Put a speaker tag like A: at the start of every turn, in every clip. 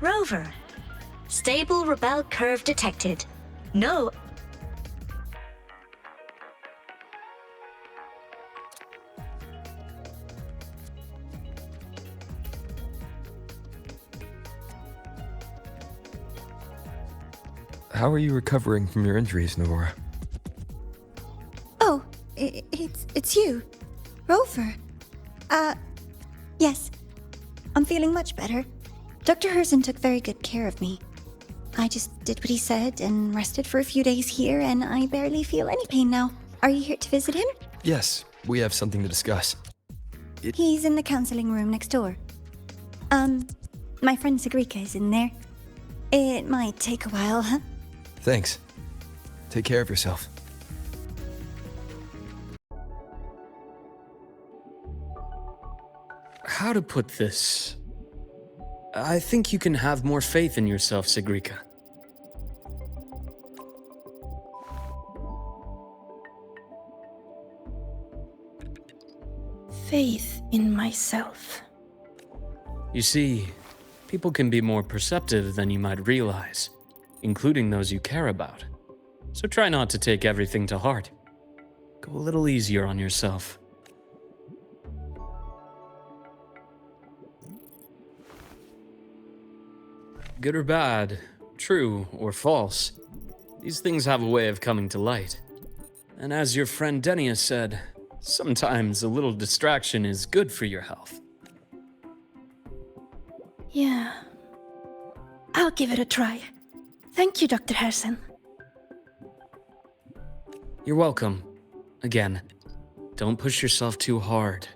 A: Rover. Stable rebel curve detected. No.
B: How are you recovering from your injuries, Nora?
C: Oh, it's you. Rover. Yes. I'm feeling much better. Dr. Herson took very good care of me. I just did what he said and rested for a few days here, and I barely feel any pain now. Are you here to visit him?
B: Yes, we have something to discuss.
C: He's in the counseling room next door. My friend Sigrika is in there. It might take a while, huh?
B: Thanks. Take care of yourself.
D: How to put this? I think you can have more faith in yourself, Sigrika.
E: Faith in myself.
D: You see, people can be more perceptive than you might realize, including those you care about. So try not to take everything to heart. Go a little easier on yourself. Good or bad, true or false, these things have a way of coming to light. And as your friend Denia said, sometimes a little distraction is good for your health.
E: Yeah. I'll give it a try. Thank you, Dr. Herson.
D: You're welcome. Again, don't push yourself too hard.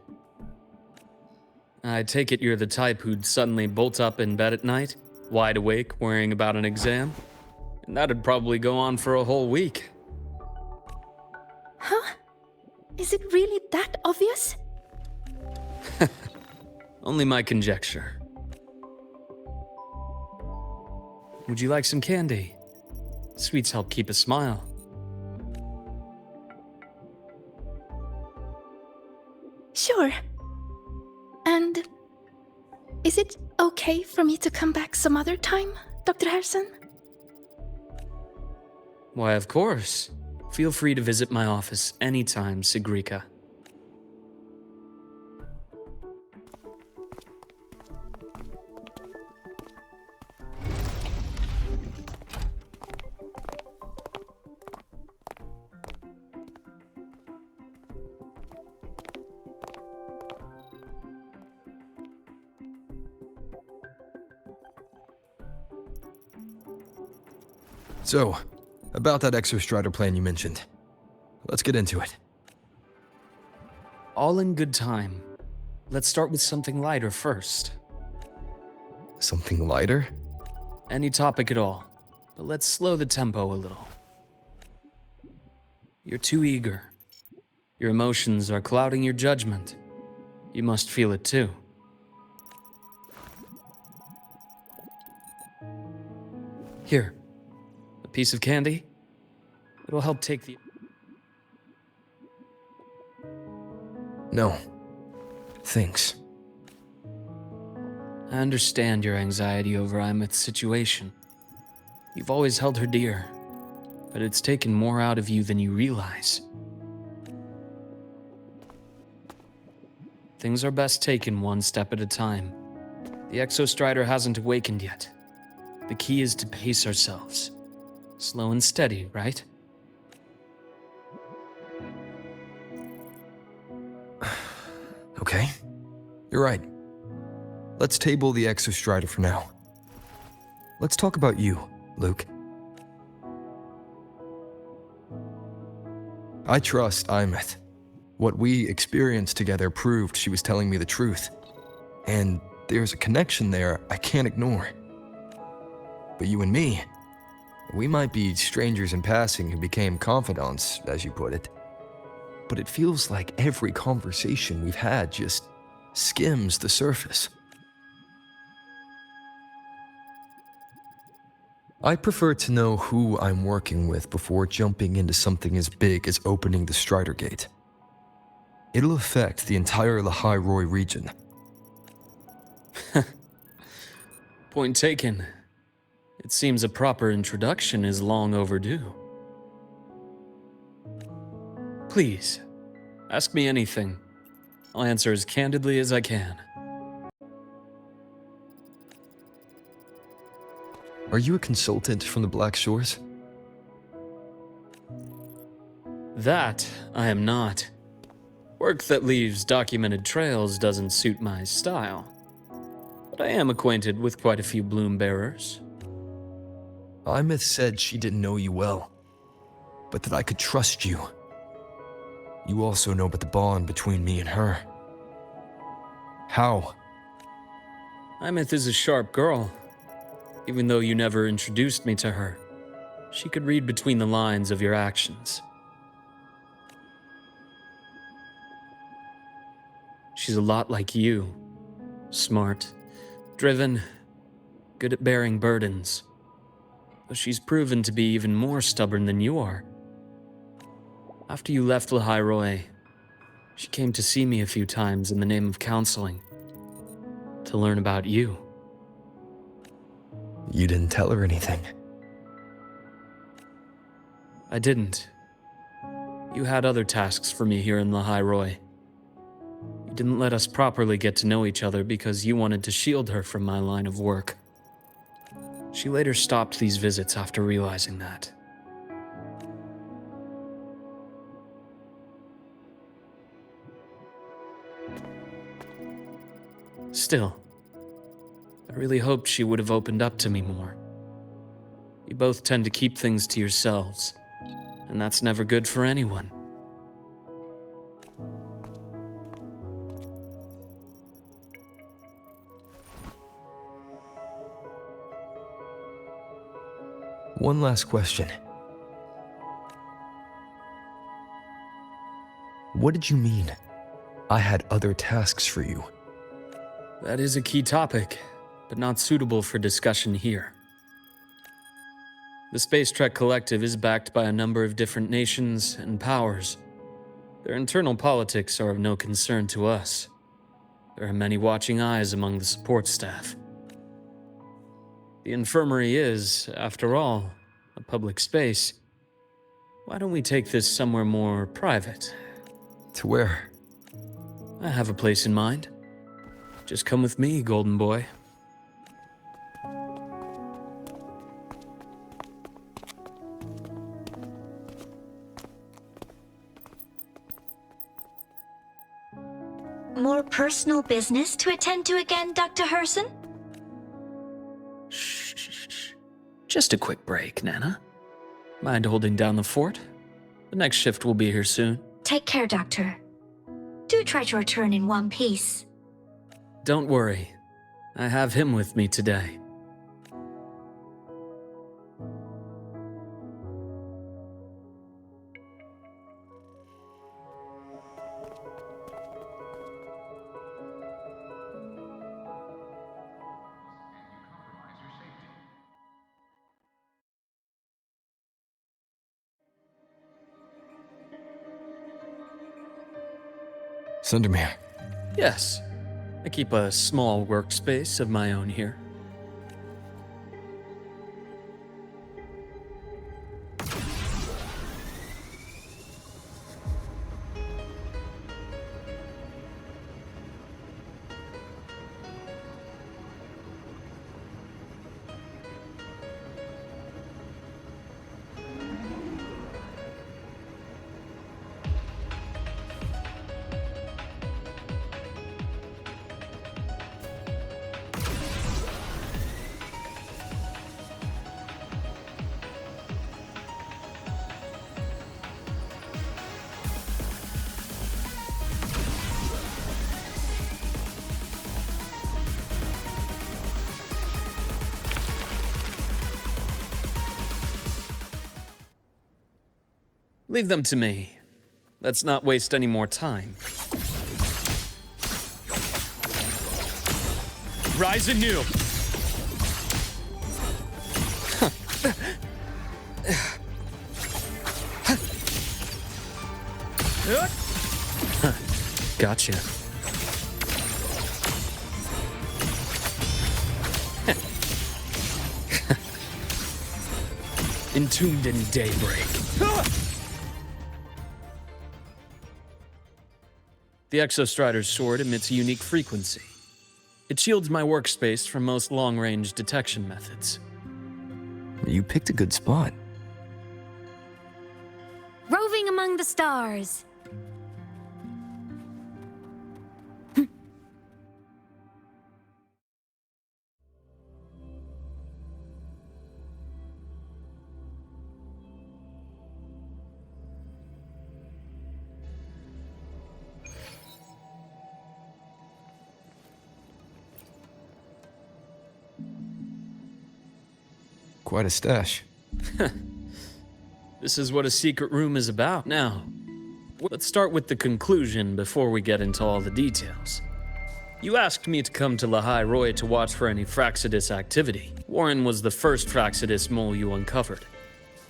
D: I take it you're the type who'd suddenly bolt up in bed at night, wide awake, worrying about an exam? And that'd probably go on for a whole week.
E: Huh? Is it really that obvious?
D: Only my conjecture. Would you like some candy? Sweets help keep a smile.
E: Sure. And is it okay for me to come back some other time, Dr. Herson?
D: Why, of course. Feel free to visit my office anytime, Sigrika.
B: So, about that Exostrider plan you mentioned. Let's get into it.
D: All in good time. Let's start with something lighter first.
B: Something lighter?
D: Any topic at all, but let's slow the tempo a little. You're too eager. Your emotions are clouding your judgment. You must feel it too. Here, a piece of candy. It'll help take the...
B: No. Thanks.
D: I understand your anxiety over Imeth's situation. You've always held her dear, but it's taken more out of you than you realize. Things are best taken one step at a time. The Exostrider hasn't awakened yet. The key is to pace ourselves. Slow and steady, right?
B: Okay. You're right. Let's table the Exostrider for now. Let's talk about you, Luke. I trust Imeth. What we experienced together proved she was telling me the truth. And there's a connection there I can't ignore. But you and me, we might be strangers in passing who became confidants, as you put it. But it feels like every conversation we've had just skims the surface. I prefer to know who I'm working with before jumping into something as big as opening the Strider Gate. It'll affect the entire Lahai Roy region.
D: Point taken. It seems a proper introduction is long overdue. Please, ask me anything. I'll answer as candidly as I can.
B: Are you a consultant from the Black Shores?
D: That I am not. Work that leaves documented trails doesn't suit my style. But I am acquainted with quite a few bloom bearers.
B: Imeth said she didn't know you well, but that I could trust you. You also know about the bond between me and her. How?
D: Imeth is a sharp girl. Even though you never introduced me to her, she could read between the lines of your actions. She's a lot like you. Smart, driven, good at bearing burdens. But she's proven to be even more stubborn than you are. After you left Lahairoi, she came to see me a few times in the name of counseling, to learn about you.
B: You didn't tell her anything.
D: I didn't. You had other tasks for me here in Lahairoi. You didn't let us properly get to know each other because you wanted to shield her from my line of work. She later stopped these visits after realizing that. Still, I really hoped she would have opened up to me more. You both tend to keep things to yourselves, and that's never good for anyone.
B: One last question. What did you mean? I had other tasks for you.
D: That is a key topic, but not suitable for discussion here. The Space Trek Collective is backed by a number of different nations and powers. Their internal politics are of no concern to us. There are many watching eyes among the support staff. The infirmary is, after all, a public space. Why don't we take this somewhere more private?
B: To where?
D: I have a place in mind. Just come with me, Golden Boy.
A: More personal business to attend to again, Dr. Herson?
D: Shh. Just a quick break, Nana. Mind holding down the fort? The next shift will be here soon.
A: Take care, Doctor. Do try to return in one piece.
D: Don't worry. I have him with me today.
B: Sundermere.
D: Yes. I keep a small workspace of my own here. Leave them to me. Let's not waste any more time. Rise anew! Gotcha. entombed in daybreak. The Exostrider's sword emits a unique frequency. It shields my workspace from most long-range detection methods.
B: You picked a good spot.
A: Roving among the stars.
B: Quite a stash.
D: This is what a secret room is about. Now, let's start with the conclusion before we get into all the details. You asked me to come to Lahai Roy to watch for any Fraxidus activity. Warren was the first Fraxidus mole you uncovered,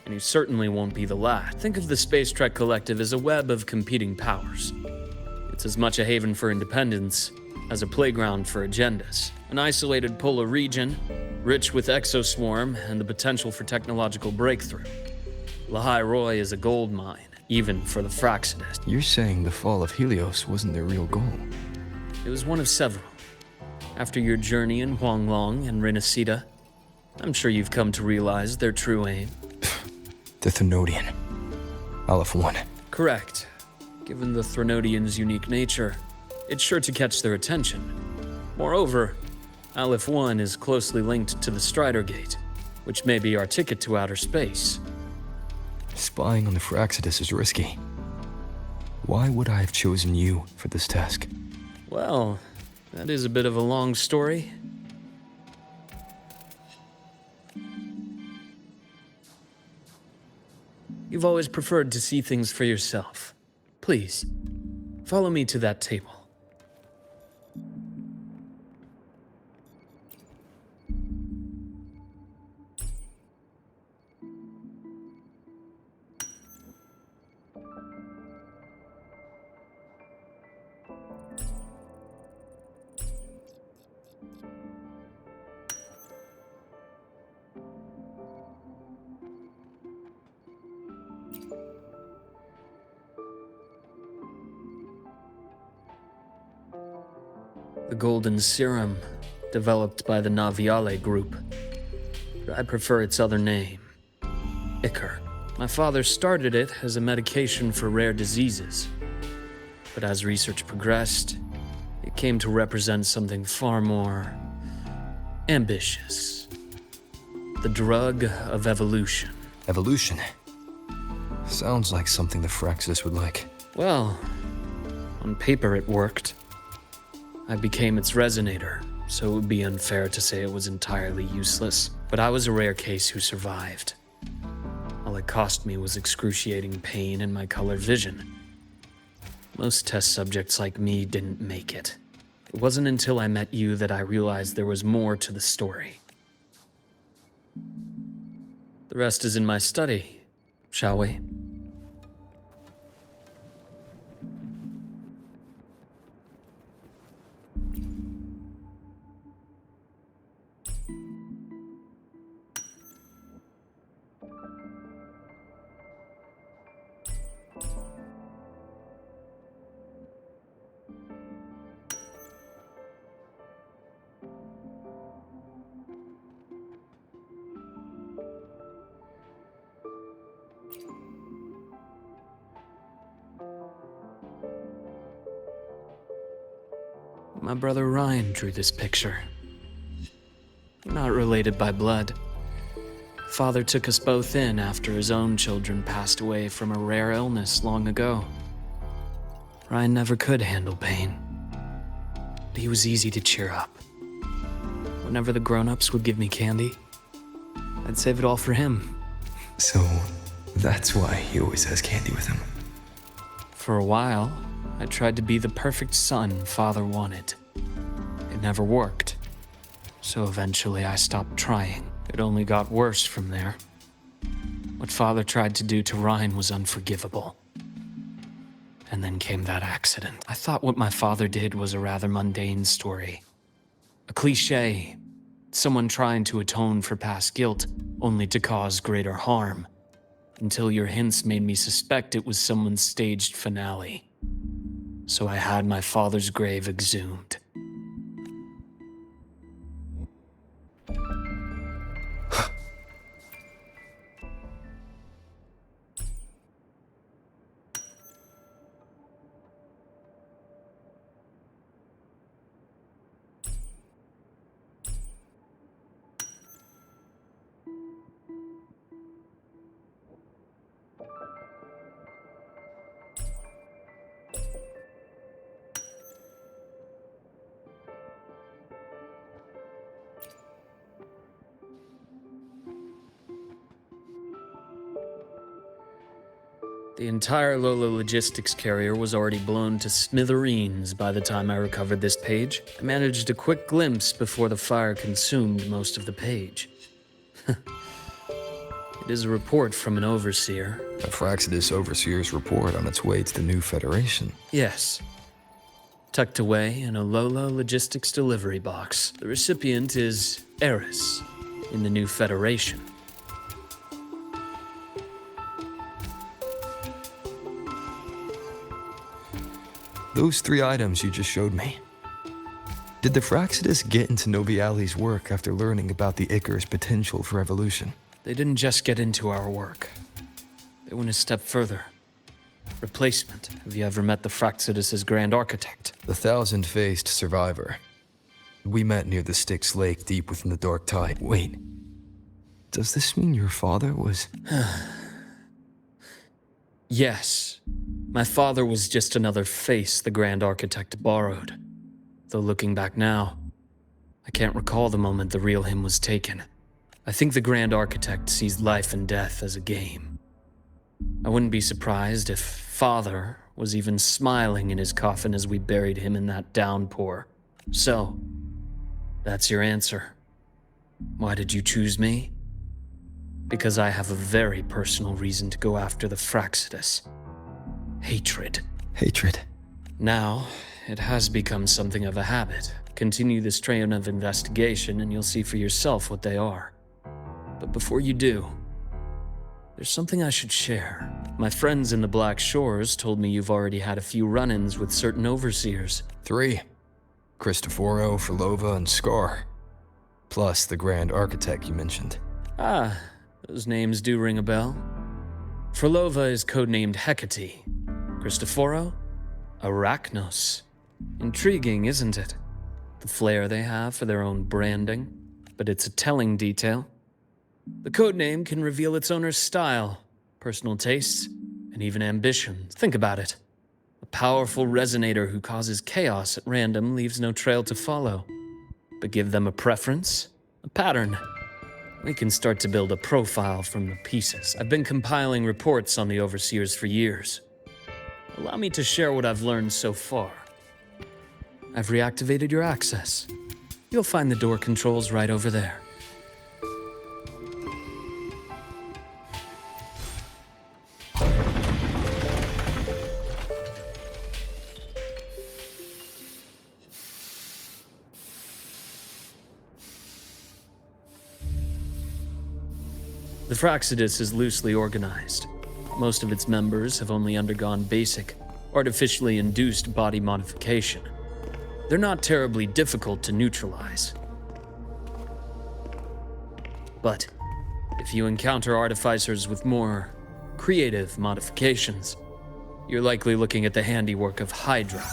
D: and you certainly won't be the last. Think of the Space Trek Collective as a web of competing powers. It's as much a haven for independence as a playground for agendas. An isolated polar region, rich with exoswarm and the potential for technological breakthrough. Lahai Roy is a gold mine, even for the Fraxidus.
B: You're saying the fall of Helios wasn't their real goal?
D: It was one of several. After your journey in Huanglong and Renacida, I'm sure you've come to realize their true aim.
B: The Thenodian. Aleph 1.
D: Correct. Given the Threnodian's unique nature, it's sure to catch their attention. Moreover, Aleph 1 is closely linked to the Strider Gate, which may be our ticket to outer space.
B: Spying on the Fraxidus is risky. Why would I have chosen you for this task?
D: Well, that is a bit of a long story. You've always preferred to see things for yourself. Please, follow me to that table. The golden serum, developed by the Naviale group. I prefer its other name, Ichor. My father started it as a medication for rare diseases. But as research progressed, it came to represent something far more ambitious. The drug of evolution.
B: Evolution? Sounds like something the Fraxidus would like.
D: Well, on paper it worked. I became its resonator, so it would be unfair to say it was entirely useless. But I was a rare case who survived. All it cost me was excruciating pain and my color vision. Most test subjects like me didn't make it. It wasn't until I met you that I realized there was more to the story. The rest is in my study, shall we? My brother Ryan drew this picture. Not related by blood. Father took us both in after his own children passed away from a rare illness long ago. Ryan never could handle pain, but he was easy to cheer up. Whenever the grown-ups would give me candy, I'd save it all for him.
B: So, that's why he always has candy with him.
D: For a while, I tried to be the perfect son Father wanted. It never worked. So eventually I stopped trying. It only got worse from there. What Father tried to do to Ryan was unforgivable. And then came that accident. I thought what my father did was a rather mundane story. A cliché someone trying to atone for past guilt, only to cause greater harm. Until your hints made me suspect it was someone's staged finale. So I had my father's grave exhumed. The entire Lola logistics carrier was already blown to smithereens by the time I recovered this page. I managed a quick glimpse before the fire consumed most of the page. It is a report from an overseer.
B: A Fraxidus Overseer's report on its way to the new Federation.
D: Yes. Tucked away in a Lola logistics delivery box. The recipient is Eris in the new Federation.
B: Those 3 items you just showed me. Did the Fraxidus get into Noviali's work after learning about the Icar's potential for evolution?
D: They didn't just get into our work. They went a step further. Replacement. Have you ever met the Fraxidus's Grand Architect?
B: The 1,000-faced survivor. We met near the Styx Lake deep within the Dark Tide. Wait. Does this mean your father was...
D: Yes. My father was just another face the Grand Architect borrowed. Though looking back now, I can't recall the moment the real him was taken. I think the Grand Architect sees life and death as a game. I wouldn't be surprised if Father was even smiling in his coffin as we buried him in that downpour. So, that's your answer. Why did you choose me? Because I have a very personal reason to go after the Fraxidus. Hatred.
B: Hatred.
D: Now, it has become something of a habit. Continue this train of investigation and you'll see for yourself what they are. But before you do, there's something I should share. My friends in the Black Shores told me you've already had a few run-ins with certain overseers.
B: 3. Cristoforo, Frolova, and Scar. Plus the Grand Architect you mentioned.
D: Ah, those names do ring a bell. Frolova is codenamed Hecate. Cristoforo? Arachnos. Intriguing, isn't it? The flair they have for their own branding, but it's a telling detail. The codename can reveal its owner's style, personal tastes, and even ambitions. Think about it. A powerful resonator who causes chaos at random leaves no trail to follow. But give them a preference, a pattern. We can start to build a profile from the pieces. I've been compiling reports on the Overseers for years. Allow me to share what I've learned so far. I've reactivated your access. You'll find the door controls right over there. The Fraxidus is loosely organized. Most of its members have only undergone basic, artificially induced body modification. They're not terribly difficult to neutralize. But if you encounter artificers with more creative modifications, you're likely looking at the handiwork of Hydra.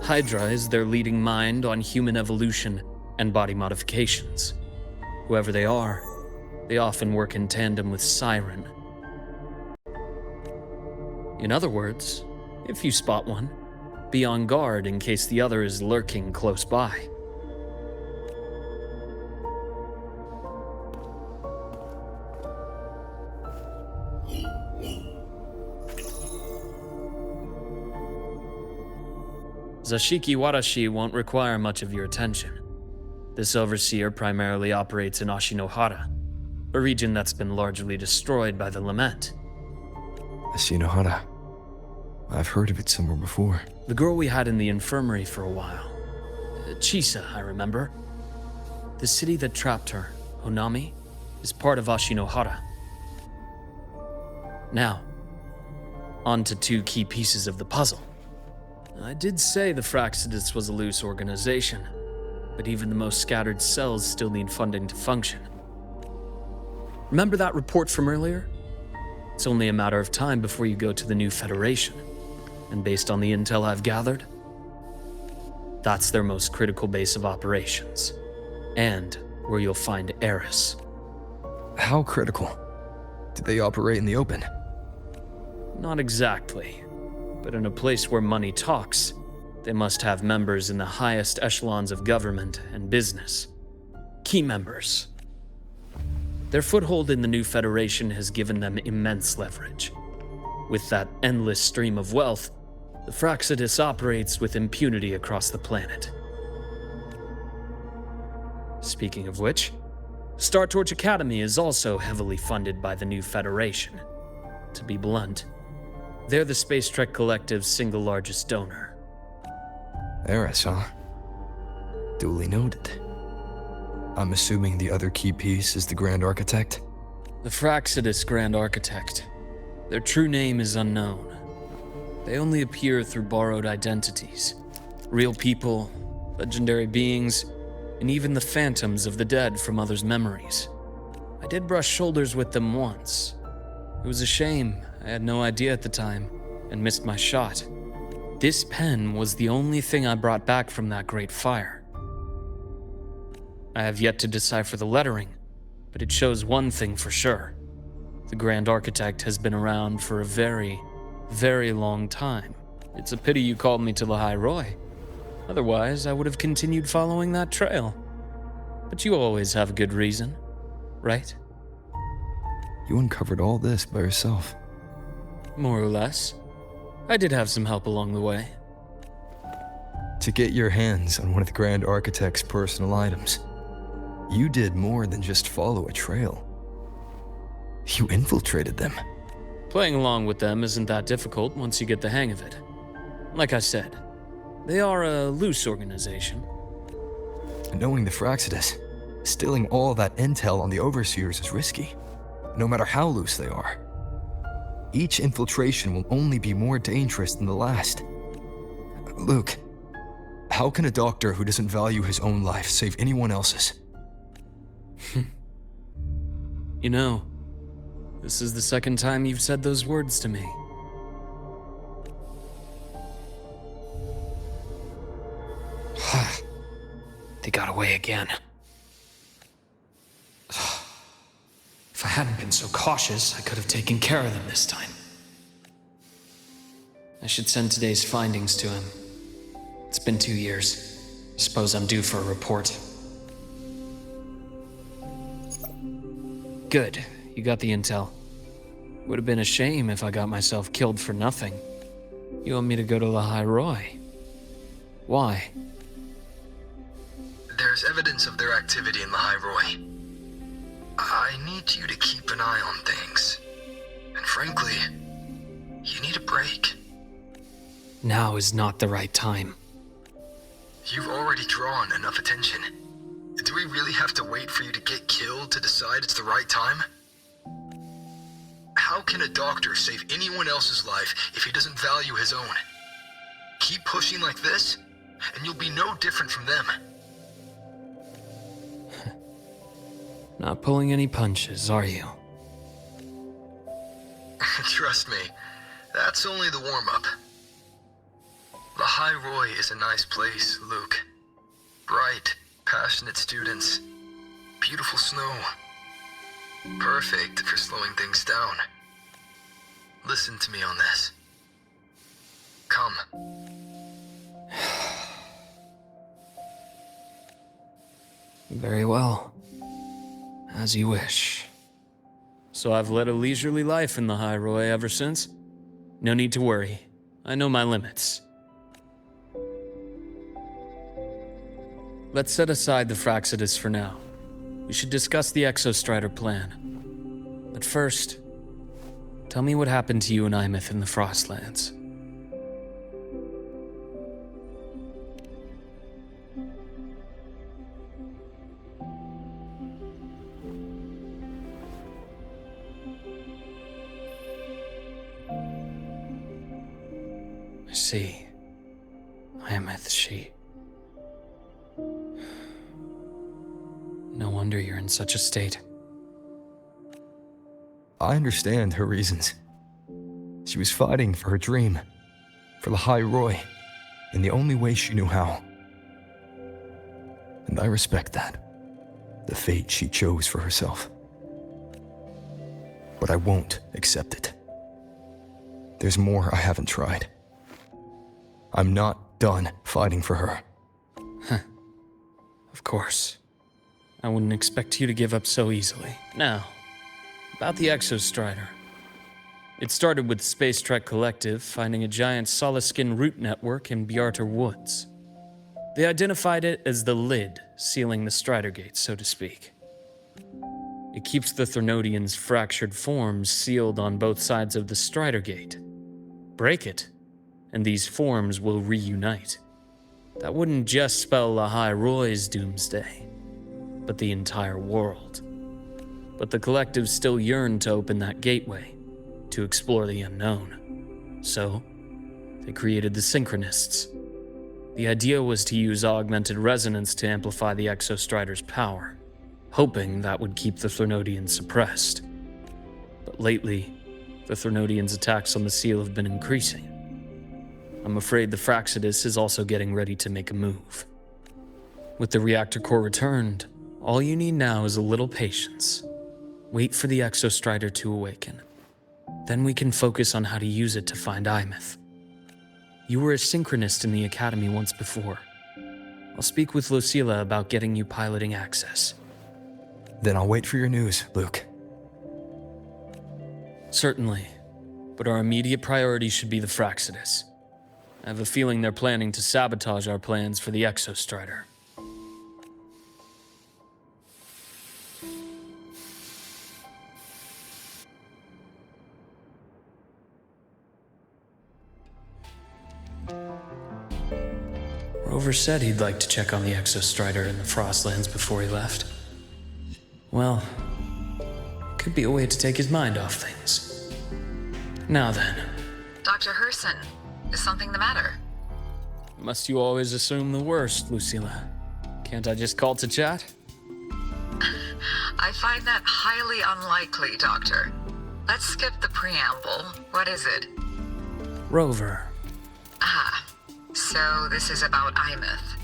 D: Hydra is their leading mind on human evolution and body modifications. Whoever they are, they often work in tandem with Siren. In other words, if you spot one, be on guard in case the other is lurking close by. Zashiki Warashi won't require much of your attention. This overseer primarily operates in Ashinohara, a region that's been largely destroyed by the Lament.
B: Ashinohara. I've heard of it somewhere before.
D: The girl we had in the infirmary for a while. Chisa, I remember. The city that trapped her, Honami, is part of Ashinohara. Now, on to two key pieces of the puzzle. I did say the Fraxidus was a loose organization, but even the most scattered cells still need funding to function. Remember that report from earlier? It's only a matter of time before you go to the new Federation, and based on the intel I've gathered, that's their most critical base of operations, and where you'll find Eris.
B: How critical? Do they operate in the open?
D: Not exactly, but in a place where money talks, they must have members in the highest echelons of government and business. Key members. Their foothold in the new Federation has given them immense leverage. With that endless stream of wealth, the Fraxidus operates with impunity across the planet. Speaking of which, Star Torch Academy is also heavily funded by the new Federation. To be blunt, they're the Space Trek Collective's single largest donor.
B: Eris, huh? Duly noted. I'm assuming the other key piece is the Grand Architect?
D: The Fraxidus Grand Architect. Their true name is unknown. They only appear through borrowed identities. Real people, legendary beings, and even the phantoms of the dead from others' memories. I did brush shoulders with them once. It was a shame. I had no idea at the time, and missed my shot. This pen was the only thing I brought back from that great fire. I have yet to decipher the lettering, but it shows one thing for sure. The Grand Architect has been around for a very, very long time. It's a pity you called me to the High Roy. Otherwise, I would have continued following that trail. But you always have a good reason, right?
B: You uncovered all this by yourself.
D: More or less. I did have some help along the way.
B: To get your hands on one of the Grand Architect's personal items, you did more than just follow a trail. You infiltrated them.
D: Playing along with them isn't that difficult once you get the hang of it. Like I said, they are a loose organization.
B: Knowing the Fraxidus, stealing all that intel on the Overseers is risky, no matter how loose they are. Each infiltration will only be more dangerous than the last. Luke, how can a doctor who doesn't value his own life save anyone else's?
D: You know, this is the second time you've said those words to me.
F: They got away again. If I hadn't been so cautious, I could have taken care of them this time. I should send today's findings to him. It's been 2 years. I suppose I'm due for a report.
D: Good, you got the intel. Would have been a shame if I got myself killed for nothing. You want me to go to the High Roy? Why?
B: There's evidence of their activity in the High Roy. I need you to keep an eye on things. And frankly, you need a break.
F: Now is not the right time.
B: You've already drawn enough attention. Do we really have to wait for you to get killed to decide it's the right time? How can a doctor save anyone else's life if he doesn't value his own? Keep pushing like this, and you'll be no different from them.
D: Not pulling any punches, are you?
B: Trust me, that's only the warm-up. The High Roy is a nice place, Luke. Bright, passionate students. Beautiful snow. Perfect for slowing things down. Listen to me on this. Come.
D: Very well. As you wish. So I've led a leisurely life in the High Roy ever since? No need to worry. I know my limits. Let's set aside the Fraxidus for now. We should discuss the Exostrider plan. But first, tell me what happened to you and Imeth in the Frostlands. see. Imeth, she... No wonder you're in such a state.
B: I understand her reasons. She was fighting for her dream, for the High Roy, in the only way she knew how. And I respect that, the fate she chose for herself. But I won't accept it. There's more I haven't tried. I'm not done fighting for her.
D: Of course. I wouldn't expect you to give up so easily. Now, about the Exostrider. It started with Space Trek Collective finding a giant Solaskin root network in Bjarter Woods. They identified it as the lid sealing the Strider Gate, so to speak. It keeps the Threnodians' fractured forms sealed on both sides of the Strider Gate. Break it, and these forms will reunite. That wouldn't just spell the High Roy's doomsday, but the entire world. But the Collective still yearned to open that gateway, to explore the unknown. So, they created the Synchronists. The idea was to use augmented resonance to amplify the Exostrider's power, hoping that would keep the Threnodians suppressed. But lately, the Threnodians' attacks on the seal have been increasing. I'm afraid the Fraxidus is also getting ready to make a move. With the reactor core returned, all you need now is a little patience. Wait for the Exostrider to awaken. Then we can focus on how to use it to find Imeth. You were a synchronist in the Academy once before. I'll speak with Lucilla about getting you piloting access.
B: Then I'll wait for your news, Luke.
D: Certainly, but our immediate priority should be the Fraxidus. I have a feeling they're planning to sabotage our plans for the Exostrider. Rover said he'd like to check on the Exostrider in the Frostlands before he left. Well, could be a way to take his mind off things. Now then.
G: Dr. Herson, is something the matter?
D: Must you always assume the worst, Lucilla? Can't I just call to chat?
G: I find that highly unlikely, Doctor. Let's skip the preamble. What is it?
D: Rover.
G: So this is about Imeth.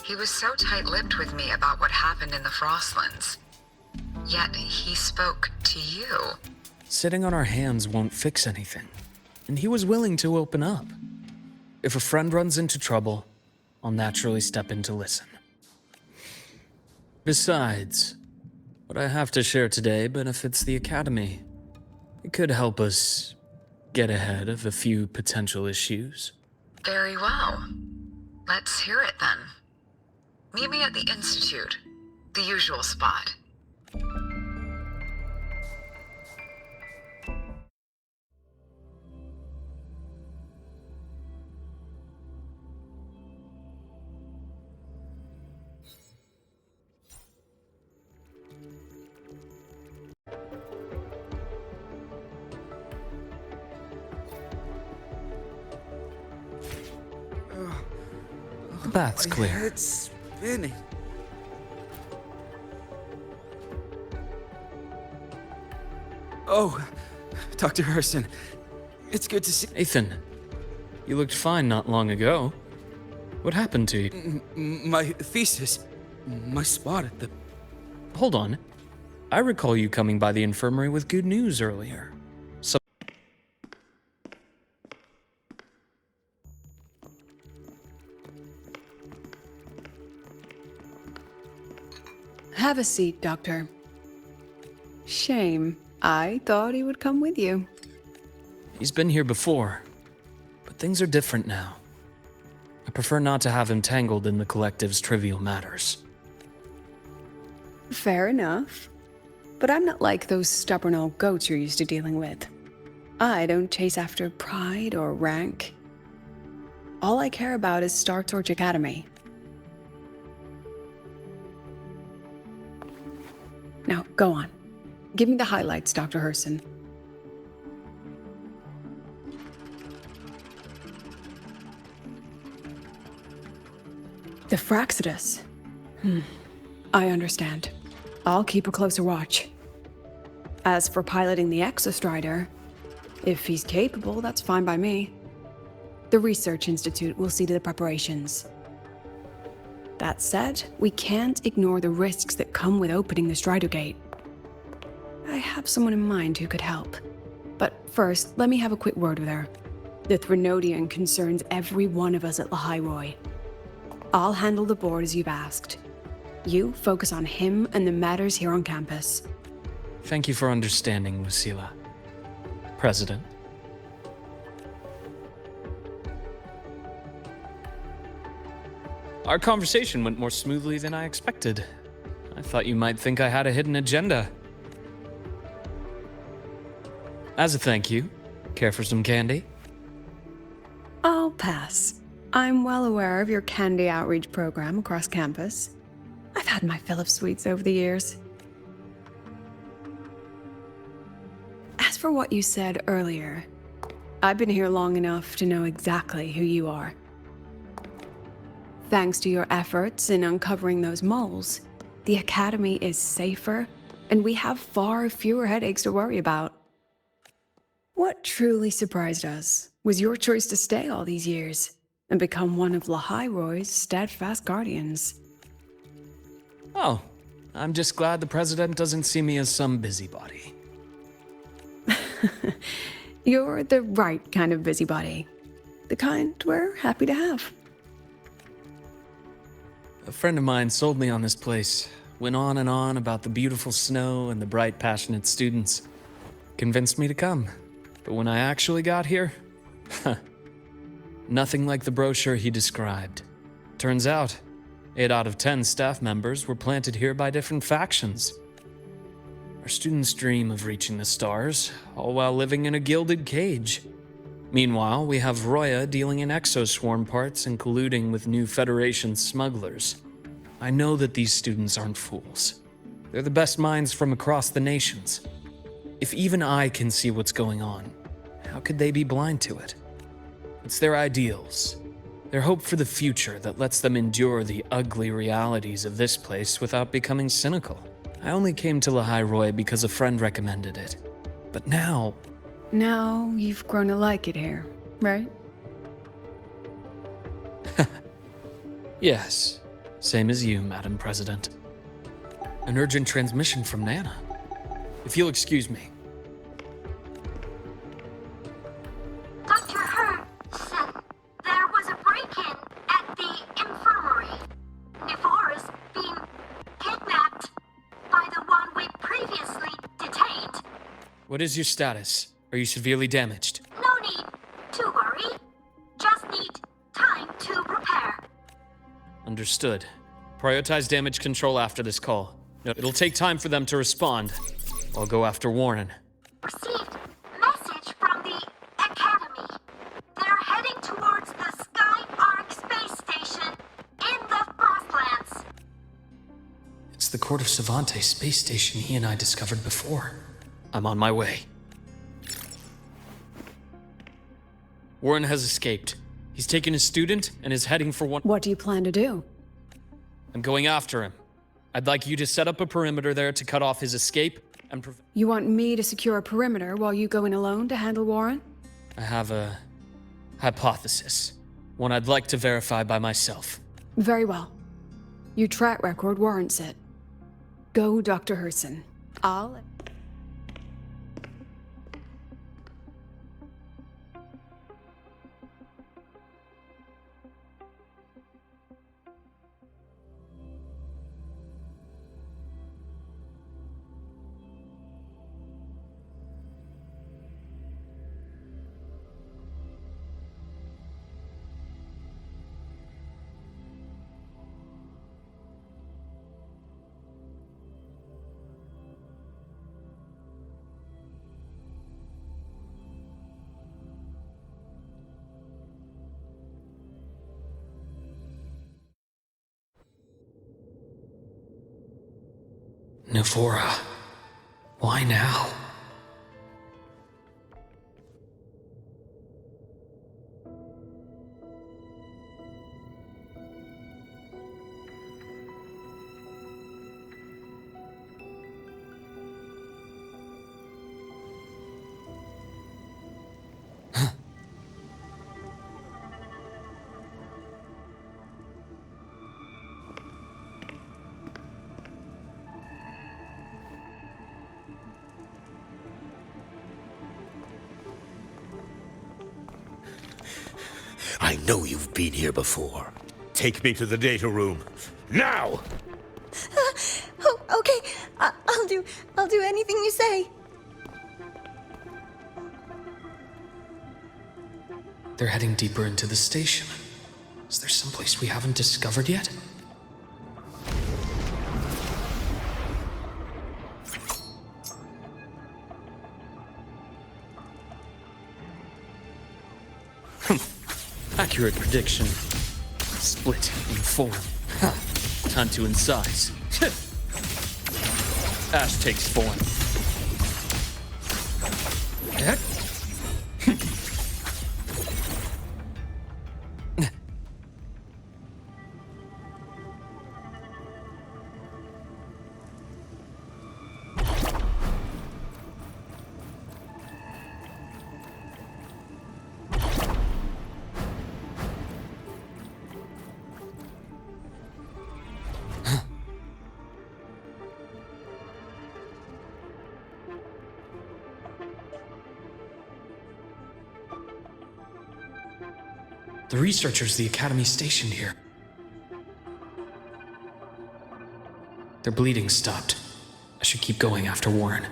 G: He was so tight-lipped with me about what happened in the Frostlands. Yet he spoke to you.
D: Sitting on our hands won't fix anything, and he was willing to open up. If a friend runs into trouble, I'll naturally step in to listen. Besides, what I have to share today benefits the Academy. It could help us get ahead of a few potential issues.
G: Very well. Let's hear it then. Meet me at the Institute, the usual spot.
D: The bath's clear.
H: It's spinning. Oh, Dr. Herson, it's good to see.
D: Ethan, you looked fine not long ago. What happened to you?
H: My thesis, my spot at the.
D: Hold on. I recall you coming by the infirmary with good news earlier.
I: Have a seat, Doctor. Shame. I thought he would come with you.
D: He's been here before, but things are different now. I prefer not to have him tangled in the Collective's trivial matters.
I: Fair enough. But I'm not like those stubborn old goats you're used to dealing with. I don't chase after pride or rank. All I care about is Star Torch Academy. Now, go on. Give me the highlights, Dr. Herson. The Fraxidus. I understand. I'll keep a closer watch. As for piloting the Exostrider, if he's capable, that's fine by me. The Research Institute will see to the preparations. That said, we can't ignore the risks that come with opening the Strider Gate. I have someone in mind who could help. But first, let me have a quick word with her. The Threnodian concerns every one of us at Lahairoi. I'll handle the board as you've asked. You focus on him and the matters here on campus.
D: Thank you for understanding, Lucilla. President. Our conversation went more smoothly than I expected. I thought you might think I had a hidden agenda. As a thank you, care for some candy?
I: I'll pass. I'm well aware of your candy outreach program across campus. I've had my fill of sweets over the years. As for what you said earlier, I've been here long enough to know exactly who you are. Thanks to your efforts in uncovering those moles, the Academy is safer, and we have far fewer headaches to worry about. What truly surprised us was your choice to stay all these years and become one of Lahairoi's steadfast guardians.
D: Oh, I'm just glad the President doesn't see me as some busybody.
I: You're the right kind of busybody. The kind we're happy to have.
D: A friend of mine sold me on this place. Went on and on about the beautiful snow and the bright, passionate students. Convinced me to come. But when I actually got here, nothing like the brochure he described. Turns out, 8 out of 10 staff members were planted here by different factions. Our students dream of reaching the stars, all while living in a gilded cage. Meanwhile, we have Roya dealing in exoswarm parts and colluding with new Federation smugglers. I know that these students aren't fools. They're the best minds from across the nations. If even I can see what's going on, how could they be blind to it? It's their ideals, their hope for the future that lets them endure the ugly realities of this place without becoming cynical. I only came to Lahairoi because a friend recommended it. But now...
I: Now you've grown to like it here, right?
D: Yes, same as you, Madam President. An urgent transmission from Nana. If you'll excuse me.
A: Dr. Hurd said there was a break-in at the infirmary. Nevora's being kidnapped by the one we previously detained.
D: What is your status? Are you severely damaged?
A: No need to worry. Just need time to repair.
D: Understood. Prioritize damage control after this call. No, it'll take time for them to respond. I'll go after Warren.
A: Received message from the Academy. They're heading towards the Sky Arc space station in the Frostlands.
F: It's the Court of Savante space station he and I discovered before.
D: I'm on my way. Warren has escaped. He's taken a student and is heading for one.
I: What do you plan to do?
D: I'm going after him. I'd like you to set up a perimeter there to cut off his escape and prevent.
I: You want me to secure a perimeter while you go in alone to handle Warren?
D: I have a hypothesis. One I'd like to verify by myself.
I: Very well. Your track record warrants it. Go, Dr. Herson. I'll...
F: Nevora. Why now?
J: I know you've been here before. Take me to the data room. Now!
C: Oh, okay. I'll do anything you say.
F: They're heading deeper into the station. Is there someplace we haven't discovered yet?
D: Accurate prediction. Split in form. Time to incise. Ash takes form.
F: The researchers the Academy stationed here. Their bleeding stopped. I should keep going after Warren.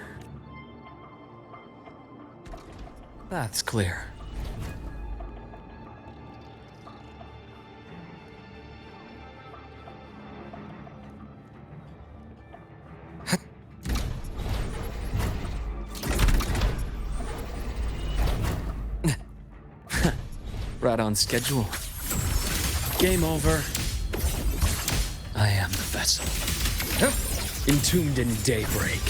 D: That's clear. Right on schedule. Game over. I am the vessel. Entombed in daybreak.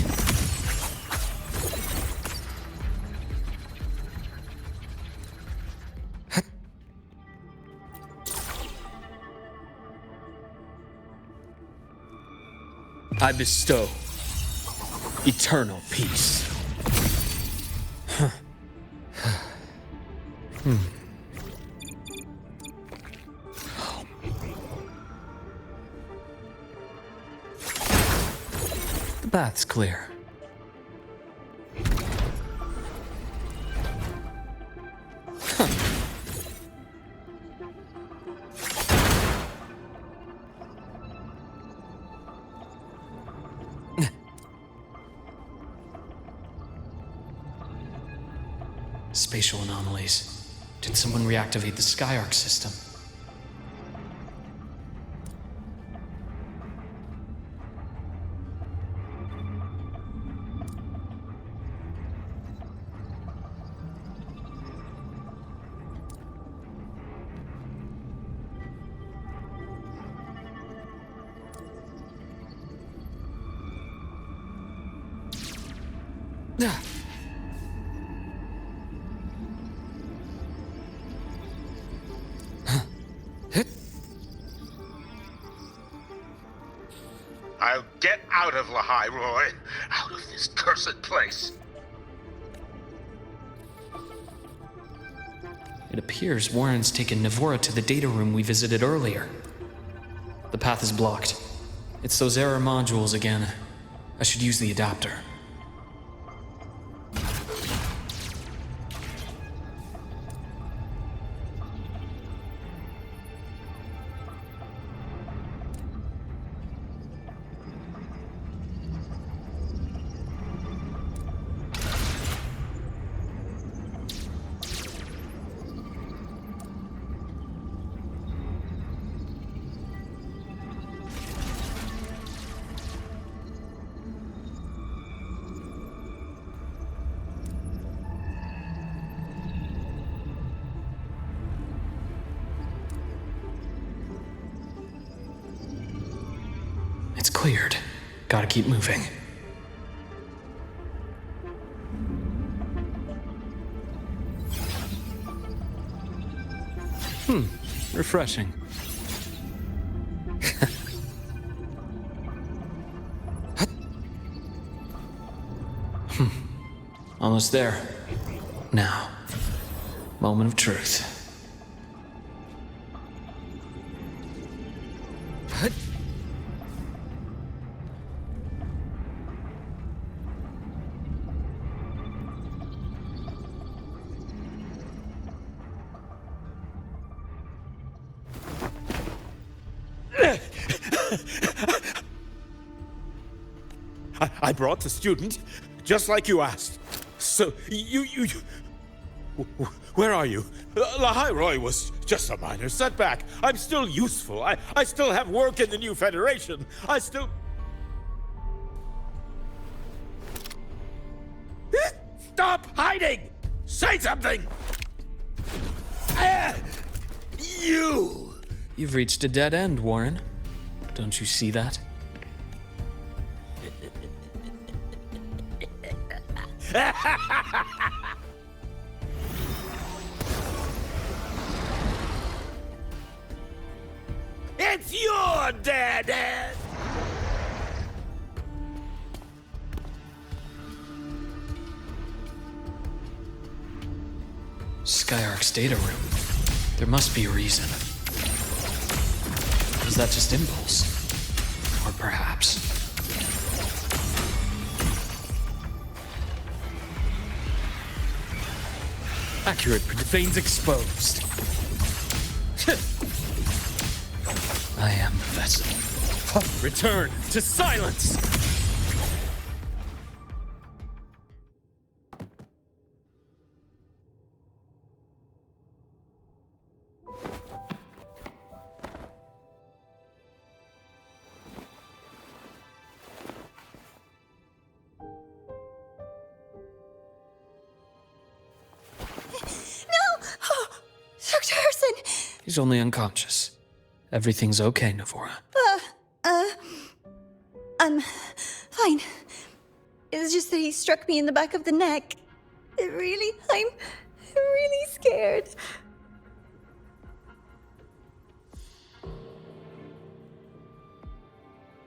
D: I bestow eternal peace. The bath's clear.
F: Spatial anomalies. Did someone reactivate the Skyarc system?
J: I'll get out of Lahai, Roy. Out of this cursed place.
F: It appears Warren's taken Navora to the data room we visited earlier. The path is blocked. It's those error modules again. I should use the adapter. It's cleared. Gotta keep moving.
D: Refreshing.
F: Almost there. Now, moment of truth.
J: I brought the student, just like you asked. So, where are you? Lahai Roy was just a minor setback. I'm still useful. I still have work in the new Federation. I still... Stop hiding! Say something! You!
F: You've reached a dead end, Warren. Don't you see that?
J: It's your dead end!
F: Skyark's data room. There must be a reason. Was that just impulse? Or perhaps...
D: Accurate veins exposed.
F: I am the vessel.
D: Return to silence!
C: Dr. Herson!
F: He's only unconscious. Everything's okay, Navora.
C: I'm fine. It's just that he struck me in the back of the neck. I'm really scared.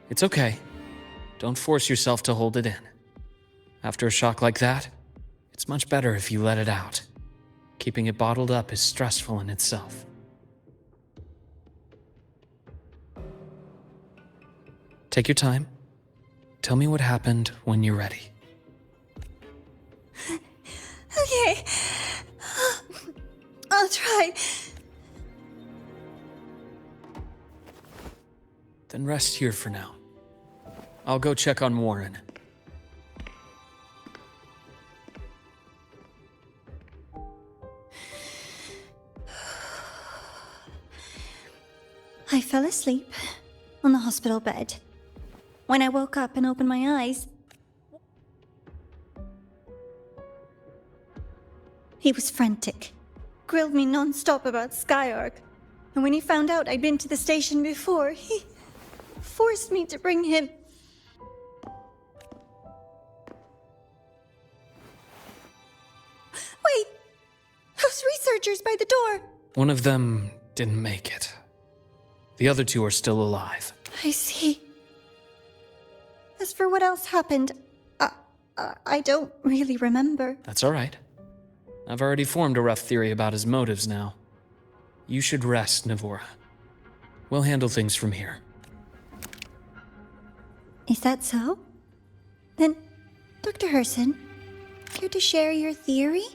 F: It's okay. Don't force yourself to hold it in. After a shock like that, it's much better if you let it out. Keeping it bottled up is stressful in itself. Take your time. Tell me what happened when you're ready.
C: Okay. I'll try.
F: Then rest here for now. I'll go check on Warren.
C: I fell asleep on the hospital bed. When I woke up and opened my eyes, he was frantic, grilled me non-stop about Skyark, and when he found out I'd been to the station before, he forced me to bring him. Wait! Those researchers by the door!
F: One of them didn't make it. The other two are still alive.
C: I see. As for what else happened, I don't really remember.
F: That's all right. I've already formed a rough theory about his motives now. You should rest, Navora. We'll handle things from here.
C: Is that so? Then, Dr. Herson, care to share your theory?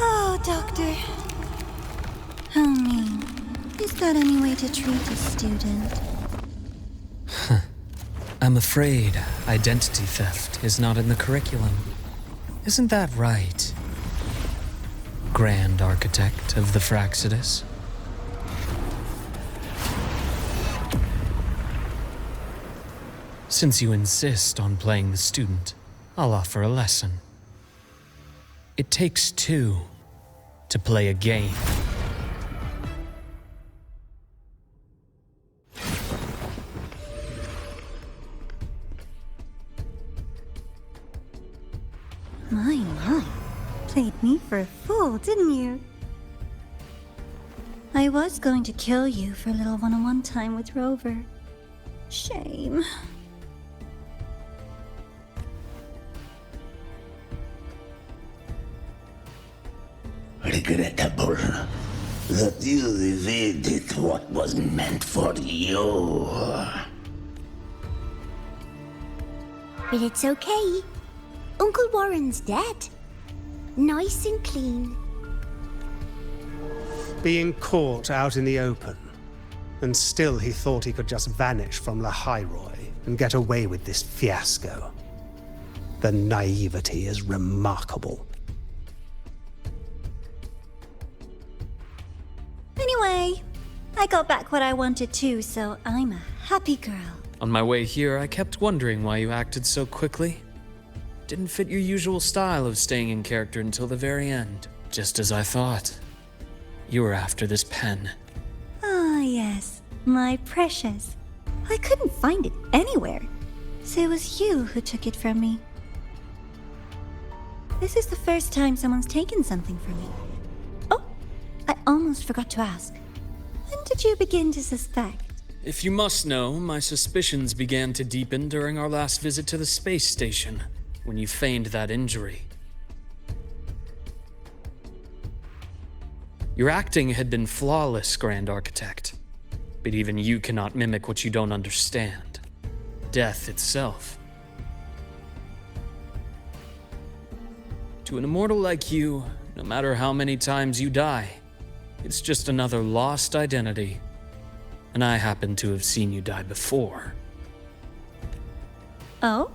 C: Oh, Doctor. How mean. Is that any way to treat a student?
F: I'm afraid identity theft is not in the curriculum. Isn't that right, Grand Architect of the Fraxidus? Since you insist on playing the student, I'll offer a lesson. It takes two to play a game.
C: My. Played me for a fool, didn't you? I was going to kill you for a little one-on-one time with Rover. Shame.
K: Regrettable that you evaded what was meant for you.
A: But it's okay. Uncle Warren's dead. Nice and clean.
L: Being caught out in the open, and still he thought he could just vanish from Lahairoi and get away with this fiasco. The naivety is remarkable.
C: Anyway, I got back what I wanted too, so I'm a happy girl.
D: On my way here, I kept wondering why you acted so quickly. Didn't fit your usual style of staying in character until the very end. Just as I thought. You were after this pen.
C: Ah, yes, my precious. I couldn't find it anywhere, so it was you who took it from me. This is the first time someone's taken something from me. Oh, I almost forgot to ask. When did you begin to suspect?
D: If you must know, my suspicions began to deepen during our last visit to the space station, when you feigned that injury. Your acting had been flawless, Grand Architect. But even you cannot mimic what you don't understand. Death itself. To an immortal like you, no matter how many times you die, it's just another lost identity. And I happen to have seen you die before.
C: Oh?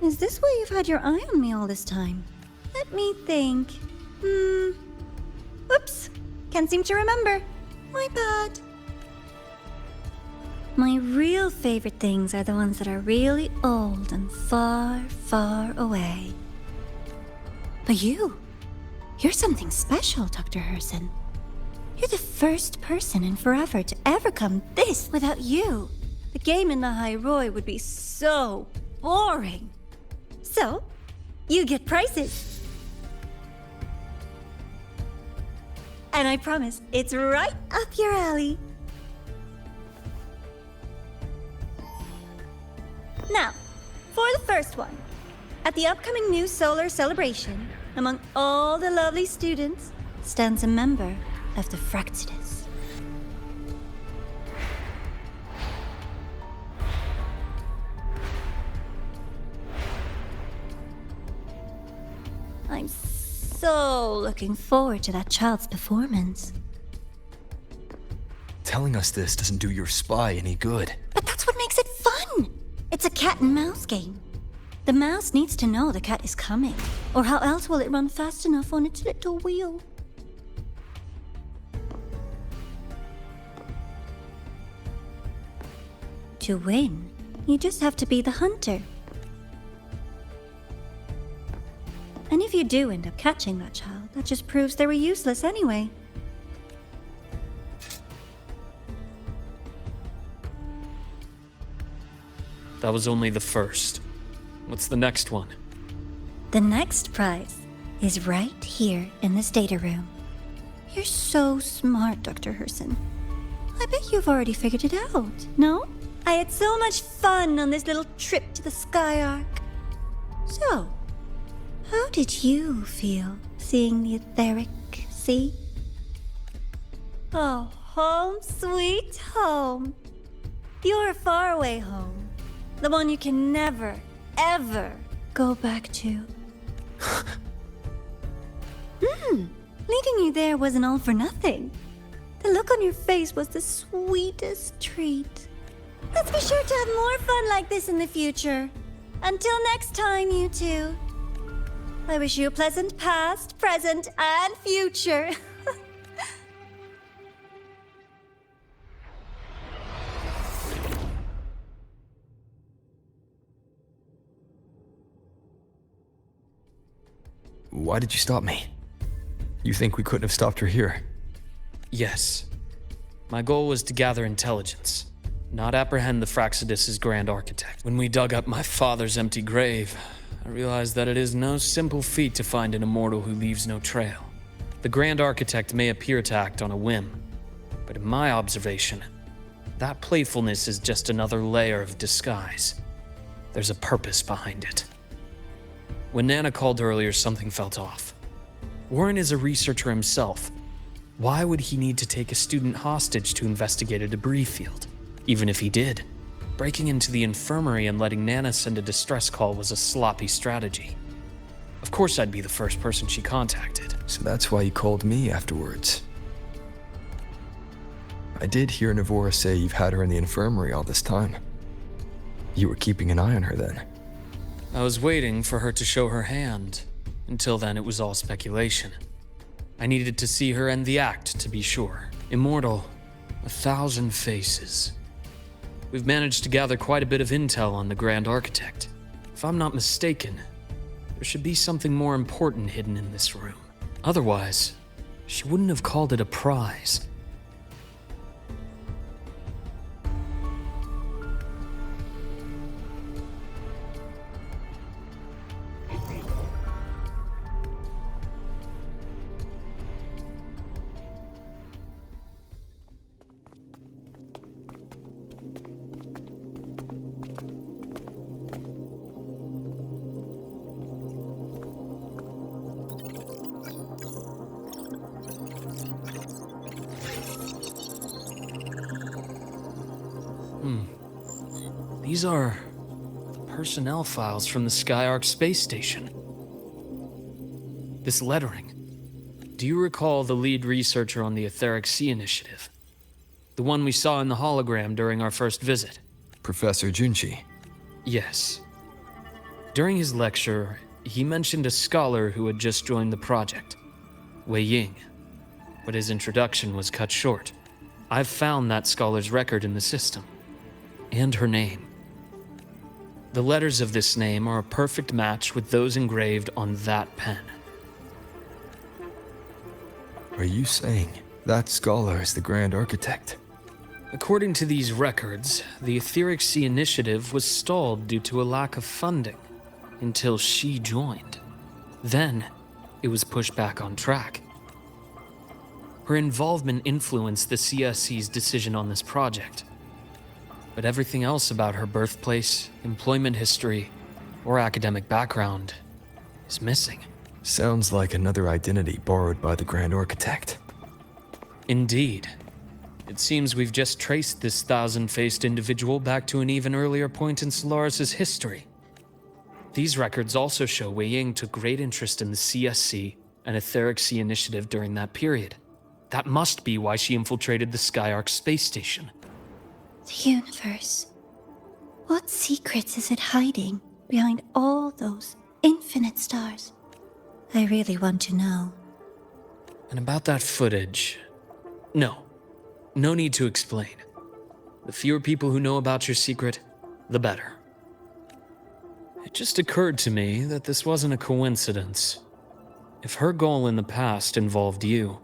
C: Is this why you've had your eye on me all this time? Let me think. Oops. Can't seem to remember. My bad. My real favorite things are the ones that are really old and far, far away. But you're something special, Dr. Herson. You're the first person in forever to ever come this without you. The game in Lahairoi would be so boring. So, you get prizes. And I promise, it's right up your alley. Now, for the first one. At the upcoming new solar celebration, among all the lovely students, stands a member of the Fraxidus. I'm so looking forward to that child's performance.
B: Telling us this doesn't do your spy any good.
C: But that's what makes it fun! It's a cat and mouse game. The mouse needs to know the cat is coming, or how else will it run fast enough on its little wheel? To win, you just have to be the hunter. And if you do end up catching that child, that just proves they were useless anyway.
D: That was only the first. What's the next one?
C: The next prize is right here in this data room. You're so smart, Dr. Herson. I bet you've already figured it out, no? I had so much fun on this little trip to the Sky Arc. So, how did you feel seeing the etheric sea? Oh, home sweet home. Your faraway home. The one you can never, ever go back to. Leading you there wasn't all for nothing. The look on your face was the sweetest treat. Let's be sure to have more fun like this in the future. Until next time, you two. I wish you a pleasant past, present, and future.
B: Why did you stop me? You think we couldn't have stopped her here?
D: Yes. My goal was to gather intelligence, not apprehend the Fraxidus' Grand Architect. When we dug up my father's empty grave, I realized that it is no simple feat to find an immortal who leaves no trail. The Grand Architect may appear to act on a whim, but in my observation, that playfulness is just another layer of disguise. There's a purpose behind it. When Nana called earlier, something felt off. Warren is a researcher himself. Why would he need to take a student hostage to investigate a debris field? Even if he did, breaking into the infirmary and letting Nana send a distress call was a sloppy strategy. Of course I'd be the first person she contacted.
B: So that's why you called me afterwards. I did hear Navora say you've had her in the infirmary all this time. You were keeping an eye on her then.
D: I was waiting for her to show her hand. Until then, it was all speculation. I needed to see her end the act, to be sure. Immortal, 1,000 faces. We've managed to gather quite a bit of intel on the Grand Architect. If I'm not mistaken, there should be something more important hidden in this room. Otherwise, she wouldn't have called it a prize. These are the personnel files from the Skyark space station. This lettering. Do you recall the lead researcher on the Etheric Sea Initiative? The one we saw in the hologram during our first visit?
B: Professor Junchi.
D: Yes. During his lecture, he mentioned a scholar who had just joined the project, Wei Ying, but his introduction was cut short. I've found that scholar's record in the system, and her name. The letters of this name are a perfect match with those engraved on that pen.
B: Are you saying that scholar is the Grand Architect?
D: According to these records, the Etheric Sea Initiative was stalled due to a lack of funding until she joined. Then, it was pushed back on track. Her involvement influenced the CSC's decision on this project. But everything else about her birthplace, employment history, or academic background is missing.
B: Sounds like another identity borrowed by the Grand Architect.
D: Indeed. It seems we've just traced this 1,000-faced individual back to an even earlier point in Solaris' history. These records also show Wei Ying took great interest in the CSC and Etheric Sea Initiative during that period. That must be why she infiltrated the Skyark space station.
C: The universe. What secrets is it hiding behind all those infinite stars? I really want to know.
D: And about that footage... No need to explain. The fewer people who know about your secret, the better. It just occurred to me that this wasn't a coincidence. If her goal in the past involved you,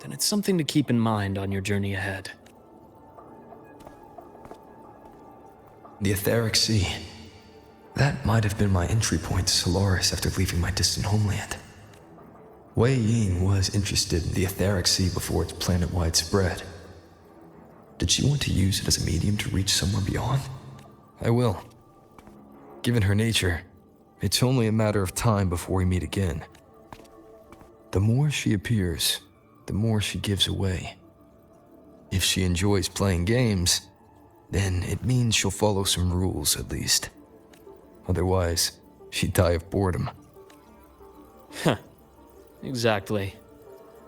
D: then it's something to keep in mind on your journey ahead.
B: The Etheric Sea. That might have been my entry point to Solaris after leaving my distant homeland. Wei Ying was interested in the Etheric Sea before its planet-wide spread. Did she want to use it as a medium to reach somewhere beyond? I will. Given her nature, it's only a matter of time before we meet again. The more she appears, the more she gives away. If she enjoys playing games, then it means she'll follow some rules at least. Otherwise, she'd die of boredom.
D: Huh. Exactly.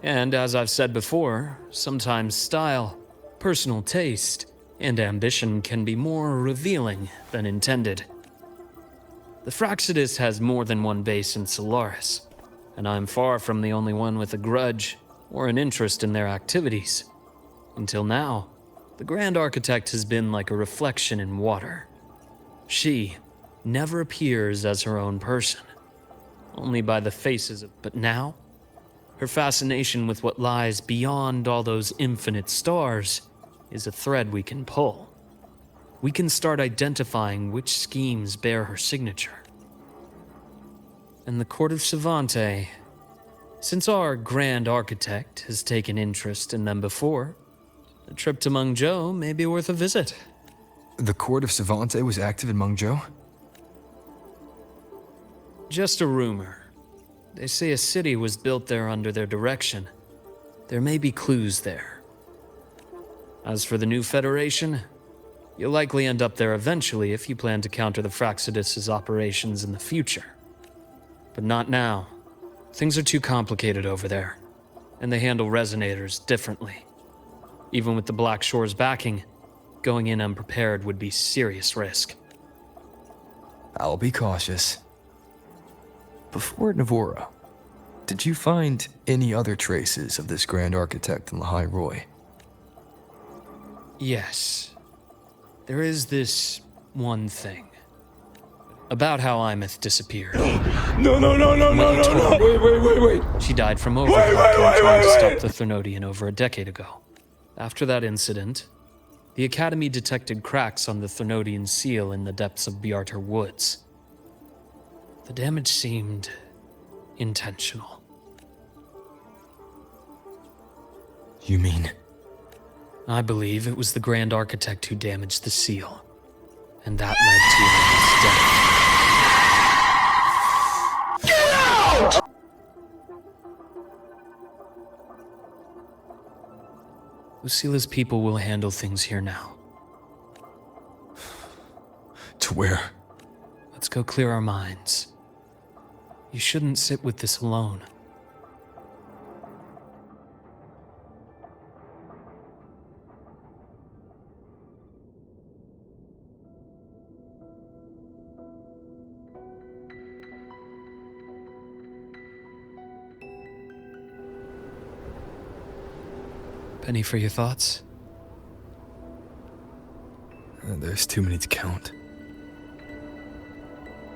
D: And as I've said before, sometimes style, personal taste, and ambition can be more revealing than intended. The Fraxidus has more than one base in Solaris, and I'm far from the only one with a grudge or an interest in their activities. Until now, the Grand Architect has been like a reflection in water. She never appears as her own person, only by the faces of... But now, her fascination with what lies beyond all those infinite stars is a thread we can pull. We can start identifying which schemes bear her signature. And the Court of Savante, Since our Grand Architect has taken interest in them before, a trip to Mengzhou may be worth a visit.
B: The court of Savante was active in Mengzhou?
D: Just a rumor. They say a city was built there under their direction. There may be clues there. As for the new Federation, you'll likely end up there eventually if you plan to counter the Fraxidus' operations in the future. But not now. Things are too complicated over there, and they handle resonators differently. Even with the Black Shore's backing, going in unprepared would be serious risk.
B: I'll be cautious. Before Navora, did you find any other traces of this Grand Architect in Lahai Roy?
D: Yes. There is this one thing. About how Imeth disappeared.
J: No, wait.
D: She died from overclock while trying to stop the Threnodian over a decade ago. After that incident, the Academy detected cracks on the Threnodian seal in the depths of Biarter Woods. The damage seemed intentional.
B: You mean?
D: I believe it was the Grand Architect who damaged the seal, and that led to Imeth's death. Lucila's people will handle things here now.
B: To where?
D: Let's go clear our minds. You shouldn't sit with this alone. Penny for your thoughts?
B: There's too many to count.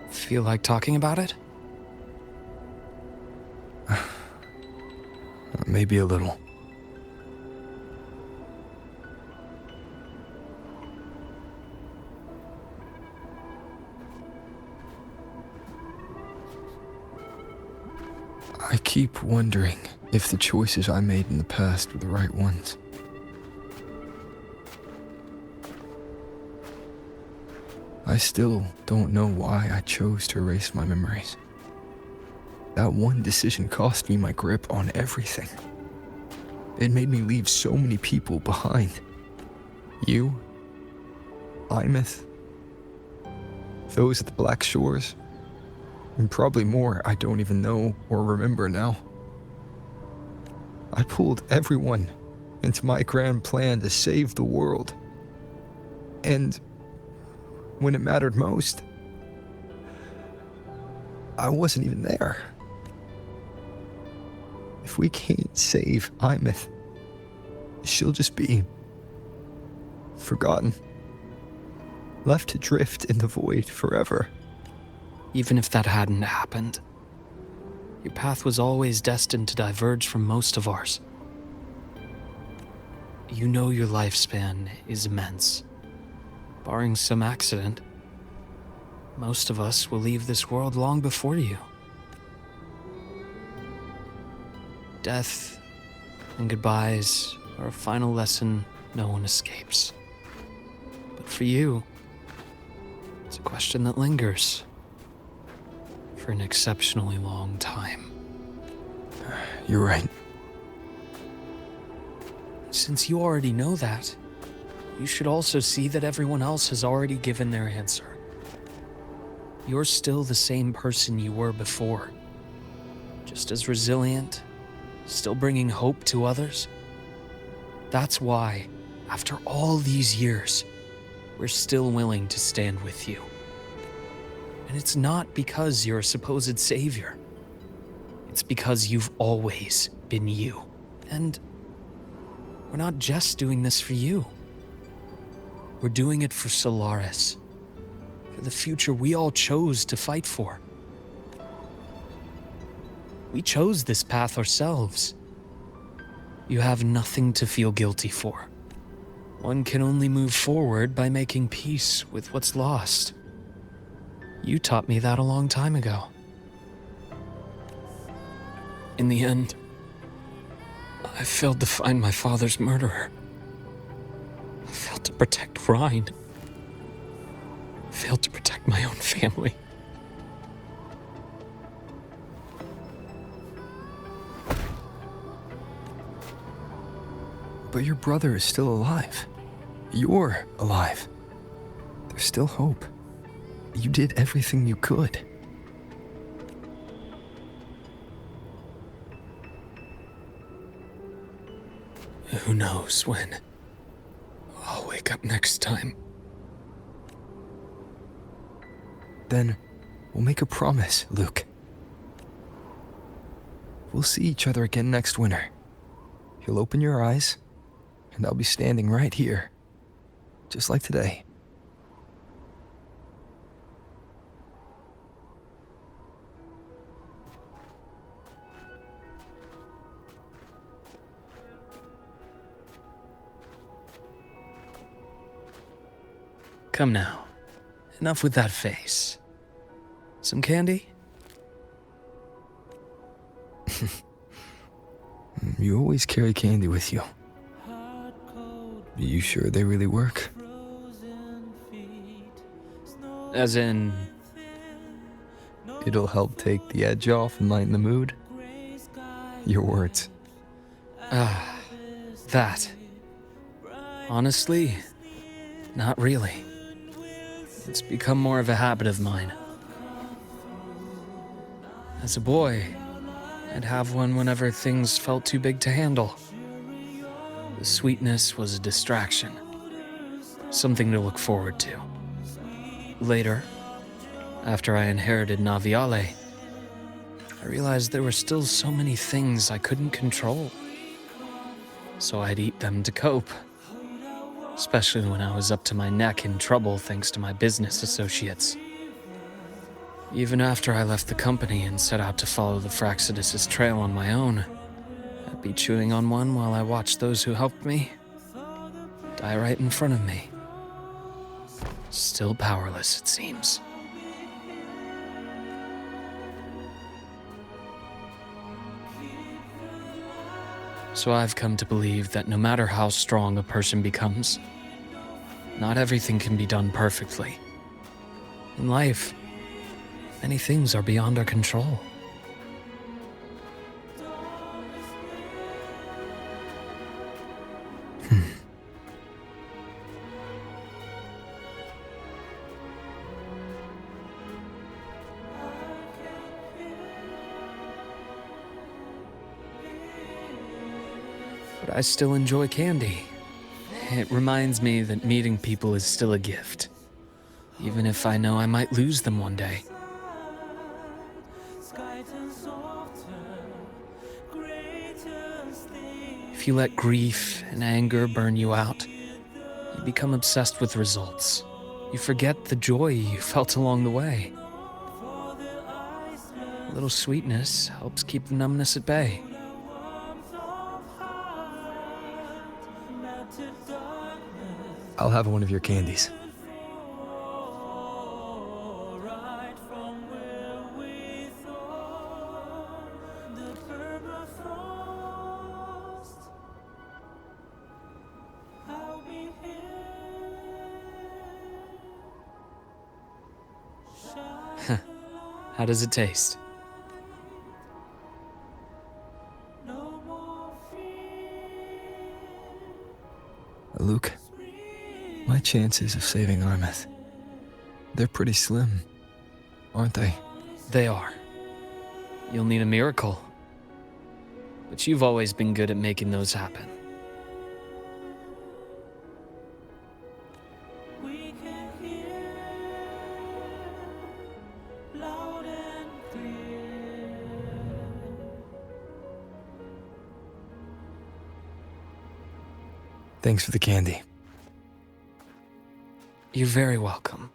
D: Feel like talking about it?
B: Maybe a little. I keep wondering if the choices I made in the past were the right ones. I still don't know why I chose to erase my memories. That one decision cost me my grip on everything. It made me leave so many people behind. You, Imeth, those at the Black Shores, and probably more I don't even know or remember now. I pulled everyone into my grand plan to save the world. And when it mattered most, I wasn't even there. If we can't save Imeth, she'll just be forgotten, left to drift in the void forever.
D: Even if that hadn't happened, your path was always destined to diverge from most of ours. You know your lifespan is immense. Barring some accident, most of us will leave this world long before you. Death and goodbyes are a final lesson no one escapes. But for you, it's a question that lingers for an exceptionally long time.
B: You're right.
D: Since you already know that, you should also see that everyone else has already given their answer. You're still the same person you were before. Just as resilient, still bringing hope to others. That's why, after all these years, we're still willing to stand with you. And it's not because you're a supposed savior. It's because you've always been you. And we're not just doing this for you. We're doing it for Solaris. For the future we all chose to fight for. We chose this path ourselves. You have nothing to feel guilty for. One can only move forward by making peace with what's lost. You taught me that a long time ago.
F: In the end, I failed to find my father's murderer. I failed to protect Rhine. I failed to protect my own family.
B: But your brother is still alive. You're alive. There's still hope. You did everything you could.
F: Who knows when I'll wake up next time.
B: Then we'll make a promise, Luke. We'll see each other again next winter. You'll open your eyes, and I'll be standing right here, just like today.
F: Come now. Enough with that face. Some candy?
B: You always carry candy with you. You sure they really work?
F: As in...
B: It'll help take the edge off and lighten the mood? Your words.
F: That. Honestly, not really. It's become more of a habit of mine. As a boy, I'd have one whenever things felt too big to handle. The sweetness was a distraction, something to look forward to. Later, after I inherited Naviale, I realized there were still so many things I couldn't control. So I'd eat them to cope, especially when I was up to my neck in trouble thanks to my business associates. Even after I left the company and set out to follow the Fraxidus' trail on my own, I'd be chewing on one while I watched those who helped me die right in front of me. Still powerless, it seems. So I've come to believe that no matter how strong a person becomes, not everything can be done perfectly. In life, many things are beyond our control. But I still enjoy candy. It reminds me that meeting people is still a gift, even if I know I might lose them one day. If you let grief and anger burn you out, you become obsessed with results. You forget the joy you felt along the way. A little sweetness helps keep the numbness at bay.
B: I'll have one of your candies.
F: How does it taste?
B: Luke, my chances of saving Armeth, they're pretty slim, aren't they?
F: They are. You'll need a miracle. But you've always been good at making those happen.
B: Thanks for the candy.
F: You're very welcome.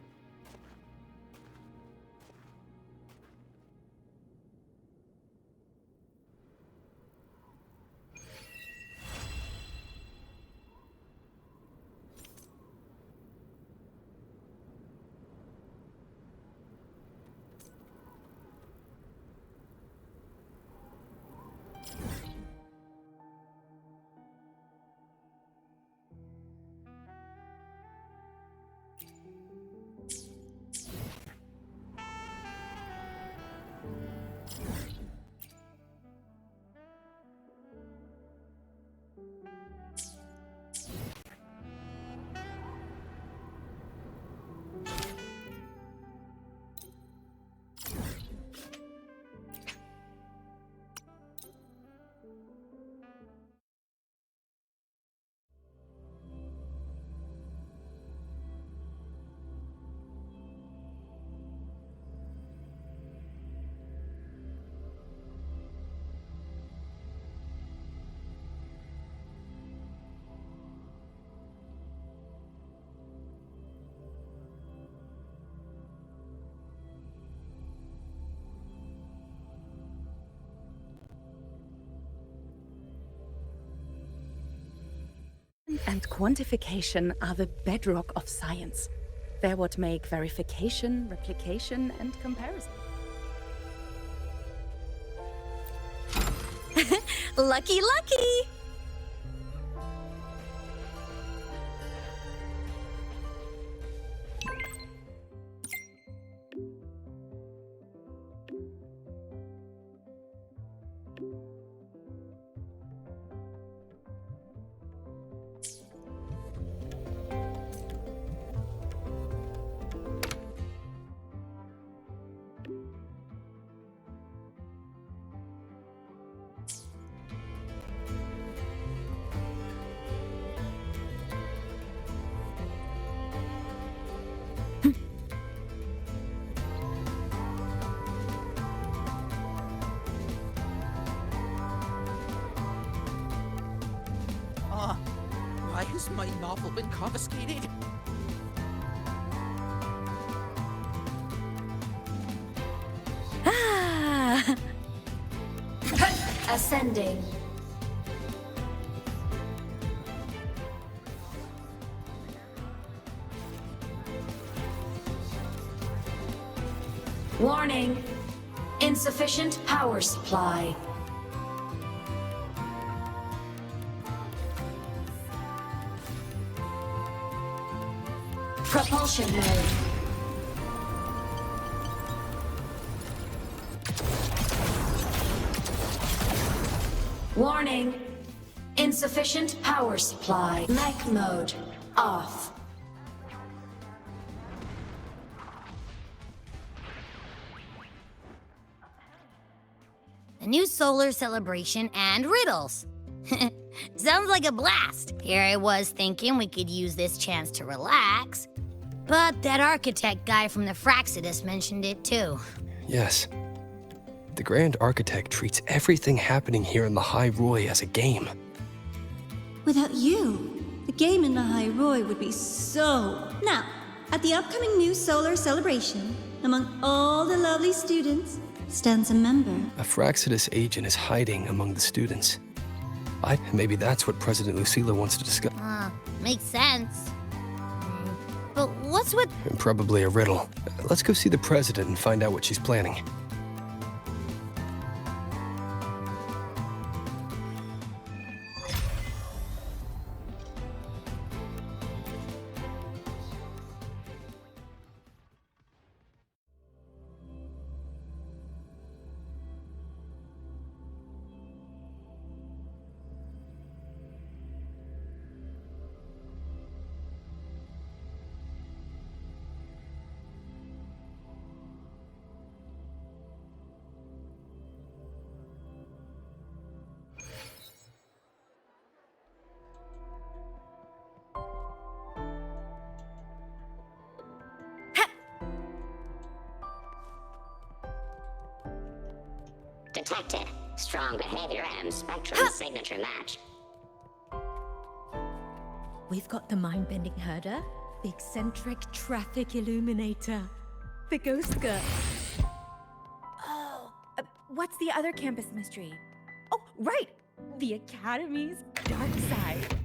M: and quantification are the bedrock of science. They're what make verification, replication, and comparison.
C: Lucky, lucky!
N: Why has my novel been confiscated?
C: Ah!
A: Ascending. Warning. Insufficient power supply. Propulsion mode. Warning. Insufficient power supply. Mech mode. Off.
O: A new solar celebration and riddles. Sounds like a blast. Here I was thinking we could use this chance to relax. But that architect guy from the Fraxidus mentioned it too.
B: Yes. The Grand Architect treats everything happening here in the High Roy as a game.
C: Without you, the game in the High Roy would be so... Now, at the upcoming new solar celebration, among all the lovely students, stands a member.
B: A Fraxidus agent is hiding among the students. Maybe that's what President Lucilla wants to discuss.
O: Makes sense. But what's with...
B: Probably a riddle. Let's go see the President and find out what she's planning.
P: Detected. Strong behavior and spectrum signature match.
Q: We've got the mind-bending herder, the eccentric traffic illuminator, the ghost girl. Oh, what's the other campus mystery? Oh, right! The Academy's dark side.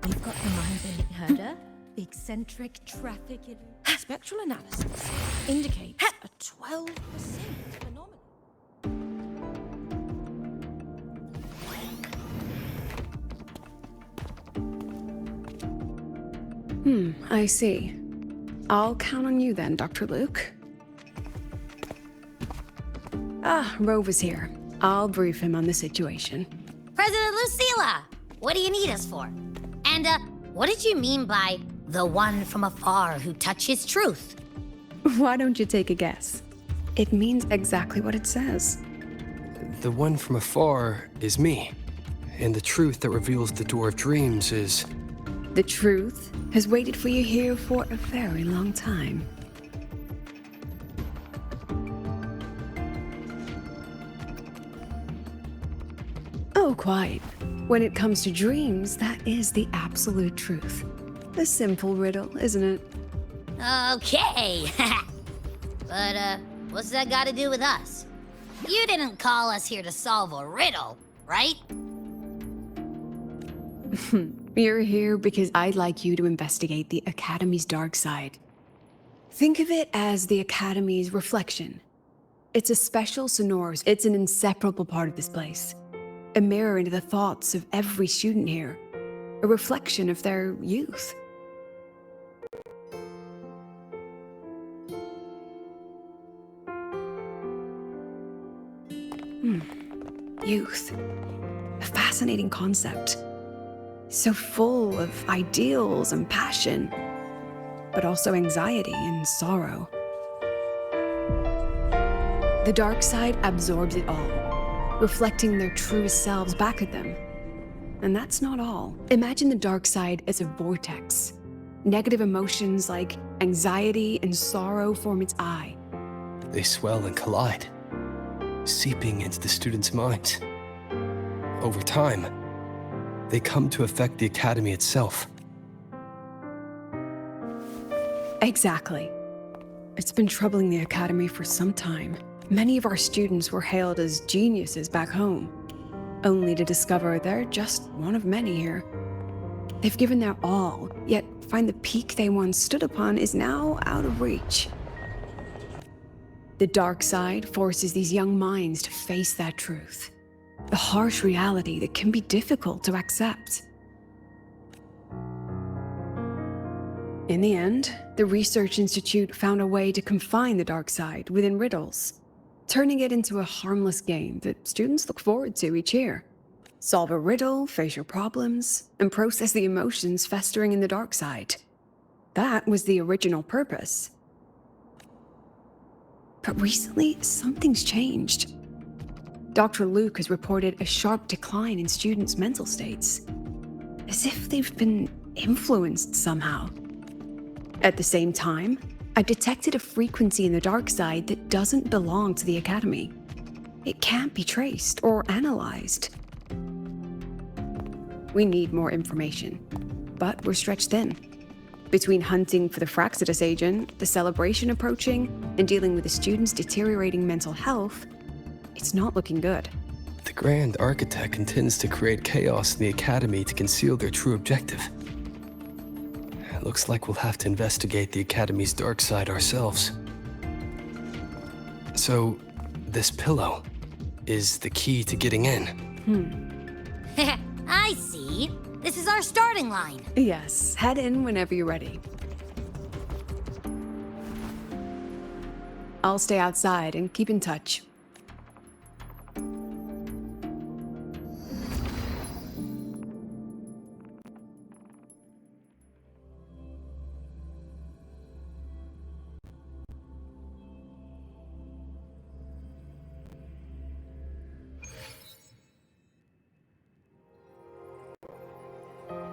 Q: We've got the mind-bending herder, the eccentric traffic...
M: Spectral analysis indicates a 12% phenomenon.
I: I see. I'll count on you then, Dr. Luke. Rover's here. I'll brief him on the situation.
O: President Lucilla! What do you need us for? And, what did you mean by the one from afar who touches truth?
I: Why don't you take a guess? It means exactly what it says.
B: The one from afar is me, and the truth that reveals the Door of Dreams is...
I: The truth has waited for you here for a very long time. Oh, quite. When it comes to dreams, that is the absolute truth. A simple riddle, isn't it?
O: Okay. But, what's that got to do with us? You didn't call us here to solve a riddle, right?
I: You're here because I'd like you to investigate the Academy's dark side. Think of it as the Academy's reflection. It's a special sonorous, it's an inseparable part of this place. A mirror into the thoughts of every student here. A reflection of their youth. Youth. A fascinating concept. So full of ideals and passion, but also anxiety and sorrow. The dark side absorbs it all, reflecting their truest selves back at them. And that's not all. Imagine the dark side as a vortex. Negative emotions like anxiety and sorrow form its eye.
B: They swell and collide, seeping into the students' minds. Over time, they come to affect the Academy itself.
I: Exactly. It's been troubling the Academy for some time. Many of our students were hailed as geniuses back home, only to discover they're just one of many here. They've given their all, yet find the peak they once stood upon is now out of reach. The dark side forces these young minds to face that truth, a harsh reality that can be difficult to accept. In the end, the Research Institute found a way to confine the dark side within riddles, turning it into a harmless game that students look forward to each year. Solve a riddle, face your problems, and process the emotions festering in the dark side. That was the original purpose. But recently, something's changed. Dr. Luke has reported a sharp decline in students' mental states, as if they've been influenced somehow. At the same time, I detected a frequency in the dark side that doesn't belong to the Academy. It can't be traced or analyzed. We need more information, but we're stretched thin. Between hunting for the Fraxidus agent, the celebration approaching, and dealing with the students' deteriorating mental health, it's not looking good.
B: The Grand Architect intends to create chaos in the Academy to conceal their true objective. It looks like we'll have to investigate the Academy's dark side ourselves. So, this pillow is the key to getting in.
O: I see. This is our starting line.
I: Yes, head in whenever you're ready. I'll stay outside and keep in touch.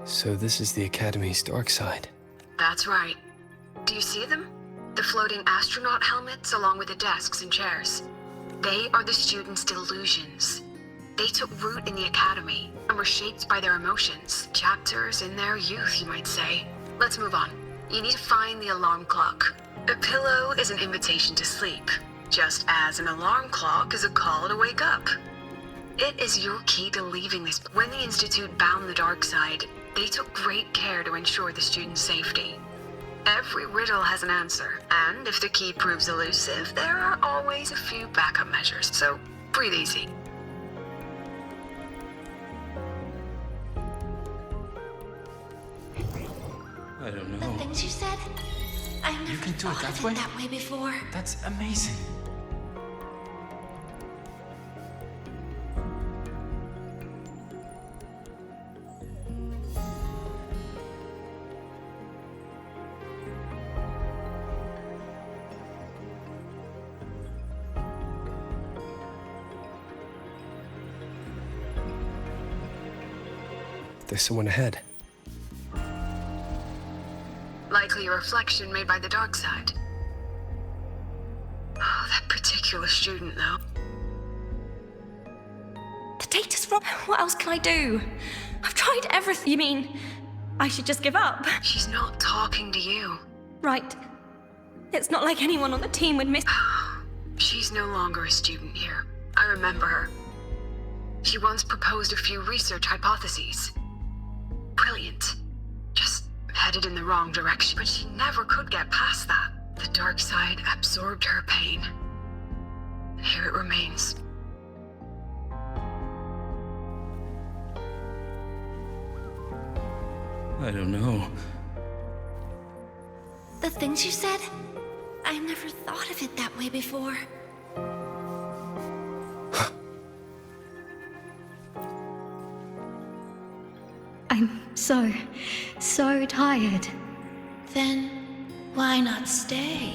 B: So this is the Academy's dark side.
G: That's right. Do you see them? The floating astronaut helmets along with the desks and chairs. They are the students' delusions. They took root in the Academy and were shaped by their emotions. Chapters in their youth, you might say. Let's move on. You need to find the alarm clock. A pillow is an invitation to sleep, just as an alarm clock is a call to wake up. It is your key to leaving this. When the Institute bound the dark side, they took great care to ensure the students' safety. Every riddle has an answer, and if the key proves elusive, there are always a few backup measures, so breathe easy.
R: I don't know.
A: The things you said, I've never
R: You can do it
A: thought
R: that
A: of
R: way?
A: it that way before.
R: That's amazing.
B: There's someone ahead.
G: Likely a reflection made by the dark side. Oh, that particular student, though.
S: The data's wrong. What else can I do? I've tried everything. You mean I should just give up?
G: She's not talking to you.
S: Right. It's not like anyone on the team would miss.
G: She's no longer a student here. I remember her. She once proposed a few research hypotheses. Brilliant. Just headed in the wrong direction. But she never could get past that. The dark side absorbed her pain. And here it remains.
R: I don't know.
S: The things you said? I never thought of it that way before.
C: I'm so tired.
S: Then why not stay?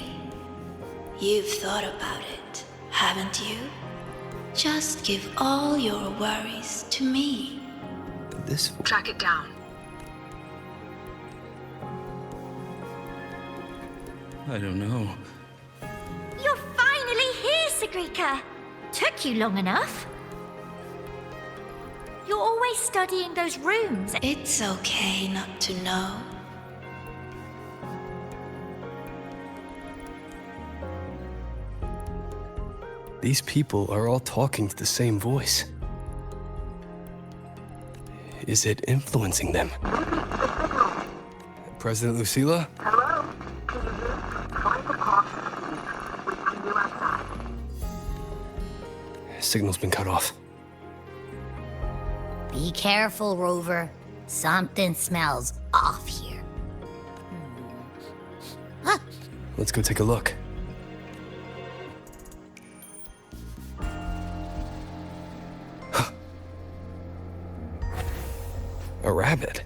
S: You've thought about it, haven't you? Just give all your worries to me.
B: This...
G: Track it down.
R: I don't know.
Q: You're finally here, Sagrika! Took you long enough. You're always studying those rooms.
S: It's okay not to know.
F: These people are all talking to the same voice. Is it influencing them?
B: President Lucilla?
A: Hello? Can you hear? 5 o'clock. We see you outside.
F: Signal's been cut off.
O: Be careful, Rover. Something smells off here. Huh.
F: Let's go take a look. A rabbit.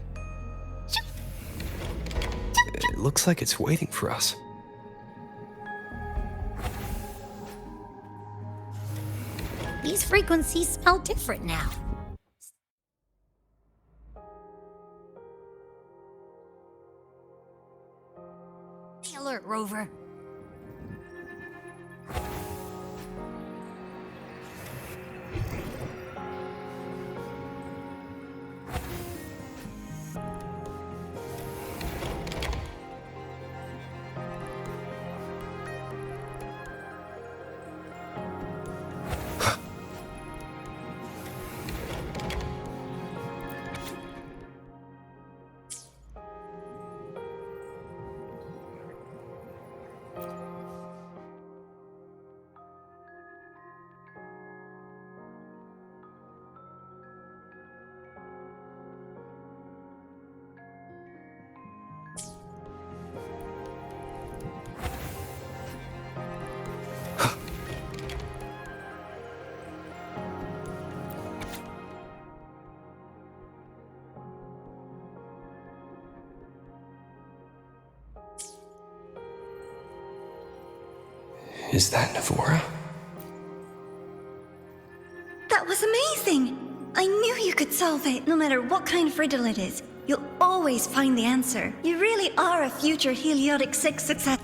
F: It looks like it's waiting for us.
O: These frequencies smell different now. Stay alert, Rover.
F: Is that Navora?
C: That was amazing! I knew you could solve it, no matter what kind of riddle it is. You'll always find the answer. You really are a future Heliotic 6 success.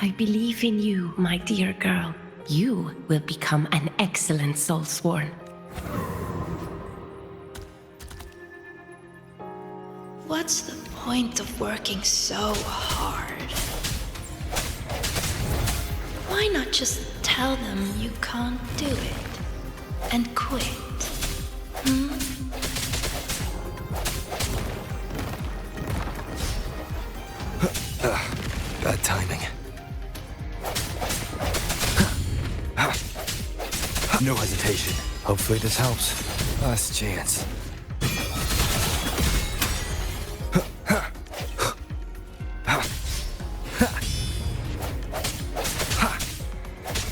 T: I believe in you, my dear girl. You will become an excellent Soulsworn.
S: What's the point of working so hard? Why not just tell them you can't do it and quit?
B: Bad timing. No hesitation. Hopefully this helps. Last chance.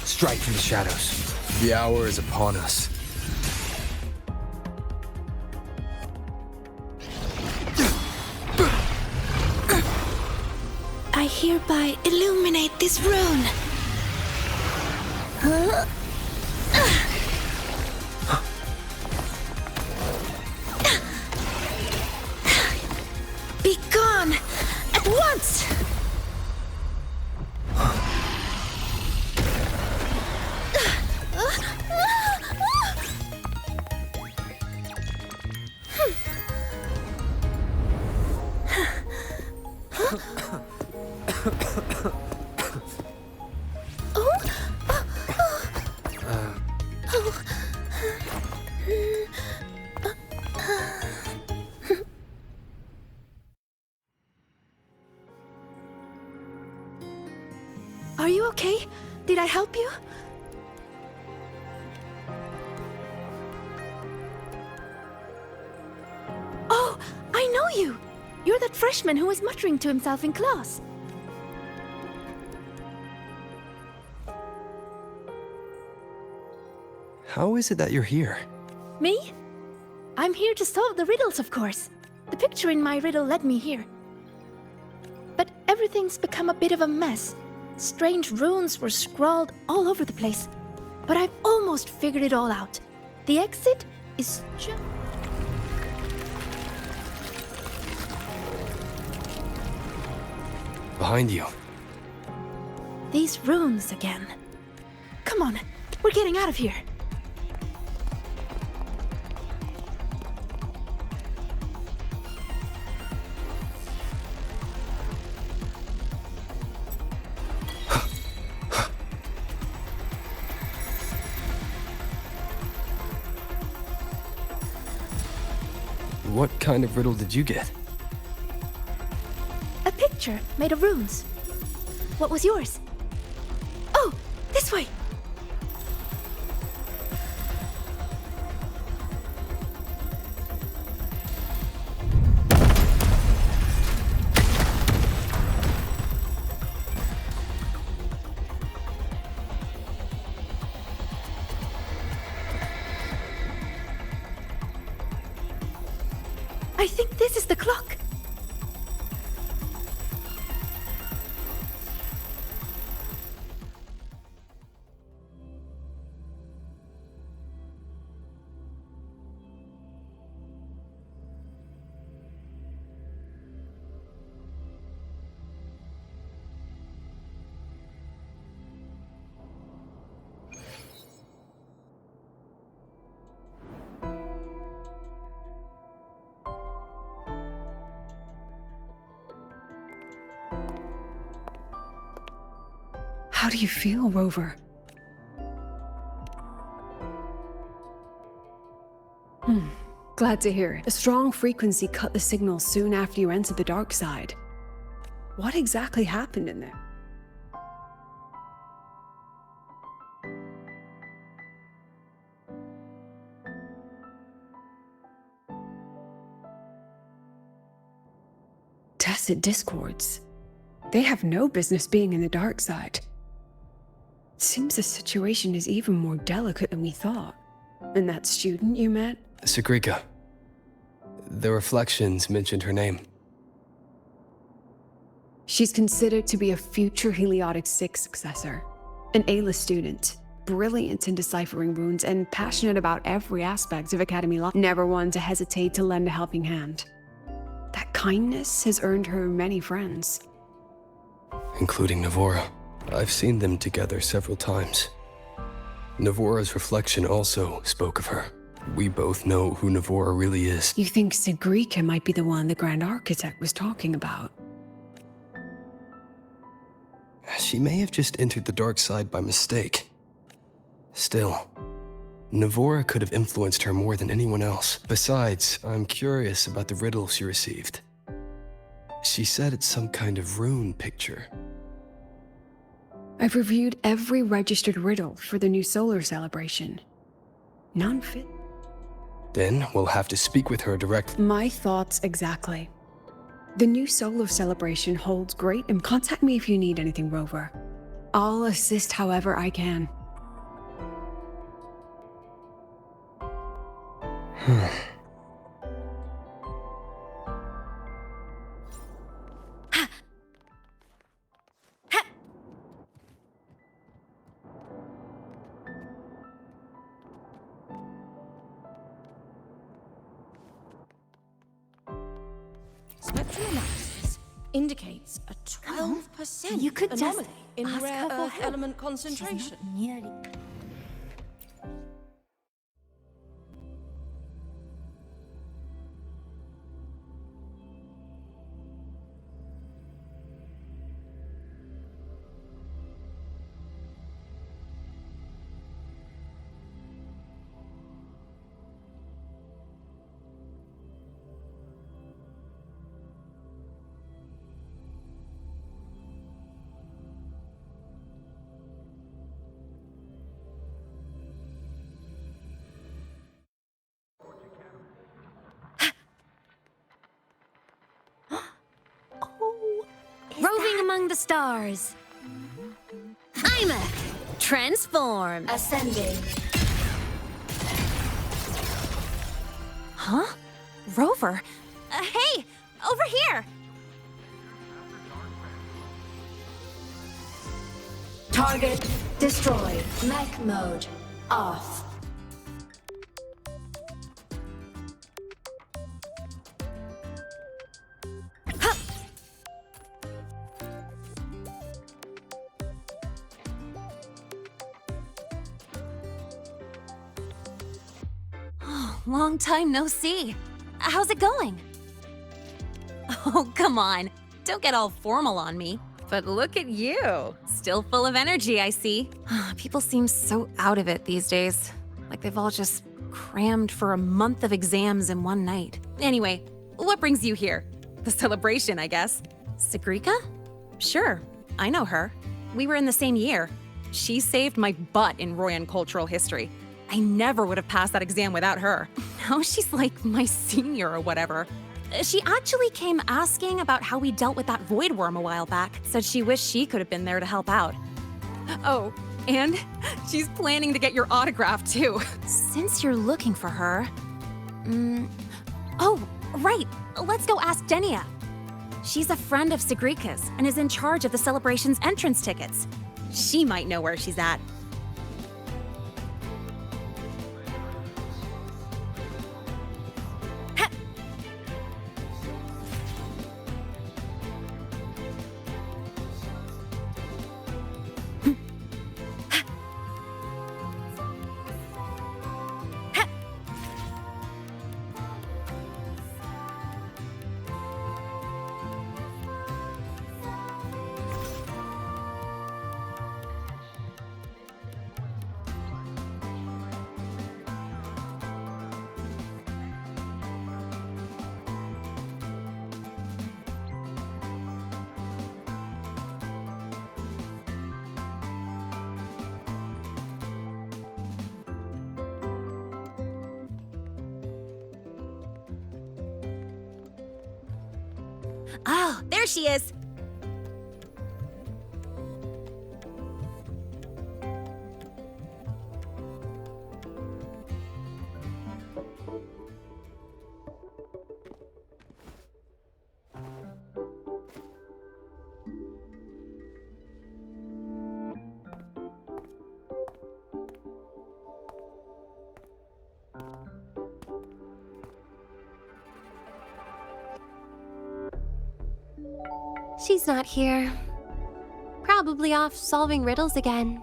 B: Strike from the shadows. The hour is upon us.
S: I hereby illuminate this rune. Be gone at once!
E: Are you okay? Did I help you? Oh, I know you! You're that freshman who was muttering to himself in class.
B: How is it that you're here?
E: Me? I'm here to solve the riddles, of course. The picture in my riddle led me here. But everything's become a bit of a mess. Strange runes were scrawled all over the place. But I've almost figured it all out. The exit is just...
B: Behind you.
E: These runes again. Come on, we're getting out of here.
B: What kind of riddle did you get?
E: A picture made of runes. What was yours? Oh, this way! I think this is the clock.
I: How do you feel, Rover? Glad to hear it. A strong frequency cut the signal soon after you entered the dark side. What exactly happened in there? Tacit discords. They have no business being in the dark side. It seems the situation is even more delicate than we thought. And that student you met?
B: Sagrika. The reflections mentioned her name.
I: She's considered to be a future Heliotic 6 successor. An A-list student, brilliant in deciphering runes and passionate about every aspect of Academy life. Never one to hesitate to lend a helping hand. That kindness has earned her many friends.
B: Including Navora. I've seen them together several times. Navora's reflection also spoke of her. We both know who Navora really is.
I: You think Sagrika might be the one the Grand Architect was talking about?
B: She may have just entered the dark side by mistake. Still, Navora could have influenced her more than anyone else. Besides, I'm curious about the riddle she received. She said it's some kind of rune picture.
I: I've reviewed every registered riddle for the new solar celebration. None fit.
B: Then we'll have to speak with her directly.
I: My thoughts exactly. The new solar celebration holds great, and contact me if you need anything, Rover. I'll assist however I can.
U: Spectral analysis indicates a 12%
C: You could just
U: anomaly in
C: ask
U: rare
C: her for
U: earth
C: help.
U: element concentration.
C: Nearly. the stars. I'm a transform.
S: Ascending.
U: Huh? Rover? Hey! Over here!
S: Target destroyed. Mech mode off.
U: Long time no see. How's it going? Oh, come on. Don't get all formal on me. But look at you. Still full of energy, I see. People seem so out of it these days. Like they've all just crammed for a month of exams in one night. Anyway, what brings you here? The celebration, I guess. Sigrika? Sure, I know her. We were in the same year. She saved my butt in Royan cultural history. I never would have passed that exam without her. Now she's like my senior or whatever. She actually came asking about how we dealt with that void worm a while back. Said she wished she could have been there to help out. Oh, and she's planning to get your autograph too. Since you're looking for her... Oh, right. Let's go ask Denia. She's a friend of Sigrika's and is in charge of the celebration's entrance tickets. She might know where she's at. Oh, there she is!
H: She's not here. Probably off solving riddles again.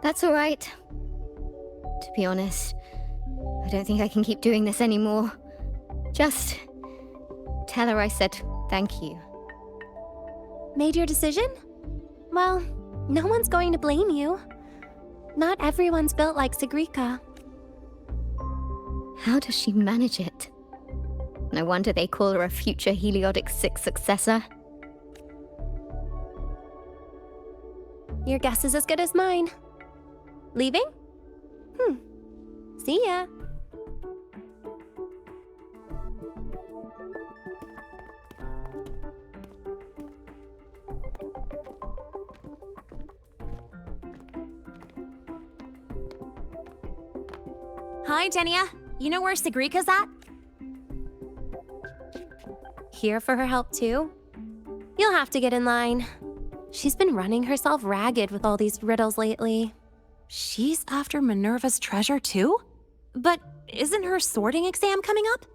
C: That's all right. To be honest, I don't think I can keep doing this anymore. Just tell her I said thank you.
H: Made your decision? Well, no one's going to blame you. Not everyone's built like Sigrika.
C: How does she manage it? No wonder they call her a future Heliotic 6 successor.
H: Your guess is as good as mine. Leaving? See ya.
U: Hi, Denia. You know where Sigrika's at?
H: Here for her help too? You'll have to get in line. She's been running herself ragged with all these riddles lately.
U: She's after Minerva's treasure too? But isn't her sorting exam coming up?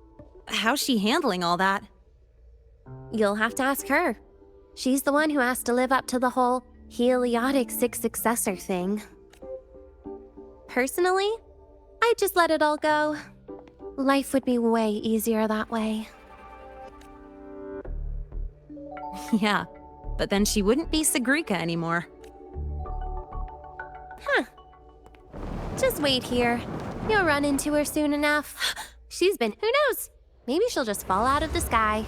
U: How's she handling all that?
H: You'll have to ask her. She's the one who has to live up to the whole Heliotic 6 successor thing. Personally, I'd just let it all go. Life would be way easier that way.
U: Yeah, but then she wouldn't be Sigrika anymore.
H: Huh. Just wait here. You'll run into her soon enough. She's been, who knows? Maybe she'll just fall out of the sky.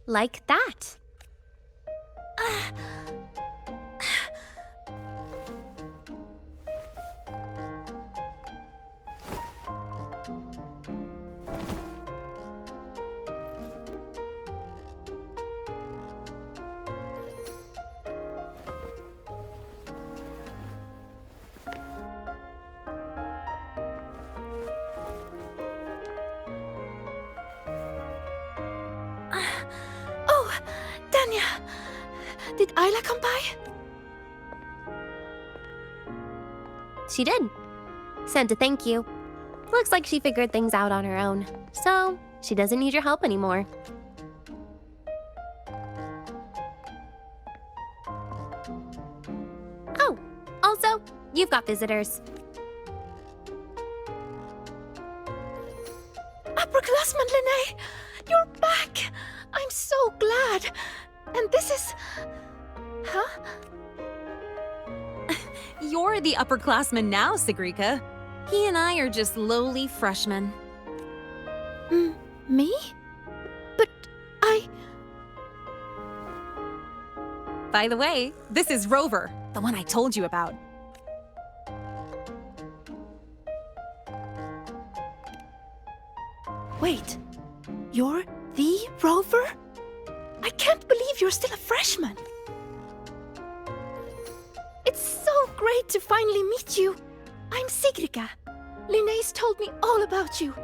H: Like that.
E: Danya, did Isla come by?
H: She did. Sent a thank you. Looks like she figured things out on her own, so she doesn't need your help anymore. Oh, also, you've got visitors.
E: Upperclassman Linnae, you're back! I'm so glad! And this is... Huh?
U: You're the upperclassman now, Sigrika. He and I are just lowly freshmen.
E: Me? But I...
U: By the way, this is Rover, the one I told you about.
E: Wait, you're the Rover? I can't believe you're still a freshman. It's so great to finally meet you. I'm Sigrika. Linnaeus told me all about you.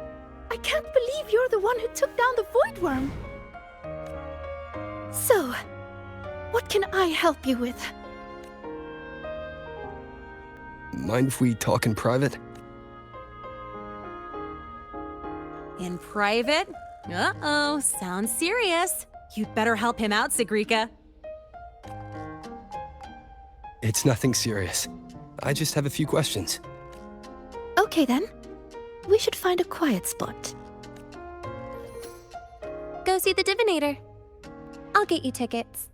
E: I can't believe you're the one who took down the Void Worm. So, what can I help you with?
B: Mind if we talk in private?
U: In private? Uh-oh, sounds serious. You'd better help him out, Sigrika.
B: It's nothing serious. I just have a few questions.
E: Okay then. We should find a quiet spot.
H: Go see the divinator. I'll get you tickets.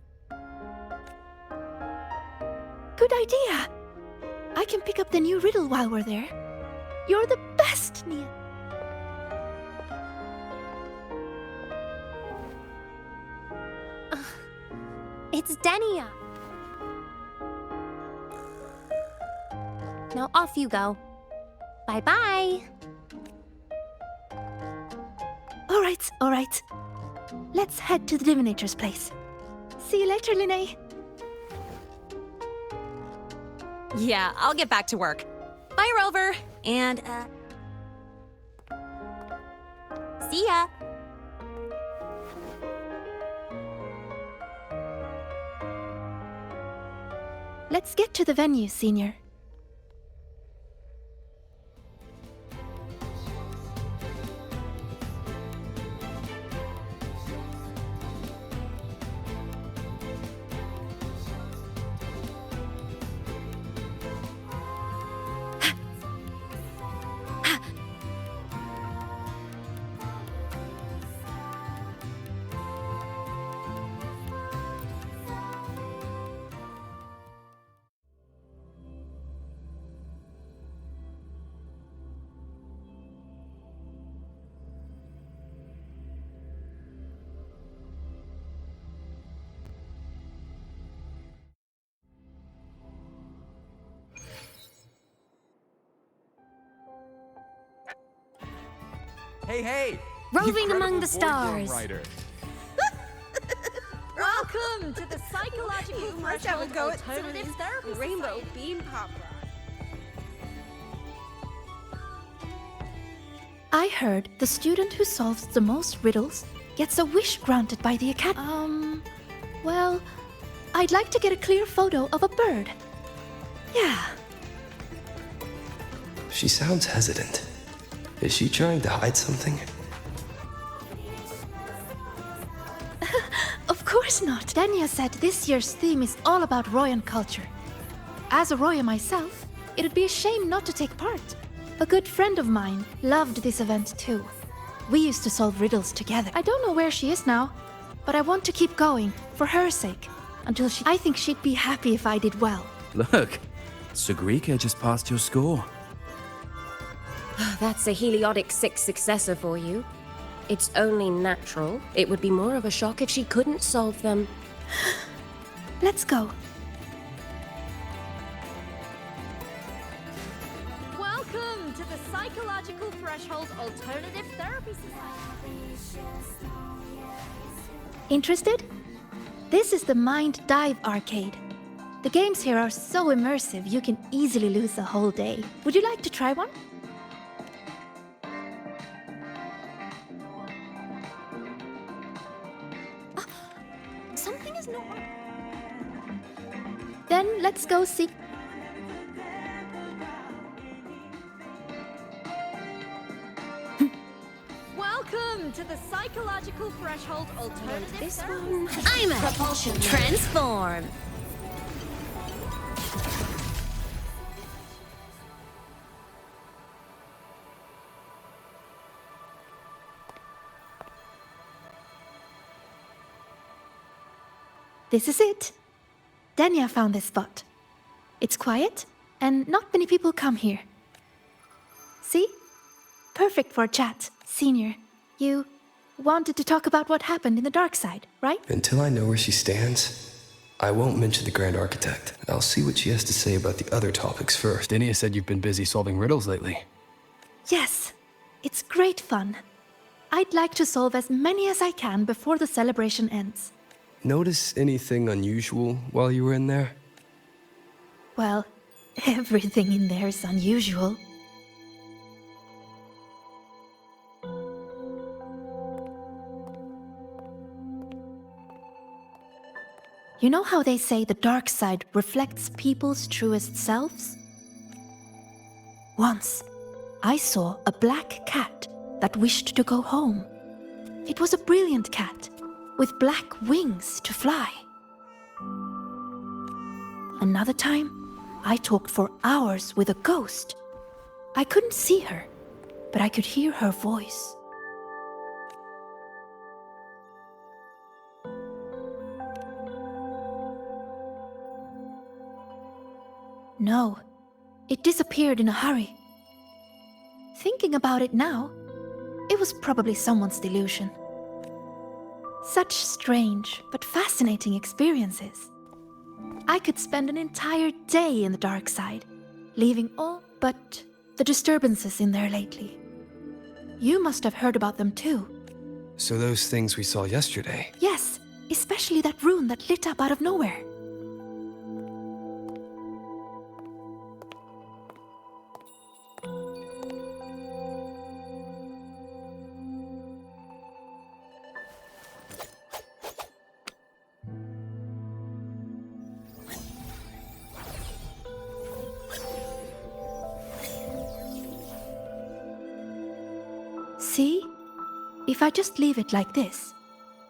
E: Good idea. I can pick up the new riddle while we're there. You're the best, Nia.
H: It's Denia. Now off you go. Bye-bye.
E: All right. Let's head to the divinator's place. See you later, Linnae.
U: Yeah, I'll get back to work. Bye, Rover. And, see ya.
E: Let's get to the venue, Senior.
K: Hey!
C: Roving among the stars.
V: Welcome to the psychological
W: You must have a go at some of
V: alternative
W: these
V: therapy
W: rainbow
V: society.
W: beam pop
E: I heard the student who solves the most riddles gets a wish granted by the Academy. Well, I'd like to get a clear photo of a bird. Yeah.
B: She sounds hesitant. Is she trying to hide something?
E: Of course not. Danya said this year's theme is all about Royan culture. As a Roya myself, it'd be a shame not to take part. A good friend of mine loved this event too. We used to solve riddles together. I don't know where she is now, but I want to keep going, for her sake, until I think she'd be happy if I did well.
K: Look, Sigrika just passed your score.
X: That's a Heliotic 6 successor for you. It's only natural. It would be more of a shock if she couldn't solve them.
E: Let's go.
V: Welcome to the Psychological Threshold Alternative Therapy Society.
E: Interested? This is the Mind Dive Arcade. The games here are so immersive you can easily lose a whole day. Would you like to try one?
C: Something is
E: There's no one. Then let's go see.
V: Welcome to the Psychological Threshold Alternative
U: This
V: Therapy.
U: one.
O: I'm a
S: Propulsion.
U: Transform.
E: This is it. Danya found this spot. It's quiet, and not many people come here. See? Perfect for a chat. Senior, you wanted to talk about what happened in the dark side, right?
B: Until I know where she stands, I won't mention the Grand Architect. I'll see what she has to say about the other topics first.
D: Dinia said you've been busy solving riddles lately.
E: Yes, it's great fun. I'd like to solve as many as I can before the celebration ends.
B: Notice anything unusual while you were in there?
E: Well, everything in there is unusual. You know how they say the dark side reflects people's truest selves? Once, I saw a black cat that wished to go home. It was a brilliant cat, with black wings to fly. Another time, I talked for hours with a ghost. I couldn't see her, but I could hear her voice. No, it disappeared in a hurry. Thinking about it now, it was probably someone's delusion. Such strange but fascinating experiences. I could spend an entire day in the dark side, leaving all but the disturbances in there lately. You must have heard about them too.
B: So those things we saw yesterday.
E: Yes, especially that rune that lit up out of nowhere. See? If I just leave it like this,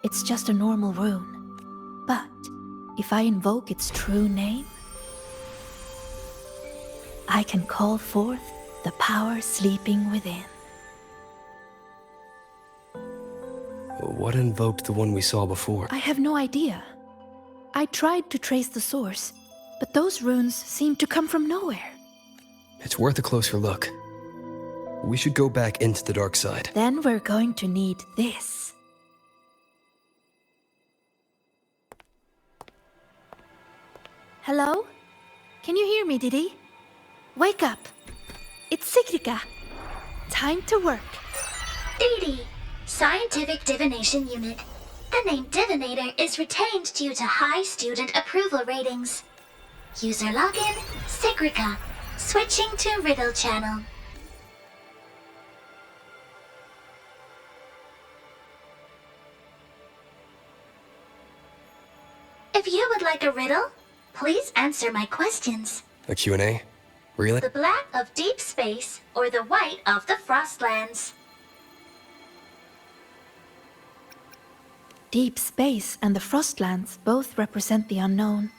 E: it's just a normal rune. But if I invoke its true name, I can call forth the power sleeping within.
B: What invoked the one we saw before?
E: I have no idea. I tried to trace the source, but those runes seemed to come from nowhere.
B: It's worth a closer look. We should go back into the dark side.
E: Then we're going to need this. Hello? Can you hear me, Didi? Wake up. It's Sigrika. Time to work.
A: DD, Scientific Divination Unit. The name Divinator is retained due to high student approval ratings. User login, Sigrika. Switching to Riddle Channel. If you would like a riddle, please answer my questions.
B: A Q&A? Really?
A: The black of deep space or the white of the Frostlands?
E: Deep space and the Frostlands both represent the unknown.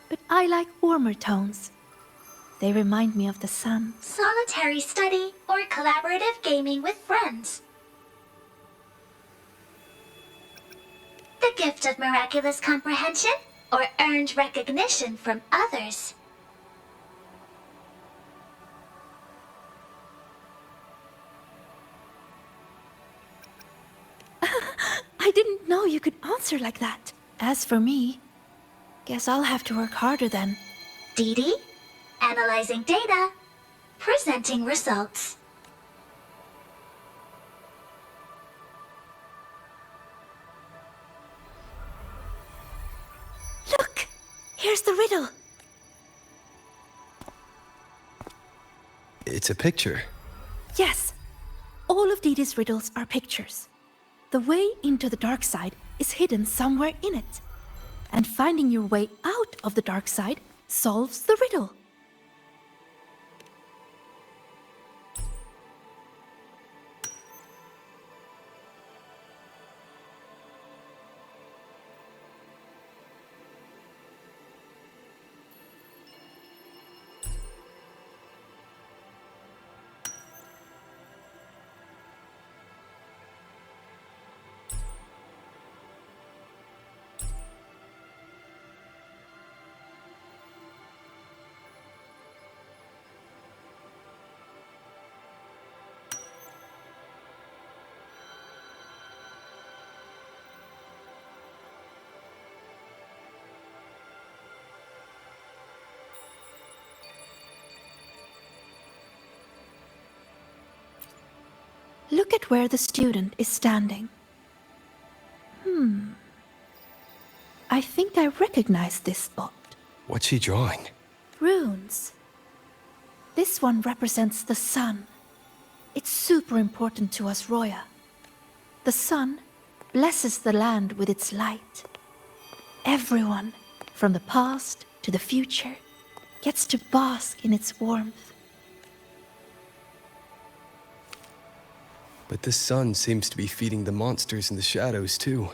E: But I like warmer tones. They remind me of the sun.
A: Solitary study or collaborative gaming with friends? The gift of miraculous comprehension or earned recognition from others?
E: I didn't know you could answer like that. As for me, guess I'll have to work harder then.
A: DD, analyzing data, presenting results.
E: Look! Here's the riddle.
B: It's a picture.
E: Yes, all of Didi's riddles are pictures. The way into the dark side is hidden somewhere in it. And finding your way out of the dark side solves the riddle. Look at where the student is standing. I think I recognize this spot.
B: What's she drawing?
E: Runes. This one represents the sun. It's super important to us, Roya. The sun blesses the land with its light. Everyone, from the past to the future, gets to bask in its warmth.
B: But the sun seems to be feeding the monsters in the shadows, too.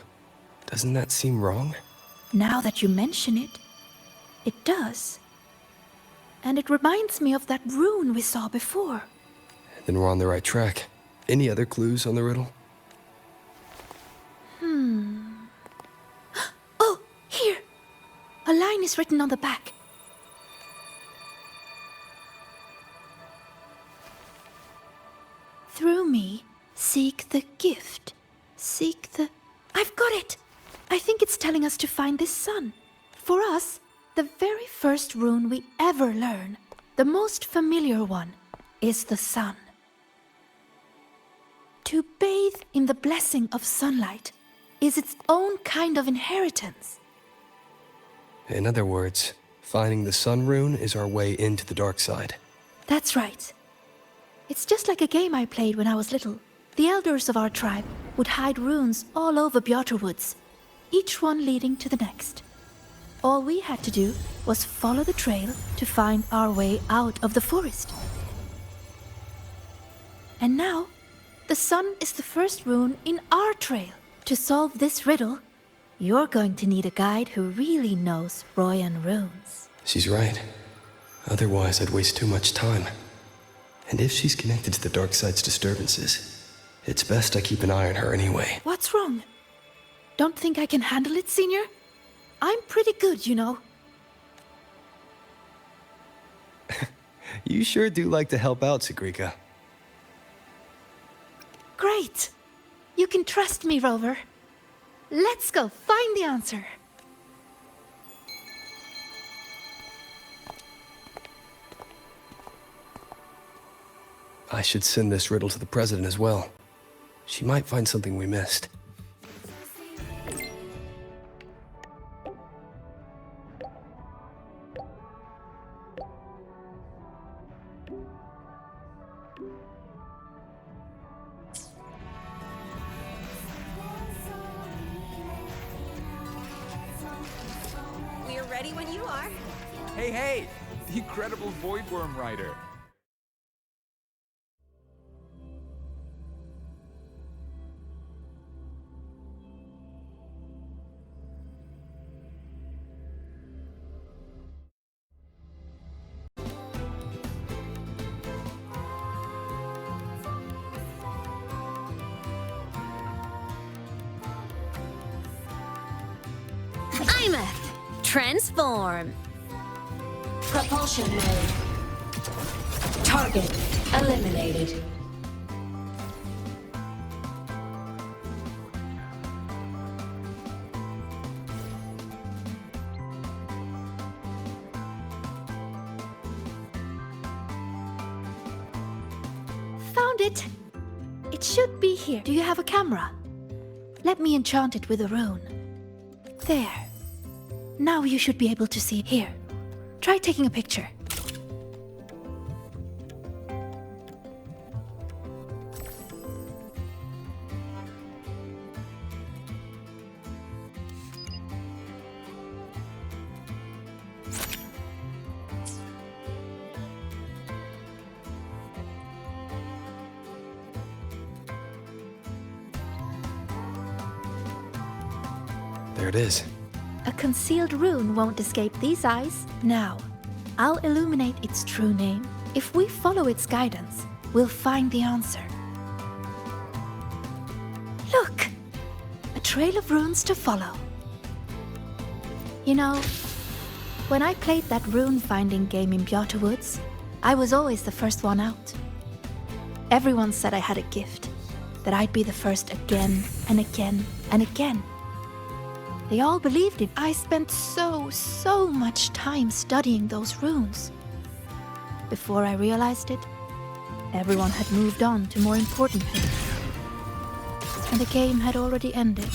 B: Doesn't that seem wrong?
E: Now that you mention it, it does. And it reminds me of that rune we saw before.
B: Then we're on the right track. Any other clues on the riddle?
E: Oh, here! A line is written on the back. Through me, seek the gift. Seek the... I've got it! I think it's telling us to find this sun. For us, the very first rune we ever learn, the most familiar one, is the sun. To bathe in the blessing of sunlight is its own kind of inheritance.
B: In other words, finding the sun rune is our way into the dark side.
E: That's right. It's just like a game I played when I was little. The elders of our tribe would hide runes all over Bjorter Woods, each one leading to the next. All we had to do was follow the trail to find our way out of the forest. And now, the sun is the first rune in our trail. To solve this riddle, you're going to need a guide who really knows Royan runes.
B: She's right. Otherwise, I'd waste too much time. And if she's connected to the dark side's disturbances, it's best I keep an eye on her anyway.
E: What's wrong? Don't think I can handle it, Senior? I'm pretty good, you know.
B: You sure do like to help out, Sigrika.
E: Great! You can trust me, Rover. Let's go find the answer.
B: I should send this riddle to the president as well. She might find something we missed.
U: We're ready when you are.
J: Hey! The incredible Voidworm Rider.
H: Imeth, transform.
T: Propulsion mode. Target eliminated.
E: Found it! It should be here. Do you have a camera? Let me enchant it with a rune. There. Now you should be able to see. Here. Try taking a picture.
B: There it is.
E: A concealed rune won't escape these eyes. Now, I'll illuminate its true name. If we follow its guidance, we'll find the answer. Look! A trail of runes to follow. You know, when I played that rune-finding game in Bjorta Woods, I was always the first one out. Everyone said I had a gift, that I'd be the first again and again and again. They all believed it. I spent so much time studying those runes. Before I realized it, everyone had moved on to more important things. And the game had already ended.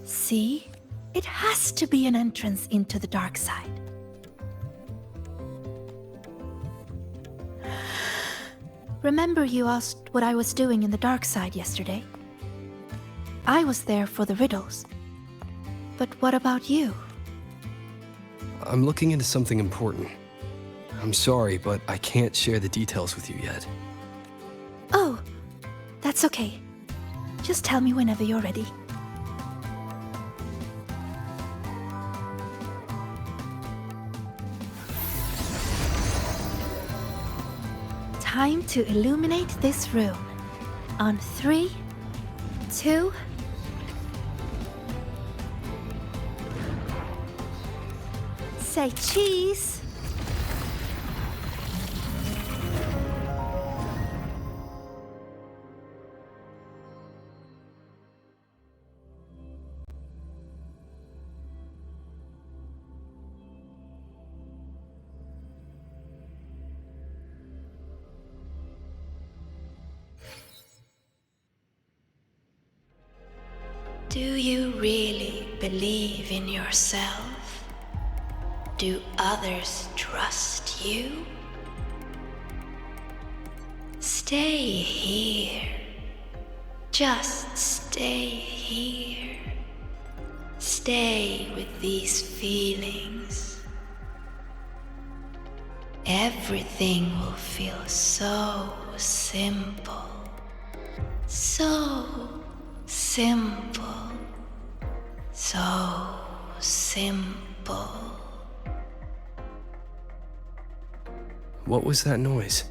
E: See? It has to be an entrance into the dark side. Remember you asked what I was doing in the dark side yesterday? I was there for the riddles. But what about you?
B: I'm looking into something important. I'm sorry, but I can't share the details with you yet.
E: Oh, that's okay. Just tell me whenever you're ready. Time to illuminate this room. On 3, 2... Say cheese!
S: Do you really believe in yourself? Do others trust you? Stay here. Just stay here. Stay with these feelings. Everything will feel so simple. So simple. So simple.
B: What was that noise?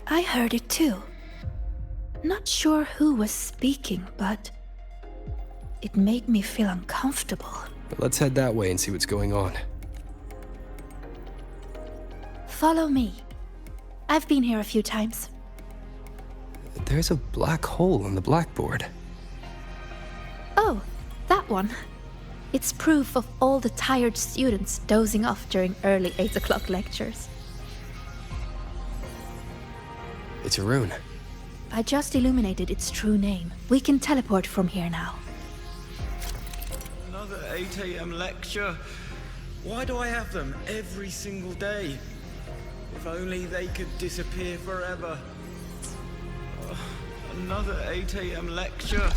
E: I heard it too. Not sure who was speaking, but it made me feel uncomfortable.
B: Let's head that way and see what's going on.
E: Follow me. I've been here a few times.
B: There's a black hole in the blackboard.
E: Oh, that one. It's proof of all the tired students dozing off during early 8 o'clock lectures.
B: It's a rune.
E: I just illuminated its true name. We can teleport from here now.
L: Another 8 AM lecture. Why do I have them every single day? If only they could disappear forever. Another 8 AM lecture.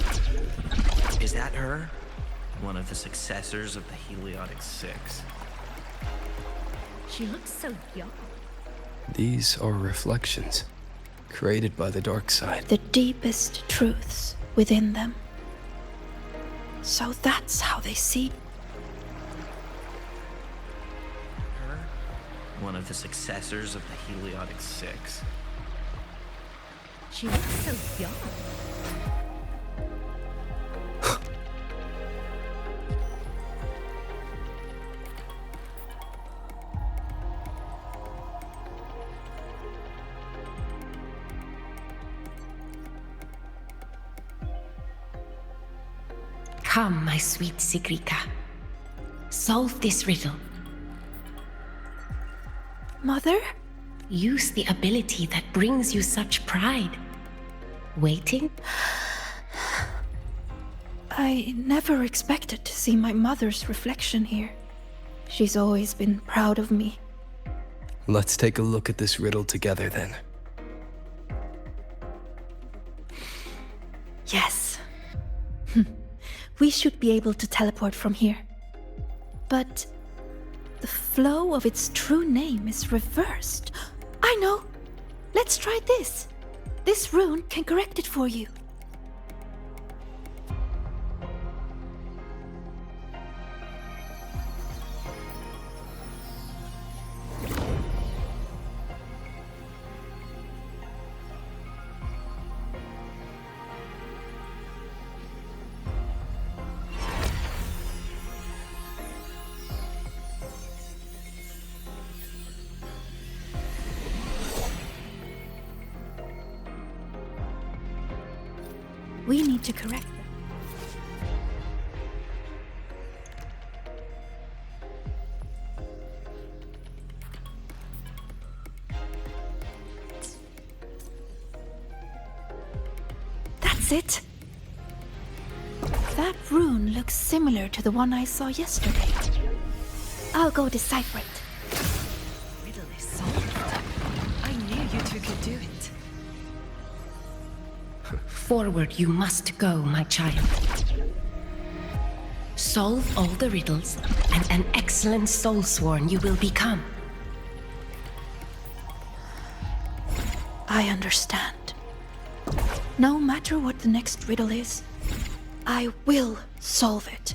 N: Is that her? One of the successors of the Heliotic Six.
Q: She looks so young.
B: These are reflections, created by the dark side.
E: The deepest truths within them. So that's how they see.
N: Her? One of the successors of the Heliotic Six.
Q: She looks so young.
T: Come, my sweet Sigrika. Solve this riddle.
E: Mother?
T: Use the ability that brings you such pride. Waiting?
E: I never expected to see my mother's reflection here. She's always been proud of me.
B: Let's take a look at this riddle together then.
E: Yes. We should be able to teleport from here. But the flow of its true name is reversed. I know. Let's try this. This rune can correct it for you. We need to correct them. That's it. That rune looks similar to the one I saw yesterday. I'll go decipher it.
G: Riddle is solved. I knew you two could do it.
T: Forward you must go, my child. Solve all the riddles, and an excellent soulsworn you will become.
E: I understand. No matter what the next riddle is, I will solve it.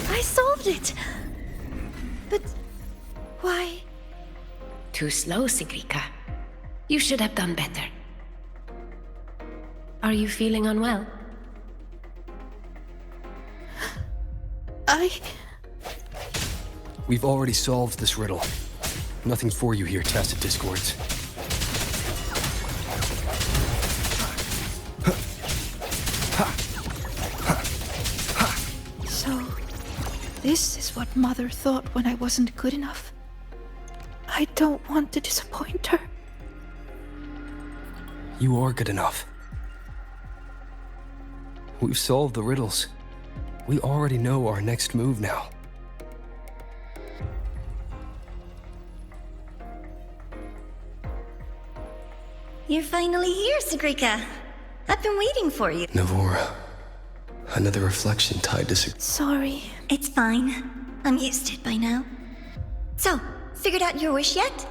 E: I solved it! But why?
T: Too slow, Sigrika. You should have done better. Are you feeling unwell?
B: We've already solved this riddle. Nothing for you here, Tacit Discords.
E: So, this is what Mother thought when I wasn't good enough. I don't want to disappoint her.
B: You are good enough. We've solved the riddles. We already know our next move now.
M: You're finally here, Sigrika. I've been waiting for you.
B: Navora. Another reflection tied to
E: Sorry.
M: It's fine. I'm used to it by now. So, figured out your wish yet?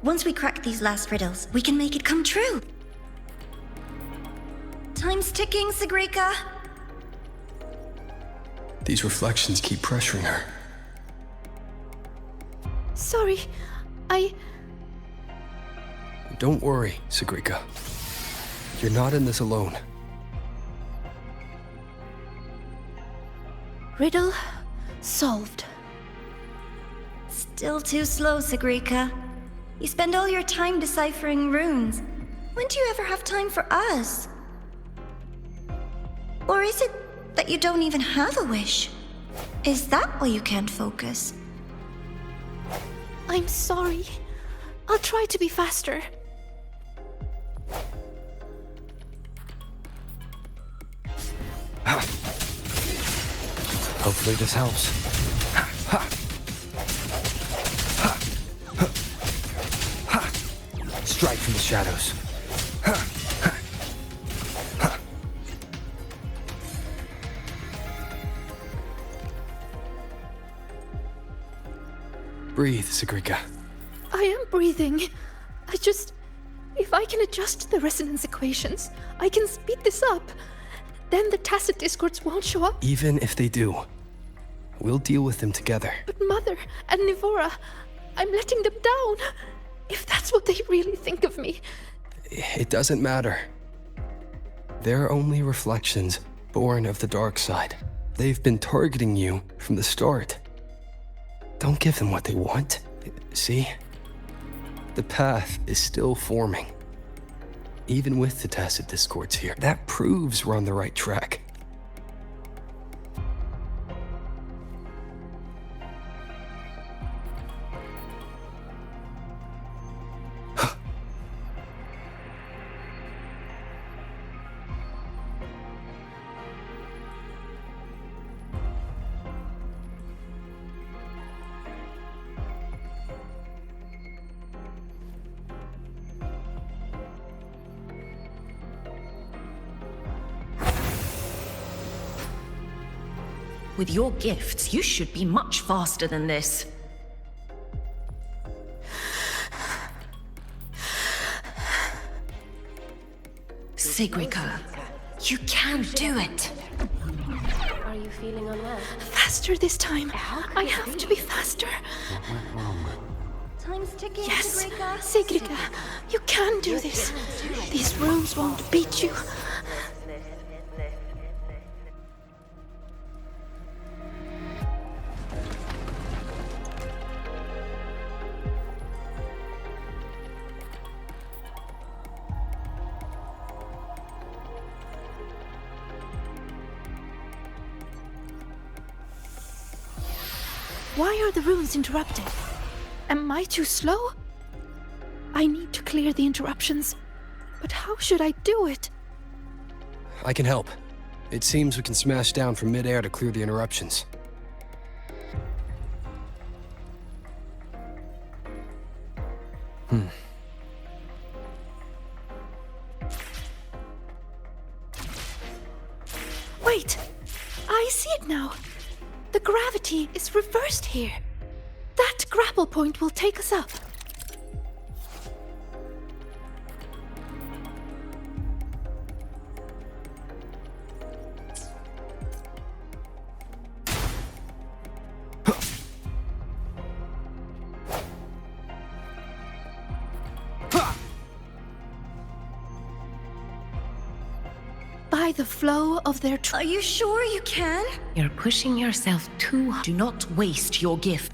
M: Once we crack these last riddles, we can make it come true. Time's ticking, Sigrika.
B: These reflections keep pressuring her.
E: Sorry,
B: Don't worry, Sigrika. You're not in this alone.
E: Riddle solved.
M: Still too slow, Sigrika. You spend all your time deciphering runes. When do you ever have time for us? Or is it that you don't even have a wish? Is that why you can't focus?
E: I'm sorry. I'll try to be faster.
B: Hopefully this helps. Strike from the shadows. Breathe, Sigrika.
E: I am breathing. If I can adjust the resonance equations, I can speed this up. Then the Tacit Discords won't show up.
B: Even if they do, we'll deal with them together.
E: But Mother and Nivora, I'm letting them down. If that's what they really think of me.
B: It doesn't matter. They're only reflections born of the dark side. They've been targeting you from the start. Don't give them what they want. See? The path is still forming. Even with the Tacit Discords here. That proves we're on the right track.
G: With your gifts, you should be much faster than this. Sigrica, you can do it.
X: Are you feeling unwell?
E: Faster this time. I have to be faster.
F: What went wrong?
M: Time's ticking,
E: Yes,
M: Sigrica.
E: Sigrica, you can do this. These runes won't beat you. Why are the runes interrupted? Am I too slow? I need to clear the interruptions. But how should I do it?
D: I can help. It seems we can smash down from midair to clear the interruptions.
E: Wait! I see it now. The gravity is reversed here. That grapple point will take us up. By the flow of their...
M: Are you sure you can?
G: You're pushing yourself too hard. Do not waste your gift.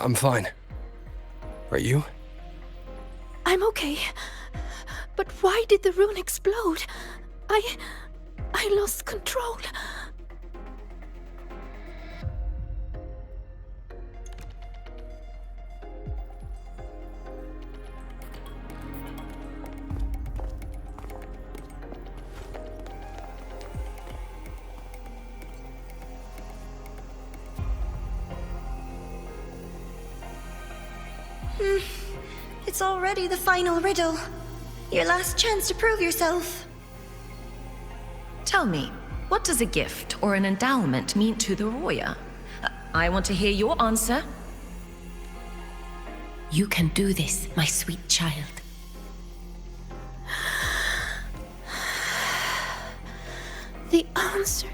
D: I'm fine. Are you?
E: I'm okay. But why did the rune explode? I lost control.
M: It's already the final riddle. Your last chance to prove yourself.
G: Tell me, what does a gift or an endowment mean to the Roya? I want to hear your answer. You can do this, my sweet child.
E: The answer.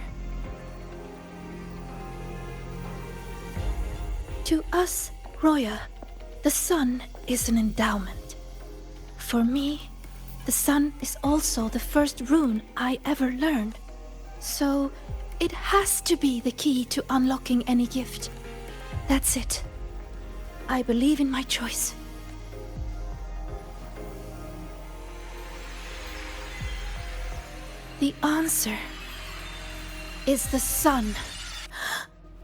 E: To us, Roya, the sun is an endowment. For me, the sun is also the first rune I ever learned. So, it has to be the key to unlocking any gift. That's it. I believe in my choice. The answer is the sun.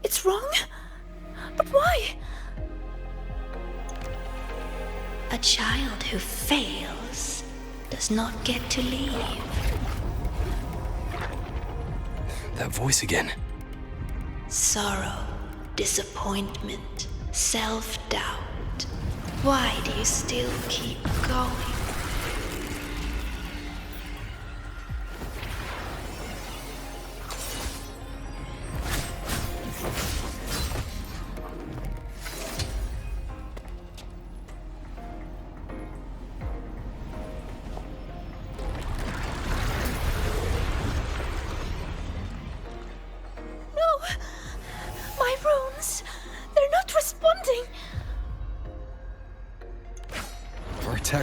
E: It's wrong? But why?
S: A child who fails does not get to leave.
D: That voice again.
S: Sorrow, disappointment, self-doubt. Why do you still keep going?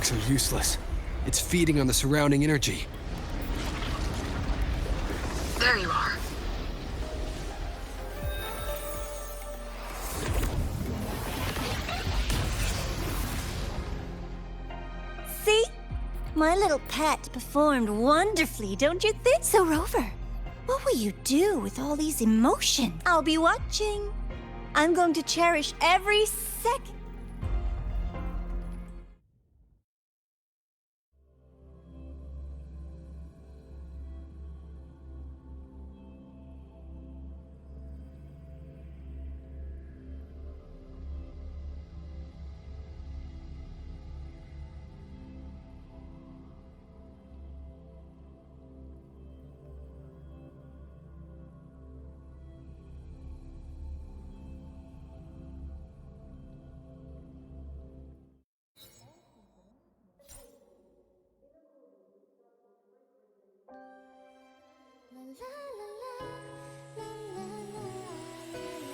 D: tracks are useless. It's feeding on the surrounding energy.
F: There you are.
M: See? My little pet performed wonderfully, don't you think? So, Rover, what will you do with all these emotions? I'll be watching. I'm going to cherish every second.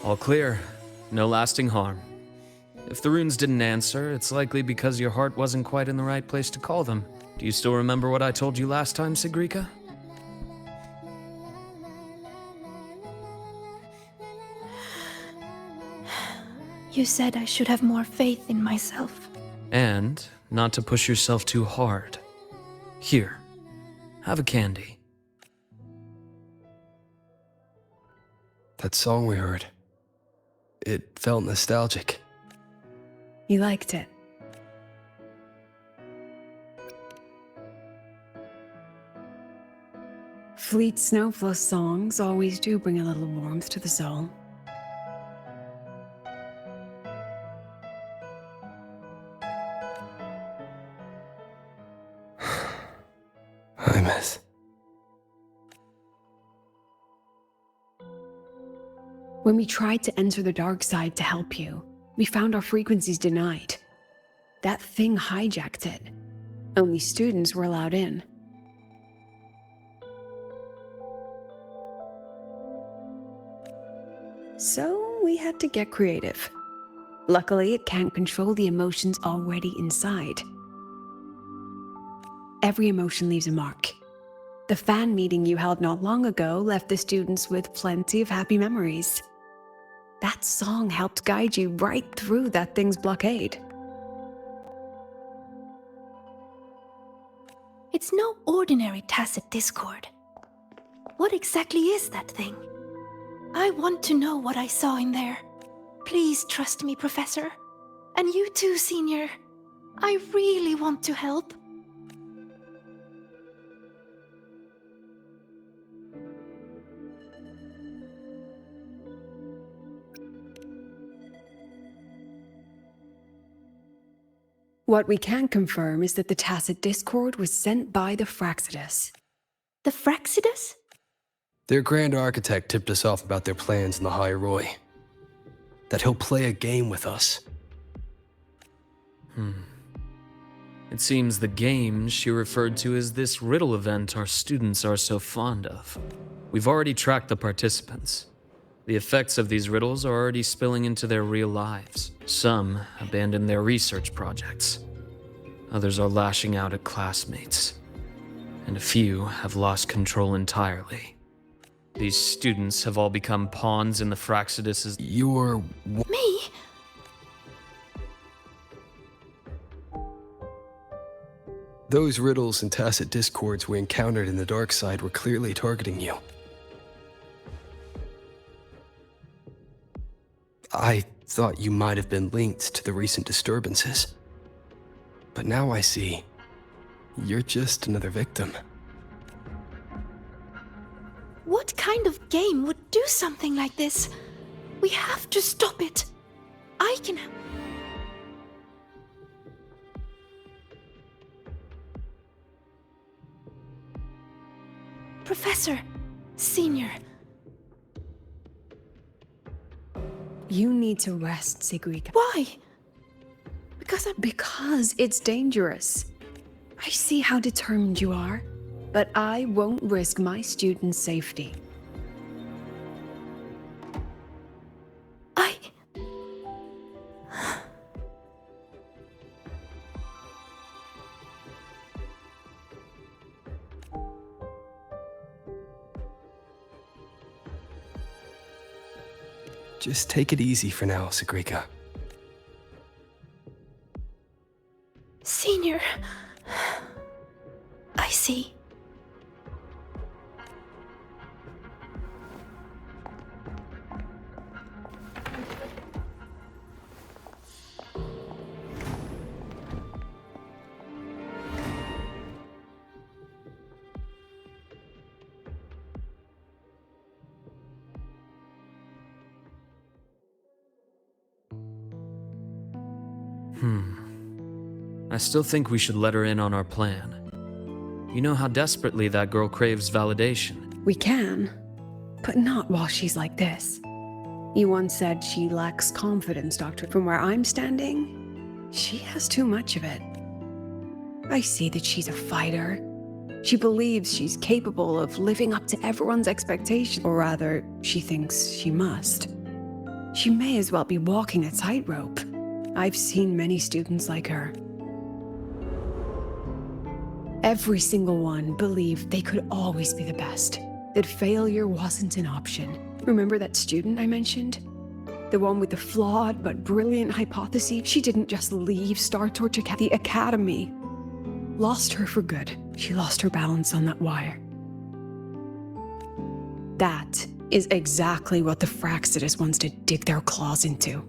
P: All clear. No lasting harm. If the runes didn't answer, it's likely because your heart wasn't quite in the right place to call them. Do you still remember what I told you last time, Sigrika?
E: You said I should have more faith in myself.
P: And not to push yourself too hard. Here, have a candy.
D: That song we heard. It felt nostalgic.
I: You liked it? Fleet Snowflow songs always do bring a little warmth to the soul.
D: I miss.
I: When we tried to enter the dark side to help you, we found our frequencies denied. That thing hijacked it. Only students were allowed in. So we had to get creative. Luckily, it can't control the emotions already inside. Every emotion leaves a mark. The fan meeting you held not long ago left the students with plenty of happy memories. That song helped guide you right through that thing's blockade.
E: It's no ordinary tacit discord. What exactly is that thing? I want to know what I saw in there. Please trust me, Professor. And you too, Senior. I really want to help.
I: What we can confirm is that the tacit discord was sent by the Fraxidus.
E: The Fraxidus?
D: Their Grand Architect tipped us off about their plans in the High Roy. That he'll play a game with us.
P: It seems the game she referred to as this riddle event our students are so fond of. We've already tracked the participants. The effects of these riddles are already spilling into their real lives. Some abandoned their research projects. Others are lashing out at classmates. And a few have lost control entirely. These students have all become pawns in the Fraxidus's—
D: You're—
E: Me?
D: Those riddles and tacit discords we encountered in the dark side were clearly targeting you. I thought you might have been linked to the recent disturbances. But now I see, you're just another victim.
E: What kind of game would do something like this? We have to stop it. I can... Professor, Senior.
I: You need to rest, Sigrika.
E: Why?
I: Because it's dangerous. I see how determined you are, but I won't risk my students' safety.
D: Just take it easy for now, Sagrika.
E: Senior. I see.
P: I still think we should let her in on our plan. You know how desperately that girl craves validation.
I: We can, but not while she's like this. You once said she lacks confidence, Doctor. From where I'm standing, she has too much of it. I see that she's a fighter. She believes she's capable of living up to everyone's expectations, or rather, she thinks she must. She may as well be walking a tightrope. I've seen many students like her. Every single one believed they could always be the best, that failure wasn't an option. Remember that student I mentioned? The one with the flawed but brilliant hypothesis? She didn't just leave Star Torch the Academy. Lost her for good. She lost her balance on that wire. That is exactly what the Fractsidus wants to dig their claws into.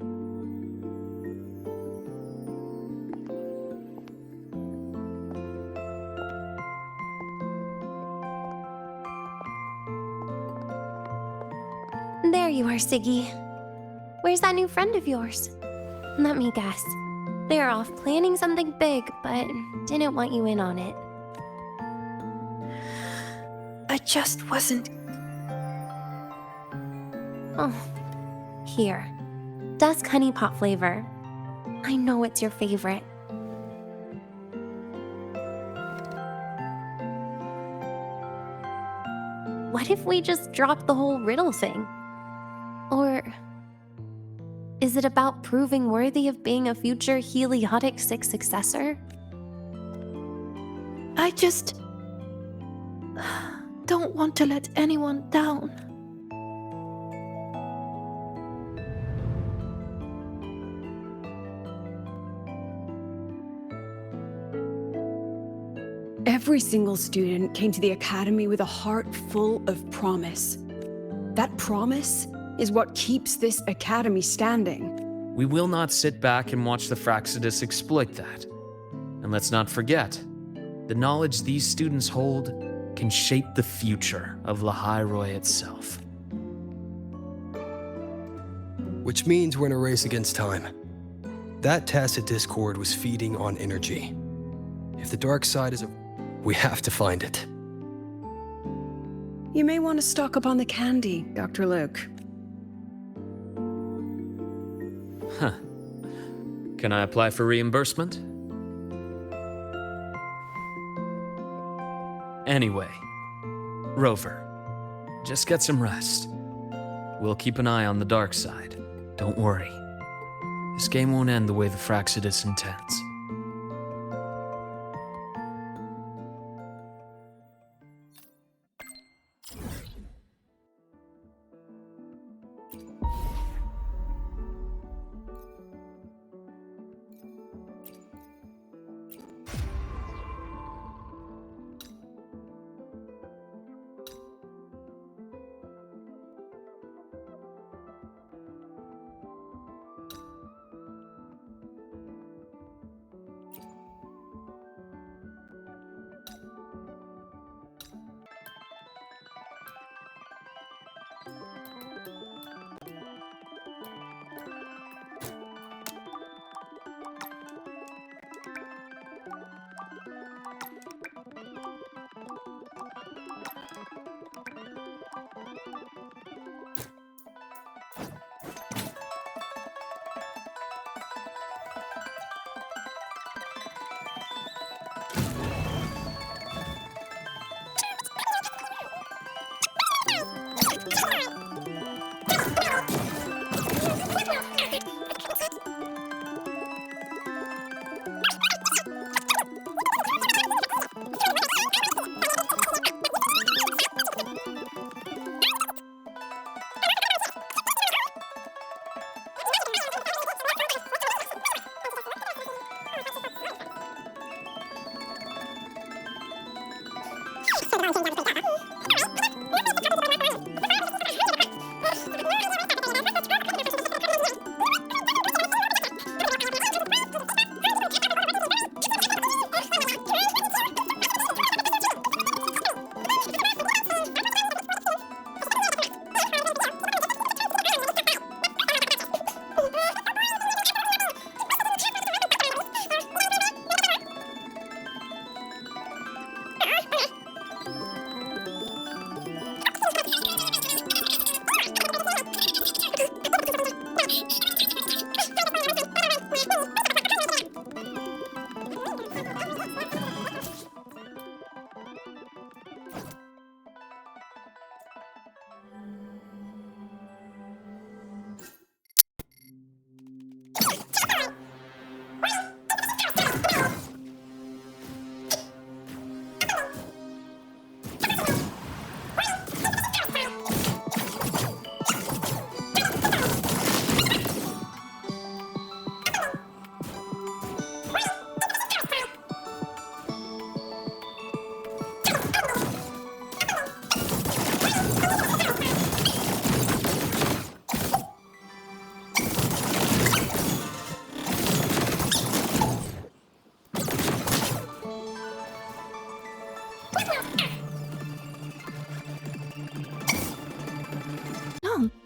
H: There you are, Siggy. Where's that new friend of yours? Let me guess. They're off planning something big, but didn't want you in on it.
E: I just wasn't...
H: Oh, here. Dusk honey pot flavor. I know it's your favorite. What if we just drop the whole riddle thing? Or is it about proving worthy of being a future Heliotic 6 successor?
E: I just... don't want to let anyone down.
I: Every single student came to the Academy with a heart full of promise. That promise is what keeps this Academy standing.
P: We will not sit back and watch the Fractsidus exploit that. And let's not forget, the knowledge these students hold can shape the future of Lahairoi itself.
D: Which means we're in a race against time. That tacit discord was feeding on energy. If the dark side is we have to find it.
I: You may want to stock up on the candy, Dr. Luke.
P: Huh. Can I apply for reimbursement? Anyway, Rover, just get some rest. We'll keep an eye on the dark side. Don't worry. This game won't end the way the Fractsidus intends.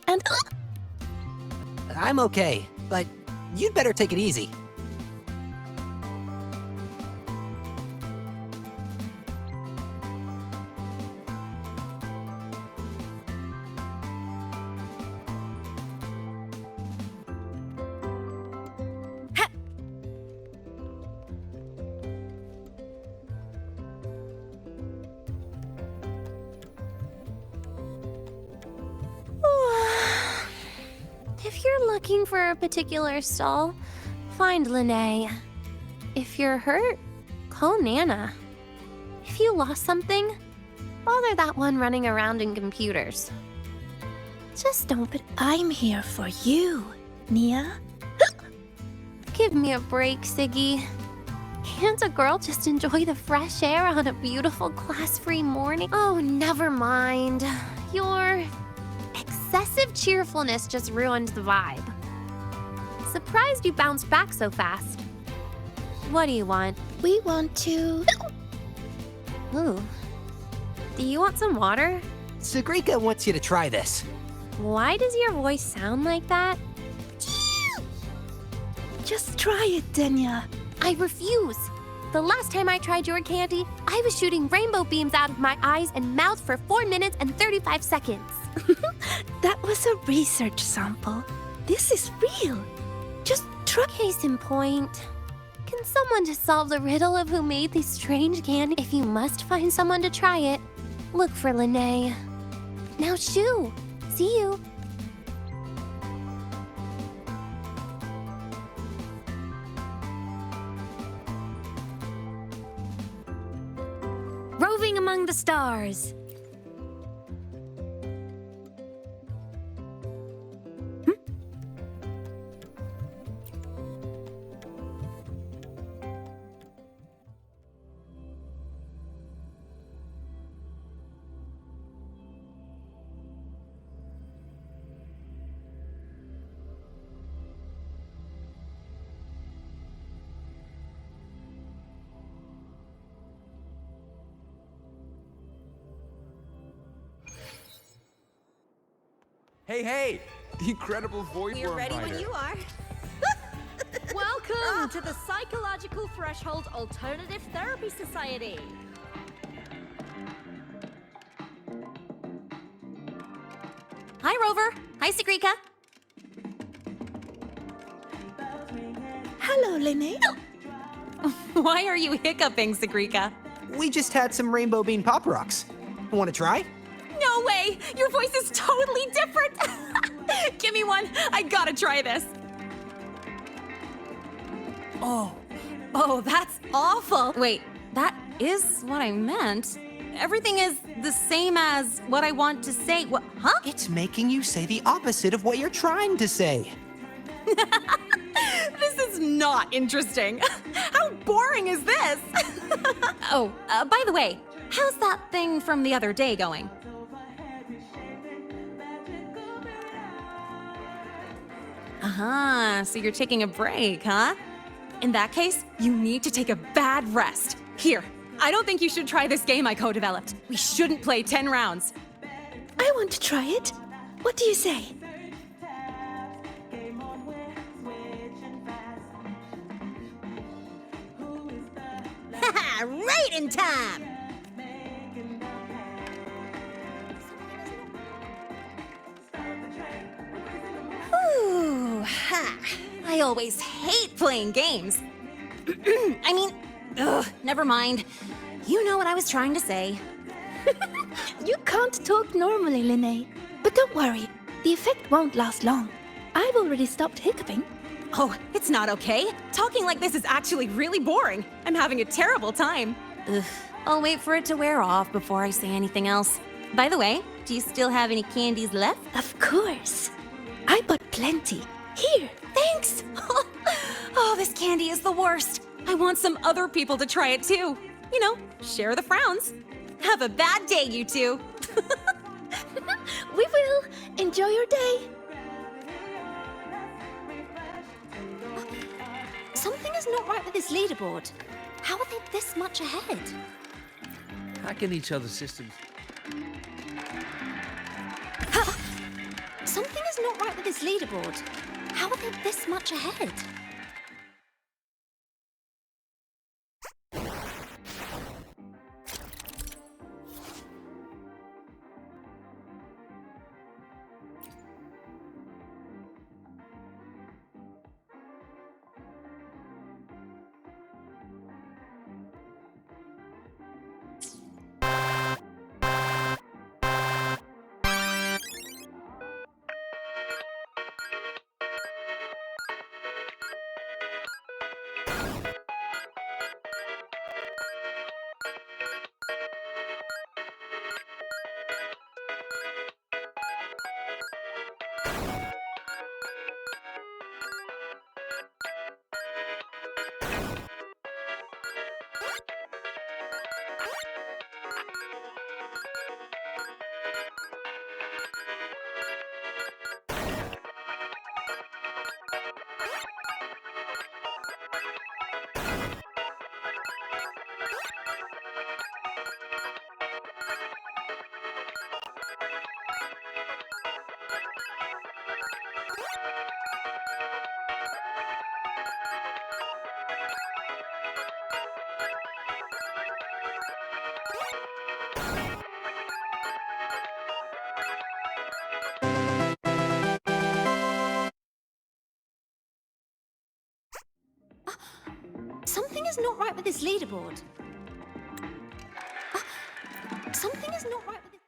E: And
F: I'm okay, but you'd better take it easy.
H: If you're looking for a particular stall, find Lene. If you're hurt, call Nana. If you lost something, bother that one running around in computers. Just don't.
E: But I'm here for you, Nia.
H: Give me a break, Siggy. Can't a girl just enjoy the fresh air on a beautiful class-free morning? Oh, never mind. Your excessive cheerfulness just ruined the vibe. Surprised you bounced back so fast. What do you want?
E: We want to...
H: Ooh. Do you want some water?
F: Sigrika wants you to try this.
H: Why does your voice sound like that?
E: Just try it, Denya.
H: I refuse. The last time I tried your candy, I was shooting rainbow beams out of my eyes and mouth for 4 minutes and 35 seconds.
E: That was a research sample. This is real. Just try.
H: Case in point. Can someone just solve the riddle of who made these strange candy? If you must find someone to try it, look for Lene. Now shoo. See you.
O: Roving among the stars.
J: Hey! The incredible void worm rider.
V: are. Welcome to the Psychological Threshold Alternative Therapy Society.
U: Hi, Rover. Hi, Sigrika.
E: Hello, Lene.
U: Why are you hiccuping, Sigrika?
F: We just had some rainbow bean pop rocks. Want to try?
U: No way! Your voice is totally different! Give me one! I gotta try this! Oh, that's awful! Wait, that is what I meant. Everything is the same as what I want to say. What, huh?
F: It's making you say the opposite of what you're trying to say.
U: This is not interesting. How boring is this? By the way, how's that thing from the other day going? So you're taking a break, huh? In that case, you need to take a bad rest. Here, I don't think you should try this game I co-developed. We shouldn't play 10 rounds.
E: I want to try it. What do you say?
O: Haha, right in time!
U: Ooh, ha. I always hate playing games. I mean, never mind. You know what I was trying to say.
E: You can't talk normally, Lene. But don't worry, the effect won't last long. I've already stopped hiccuping.
U: Oh, it's not okay. Talking like this is actually really boring. I'm having a terrible time. I'll wait for it to wear off before I say anything else. By the way, do you still have any candies left?
E: Of course. I bought plenty. Here.
U: Thanks! Oh, this candy is the worst. I want some other people to try it too. You know, share the frowns. Have a bad day, you two.
E: Enjoy your day!
U: Something is not right with this leaderboard. How are they this much ahead?
N: Hacking each other's systems.
U: Something is not right with this leaderboard. How are they this much ahead? Something is not right with this leaderboard. Something is not right with this...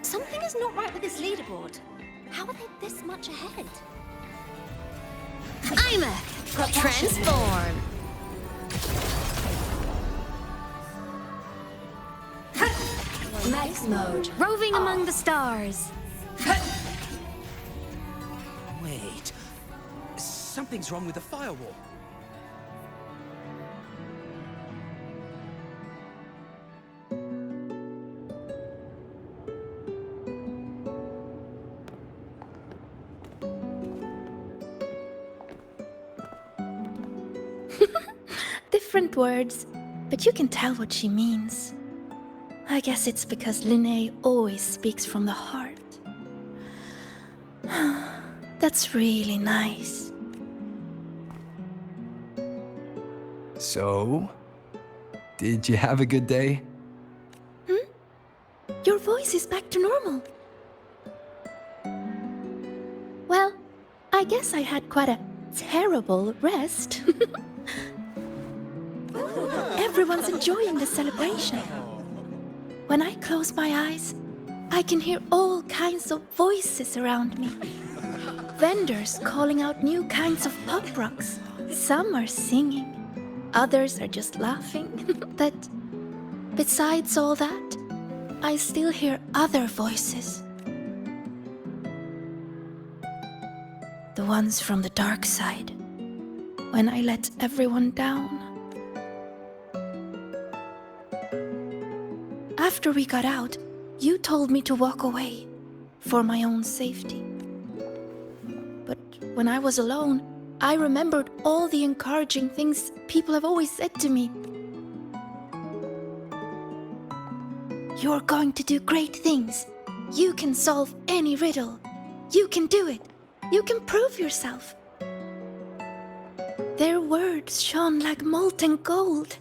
U: Something is not right with this leaderboard. How are they this much ahead?
O: I'm a transform.
T: Max mode.
O: Roving among the stars.
F: Wait. Something's wrong with the firewall.
E: Different words, but you can tell what she means. I guess it's because Linnea always speaks from the heart. That's really nice.
B: So, did you have a good day?
E: Your voice is back to normal. Well, I guess I had quite a terrible rest. Everyone's enjoying the celebration. When I close my eyes, I can hear all kinds of voices around me. Vendors calling out new kinds of pop rocks. Some are singing, others are just laughing. But besides all that, I still hear other voices. The ones from the dark side, when I let everyone down. After we got out, you told me to walk away, for my own safety. But when I was alone, I remembered all the encouraging things people have always said to me. You're going to do great things. You can solve any riddle. You can do it. You can prove yourself. Their words shone like molten gold.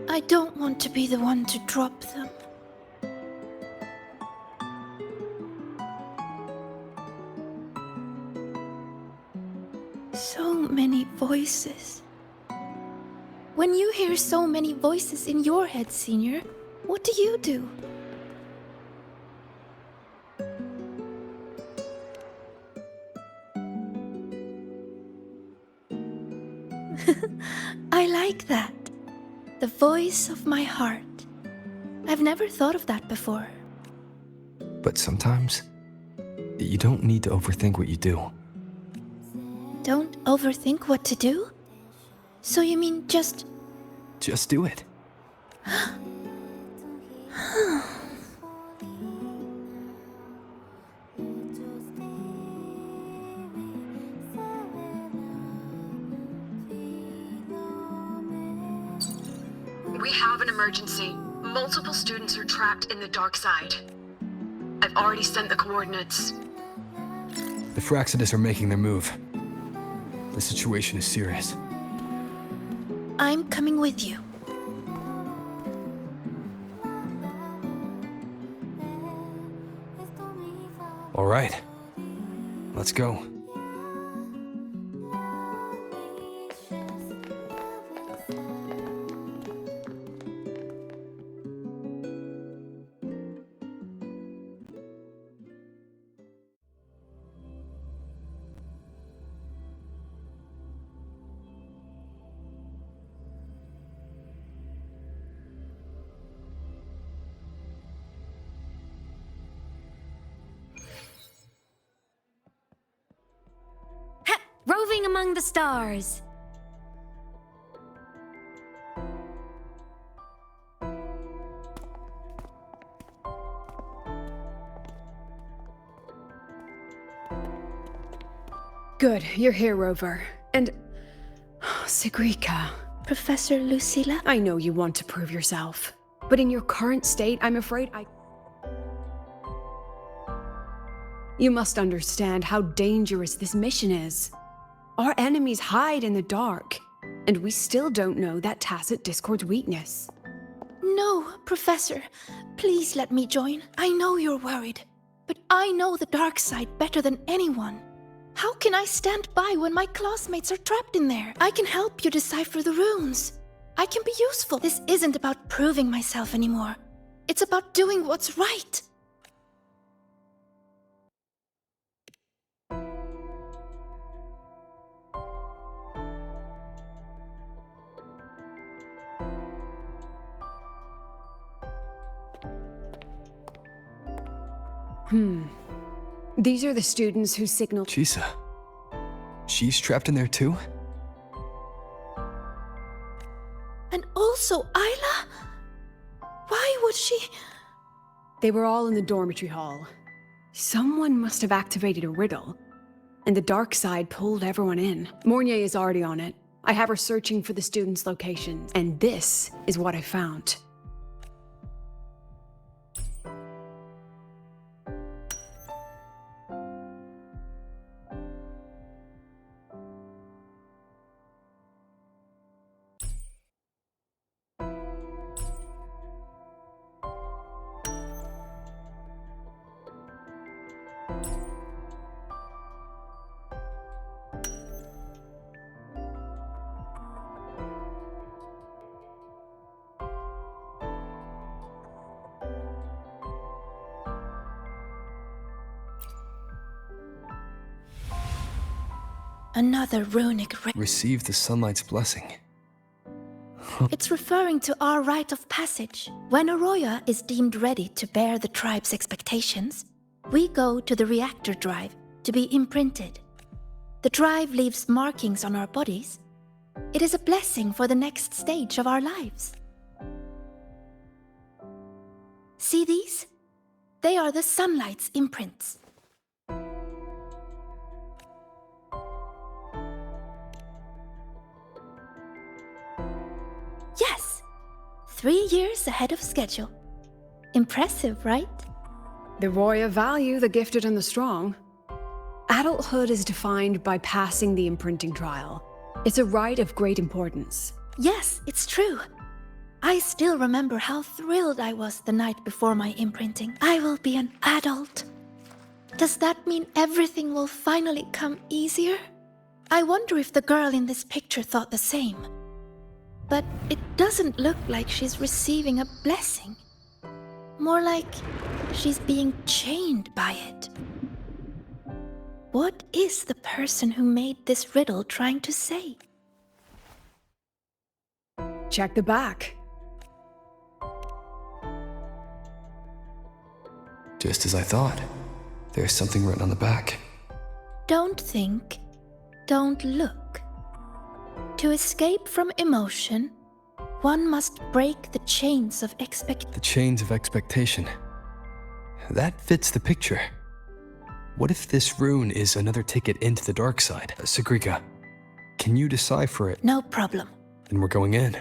E: I don't want to be the one to drop them. So many voices. When you hear so many voices in your head, Senior, what do you do? I like that. The voice of my heart. I've never thought of that before.
B: But sometimes, you don't need to overthink what you do.
E: Don't overthink what to do? So you mean just
B: do it.
C: We have an emergency. Multiple students are trapped in the dark side. I've already sent the coordinates.
B: The Fraxidus are making their move. The situation is serious.
E: I'm coming with you.
B: All right. Let's go.
O: Roving among the stars.
I: Good, you're here, Rover. And... Sigrika.
E: Professor Lucilla?
I: I know you want to prove yourself. But in your current state, I'm afraid You must understand how dangerous this mission is. Our enemies hide in the dark, and we still don't know that tacit Discord's weakness.
E: No, Professor. Please let me join. I know you're worried, but I know the dark side better than anyone. How can I stand by when my classmates are trapped in there? I can help you decipher the runes. I can be useful. This isn't about proving myself anymore. It's about doing what's right.
I: These are the students who signaled...
B: Chisa. She's trapped in there too?
E: And also Isla? Why would she...
I: They were all in the dormitory hall. Someone must have activated a riddle, and the dark side pulled everyone in. Mornier is already on it. I have her searching for the students' locations, and this is what I found.
E: Another runic
B: Receive the sunlight's blessing.
E: It's referring to our rite of passage. When Arroya is deemed ready to bear the tribe's expectations, we go to the reactor drive to be imprinted. The drive leaves markings on our bodies. It is a blessing for the next stage of our lives. See these? They are the sunlight's imprints. Yes! 3 years ahead of schedule. Impressive, right?
I: The Roya value the gifted and the strong. Adulthood is defined by passing the imprinting trial. It's a rite of great importance.
E: Yes, it's true. I still remember how thrilled I was the night before my imprinting. I will be an adult. Does that mean everything will finally come easier? I wonder if the girl in this picture thought the same. But it doesn't look like she's receiving a blessing. More like she's being chained by it. What is the person who made this riddle trying to say?
I: Check the back.
B: Just as I thought. There's something written on the back.
E: Don't think, don't look. To escape from emotion, one must break the chains of
B: The chains of expectation. That fits the picture. What if this rune is another ticket into the dark side? Sagrika, can you decipher it?
E: No problem.
B: Then we're going in.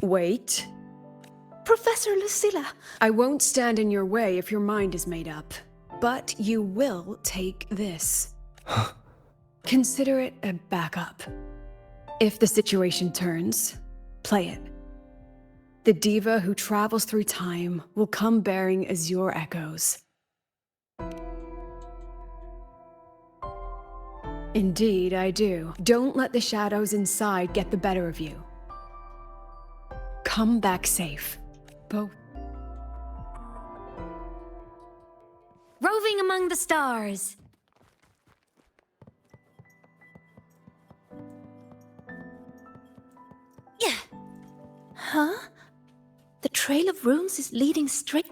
I: Wait.
E: Professor Lucilla!
I: I won't stand in your way if your mind is made up. But you will take this. Consider it a backup. If the situation turns, play it. The diva who travels through time will come bearing azure echoes. Indeed, I do. Don't let the shadows inside get the better of you. Come back safe. Both.
U: Roving among the stars.
E: Yeah. Huh? The trail of runes is leading straight.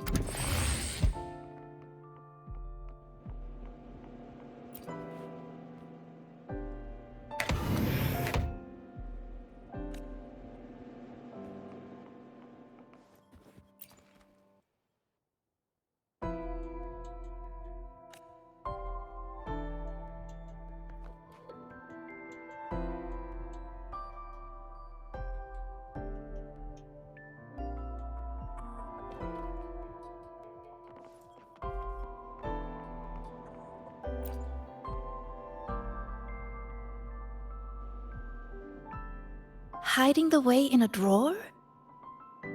E: Hiding the way in a drawer?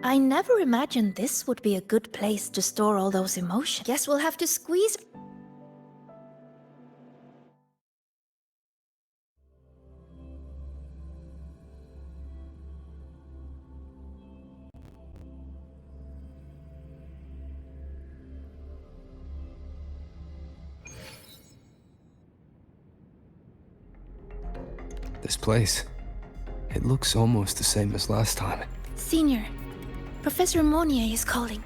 E: I never imagined this would be a good place to store all those emotions. Guess we'll have to squeeze.
B: This place. It looks almost the same as last time.
E: Senior, Professor Monnier is calling.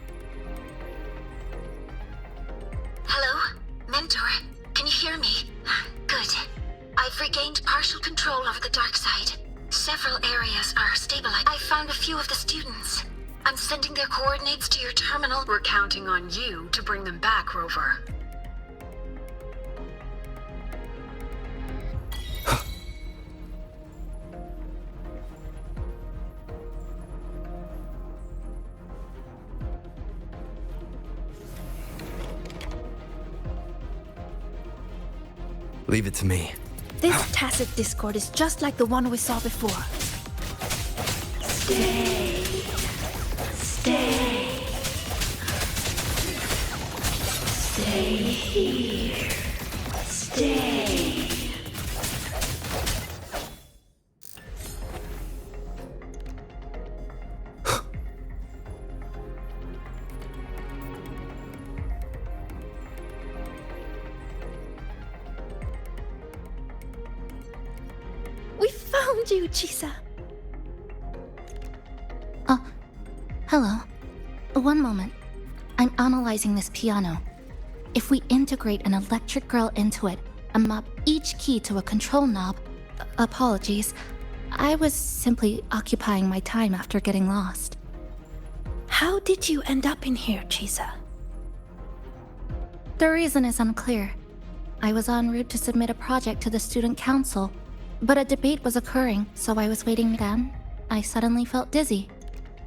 C: Hello? Mentor? Can you hear me? Good. I've regained partial control over the dark side. Several areas are stabilized. I found a few of the students. I'm sending their coordinates to your terminal. We're counting on you to bring them back, Rover.
B: Leave it to me.
E: This tacit discord is just like the one we saw before.
S: Stay. Stay. Stay here. Stay.
E: We found you, Chisa.
A: Hello. One moment. I'm analyzing this piano. If we integrate an electric girl into it and map each key to a control knob... Apologies. I was simply occupying my time after getting lost.
E: How did you end up in here, Chisa?
A: The reason is unclear. I was en route to submit a project to the student council, but a debate was occurring, so I was waiting down. I suddenly felt dizzy.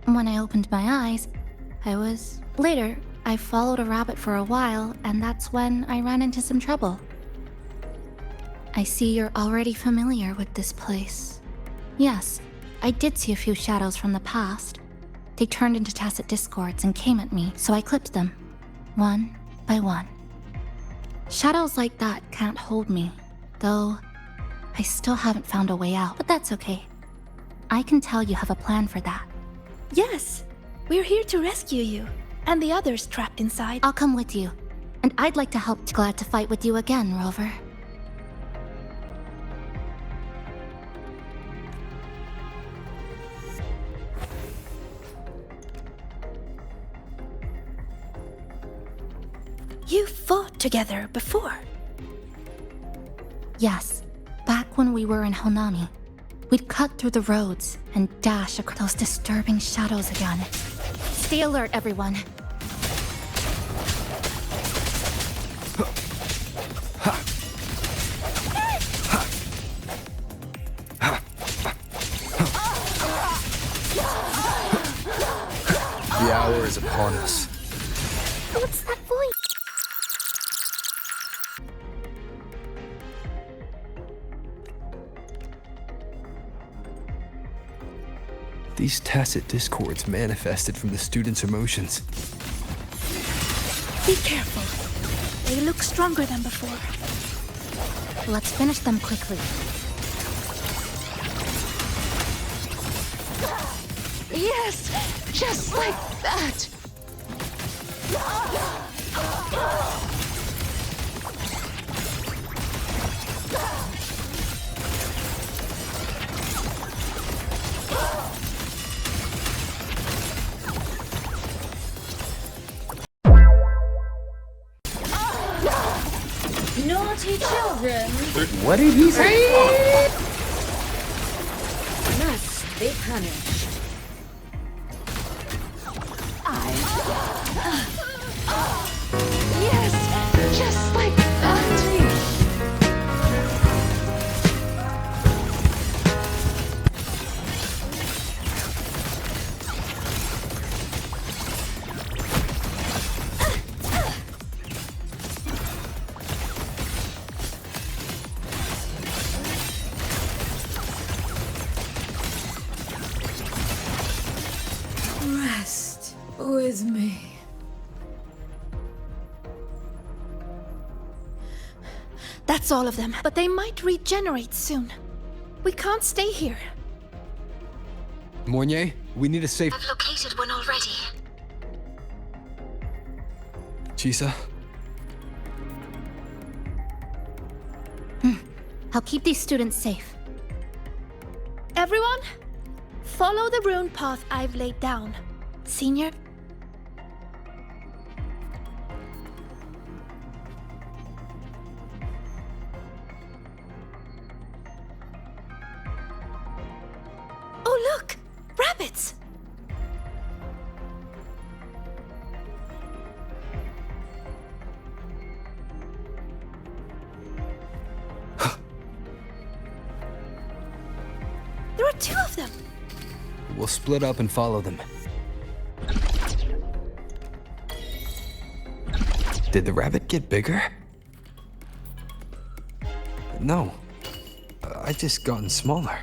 A: When I opened my eyes, Later, I followed a rabbit for a while, and that's when I ran into some trouble. I see you're already familiar with this place. Yes, I did see a few shadows from the past. They turned into tacit discords and came at me, so I clipped them, one by one. Shadows like that can't hold me, though I still haven't found a way out, but that's okay. I can tell you have a plan for that.
E: Yes, we're here to rescue you, and the others trapped inside.
A: I'll come with you, and I'd like to help. Glad to fight with you again, Rover.
E: You fought together before.
A: Yes, back when we were in Honami. We'd cut through the roads and dash across those disturbing shadows again. Stay alert, everyone.
B: The hour is upon us.
A: What's that voice?
B: These tacit discords manifested from the students' emotions.
E: Be careful. They look stronger than before.
A: Let's finish them quickly.
V: Yes, just like that. Naughty children.
K: What did he say?
V: Must be punished. Yes, just like that.
S: Rest with me.
E: That's all of them, but they might regenerate soon. We can't stay here.
D: Mornier, we need a safe...
C: I've located one already.
B: Chisa?
A: I'll keep these students safe.
E: Everyone, follow the rune path I've laid down. Senior? Oh, look! Rabbits! There are two of them!
D: We'll split up and follow them.
B: Did the rabbit get bigger? No. I just gotten smaller.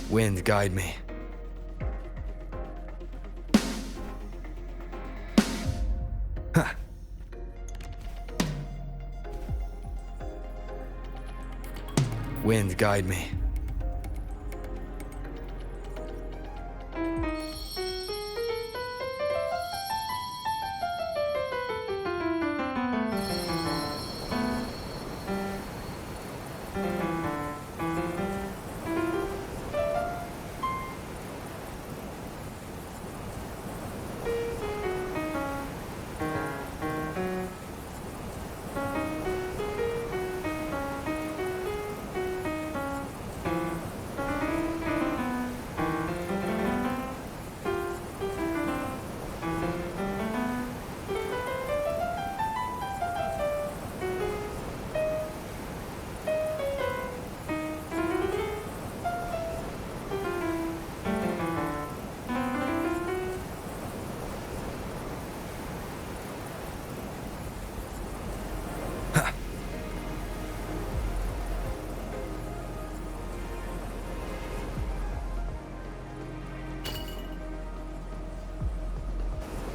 B: Wind, guide me. Wind, guide me.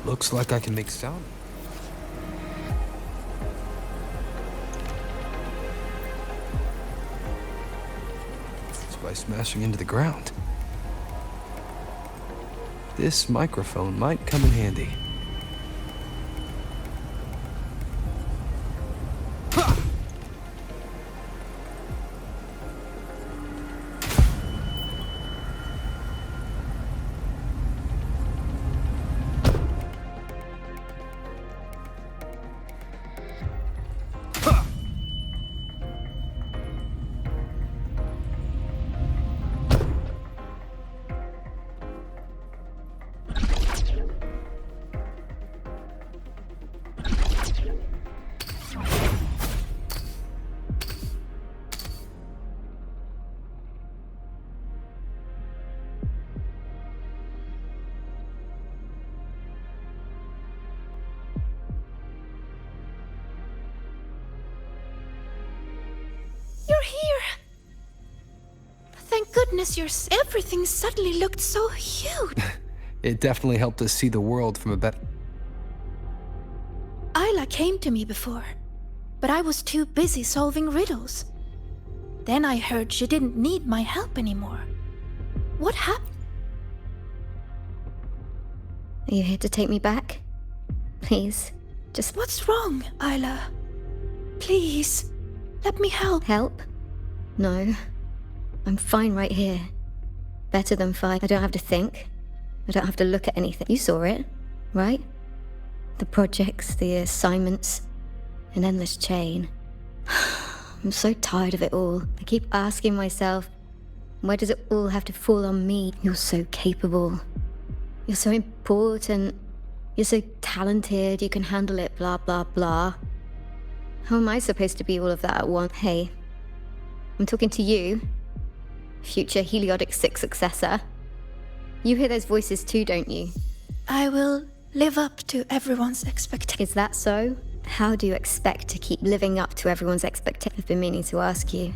B: Looks like I can make sound. It's by smashing into the ground. This microphone might come in handy.
E: You're here! Thank goodness everything suddenly looked so huge.
B: It definitely helped us see the world from a better...
E: Isla came to me before, but I was too busy solving riddles. Then I heard she didn't need my help anymore. What happened?
L: Are you here to take me back? Please, just...
E: What's wrong, Isla? Please, let me help.
L: Help? No. I'm fine right here. Better than fine. I don't have to think. I don't have to look at anything. You saw it, right? The projects, the assignments, an endless chain. I'm so tired of it all. I keep asking myself, why does it all have to fall on me? You're so capable. You're so important. You're so talented. You can handle it, blah, blah, blah. How am I supposed to be all of that at once? Hey, I'm talking to you, future Heliodic 6 successor. You hear those voices too, don't you?
E: I will live up to everyone's expectations.
L: Is that so? How do you expect to keep living up to everyone's expectations? I've been meaning to ask you.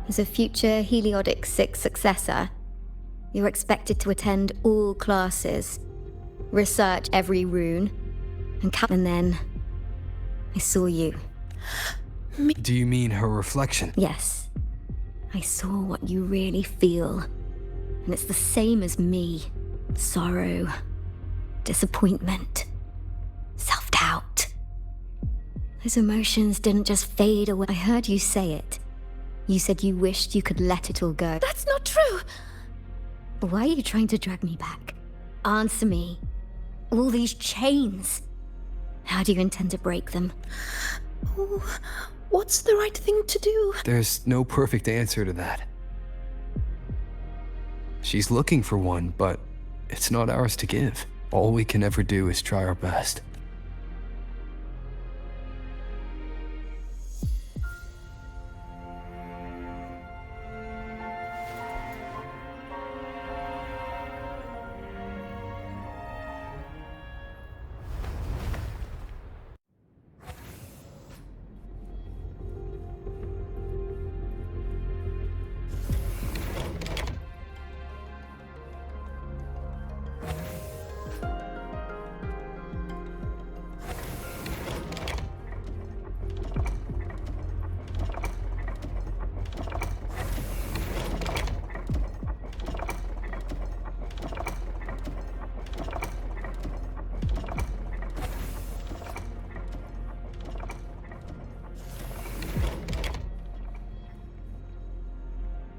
L: As a future Heliodic 6 successor, you're expected to attend all classes, research every rune, and then I saw you.
B: Do you mean her reflection?
L: Yes. I saw what you really feel. And it's the same as me. Sorrow, disappointment, self-doubt. Those emotions didn't just fade away. I heard you say it. You said you wished you could let it all go.
E: That's not true!
L: Why are you trying to drag me back? Answer me. All these chains. How do you intend to break them?
E: Oh, what's the right thing to do?
B: There's no perfect answer to that. She's looking for one, but it's not ours to give. All we can ever do is try our best.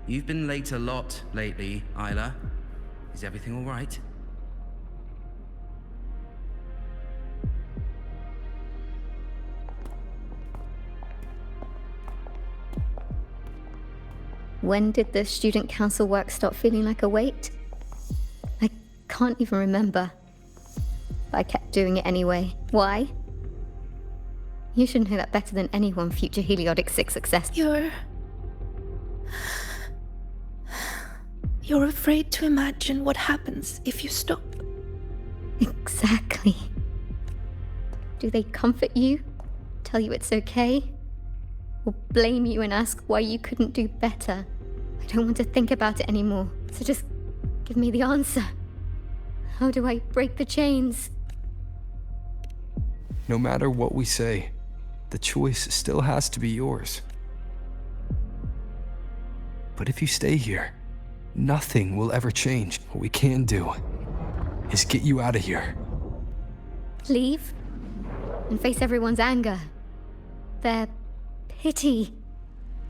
N: You've been late a lot lately, Isla. Is everything all right?
L: When did the student council work stop feeling like a weight? I can't even remember. But I kept doing it anyway. Why? You should know that better than anyone, future Heliotic 6 success.
E: You're afraid to imagine what happens if you stop.
L: Exactly. Do they comfort you? Tell you it's okay? Or blame you and ask why you couldn't do better? I don't want to think about it anymore, so just give me the answer. How do I break the chains?
B: No matter what we say, the choice still has to be yours. But if you stay here, nothing will ever change. What we can do is get you out of here.
L: Leave? And face everyone's anger. Their pity.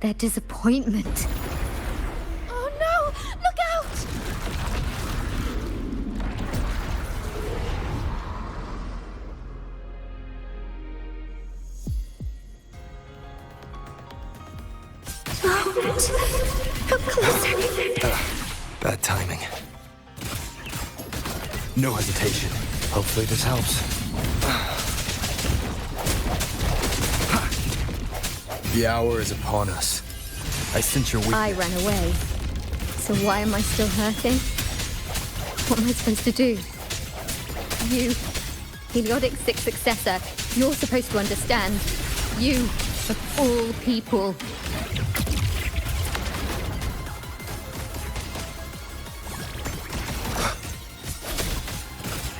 L: Their disappointment.
E: Oh no! Look out!
L: Come closer.
B: Bad timing. No hesitation. Hopefully this helps. The hour is upon us. I sense your weakness.
L: I ran away. So why am I still hurting? What am I supposed to do? You, Heliotic 6 successor, you're supposed to understand. You, of all people.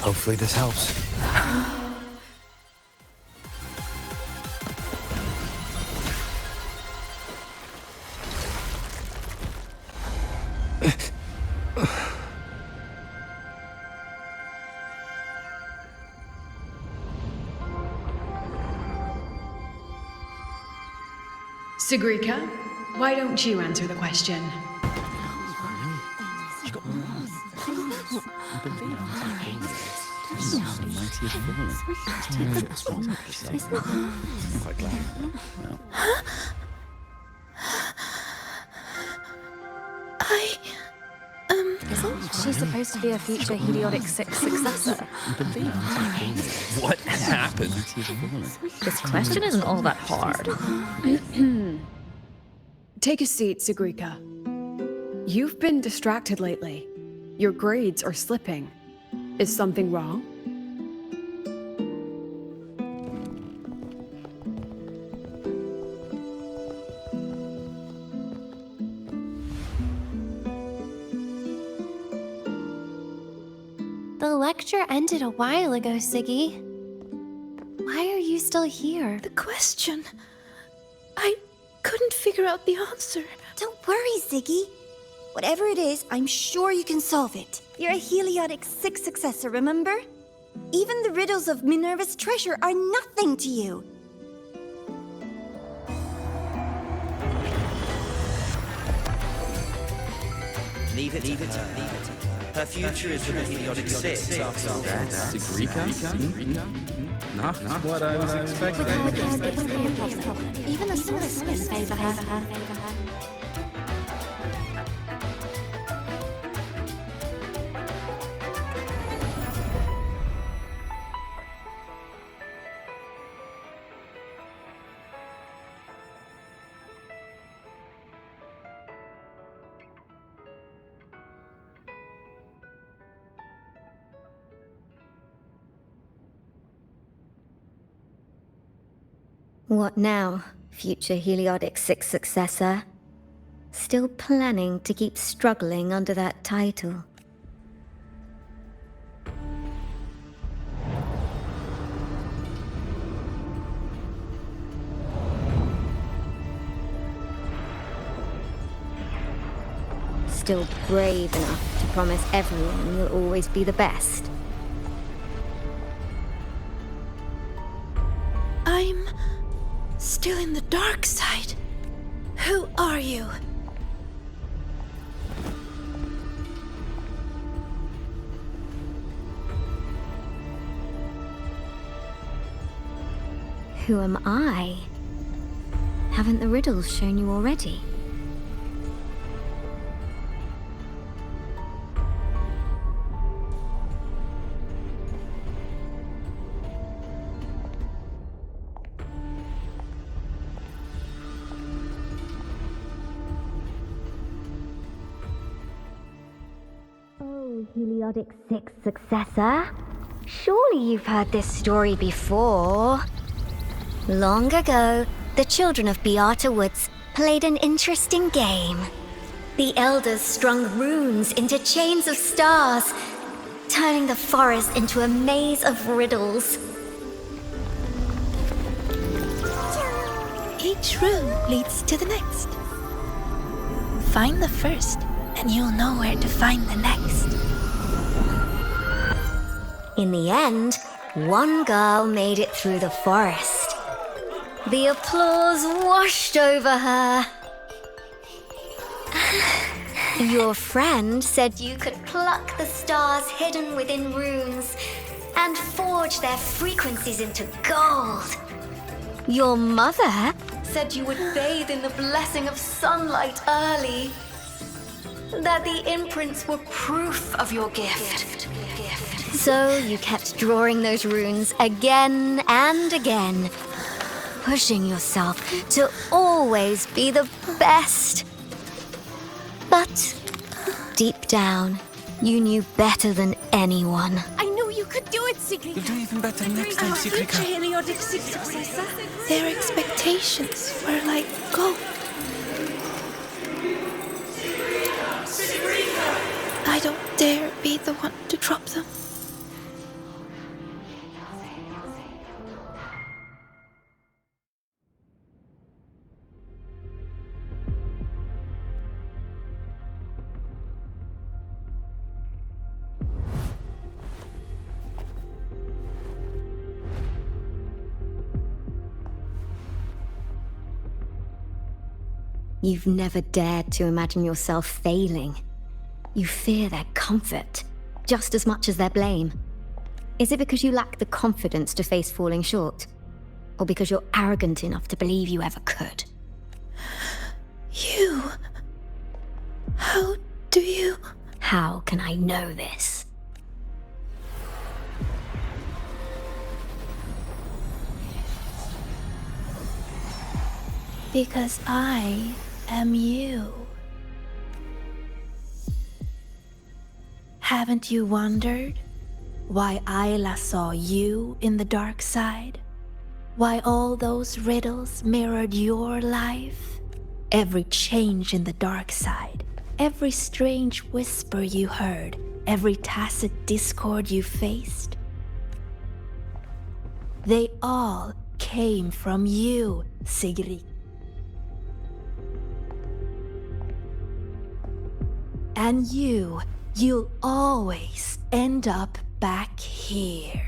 B: Hopefully this helps.
I: Sigrika, why don't you answer the question?
U: Isn't she supposed to be a future Heliotic 6 successor?
B: What happened?
U: This question isn't all that hard.
I: Take a seat, Sigrika. You've been distracted lately. Your grades are slipping. Is something wrong?
H: The lecture ended a while ago, Siggy. Why are you still here?
E: The question. I couldn't figure out the answer.
M: Don't worry, Ziggy. Whatever it is, I'm sure you can solve it. You're a Heliotic 6 successor, remember? Even the riddles of Minerva's treasure are nothing to you.
N: Leave it to her. Her future is with the Heliotic 6 after all.
J: That's Not what I was expecting.
H: Even the source favor her.
L: What now, future Heliotic 6 successor? Still planning to keep struggling under that title? Still brave enough to promise everyone you'll always be the best?
E: I'm still in the dark side. Who are you?
L: Who am I? Haven't the riddles shown you already? Oh, Heliodic 6 successor. Surely you've heard this story before. Long ago, the children of Beata Woods played an interesting game. The elders strung runes into chains of stars, turning the forest into a maze of riddles.
E: Each rune leads to the next. Find the first, and you'll know where to find the next.
L: In the end, one girl made it through the forest. The applause washed over her. Your friend said you could pluck the stars hidden within runes and forge their frequencies into gold. Your mother said you would bathe in the blessing of sunlight early. That the imprints were proof of your gift. So you kept drawing those runes again and again, pushing yourself to always be the best. But deep down, you knew better than anyone.
U: I knew you could do it, Sigrika.
N: You'll do even better next time, Sigrika.
U: Heliodic 6 successor.
E: Their expectations were like gold. I don't dare be the one to drop them.
L: You've never dared to imagine yourself failing. You fear their comfort just as much as their blame. Is it because you lack the confidence to face falling short? Or because you're arrogant enough to believe you ever could?
E: You... How do you...
L: How can I know this?
E: Because I am you. Haven't you wondered why Ayla saw you in the dark side? Why all those riddles mirrored your life? Every change in the dark side, every strange whisper you heard, every tacit discord you faced. They all came from you, Sigrid. And you'll always end up back here.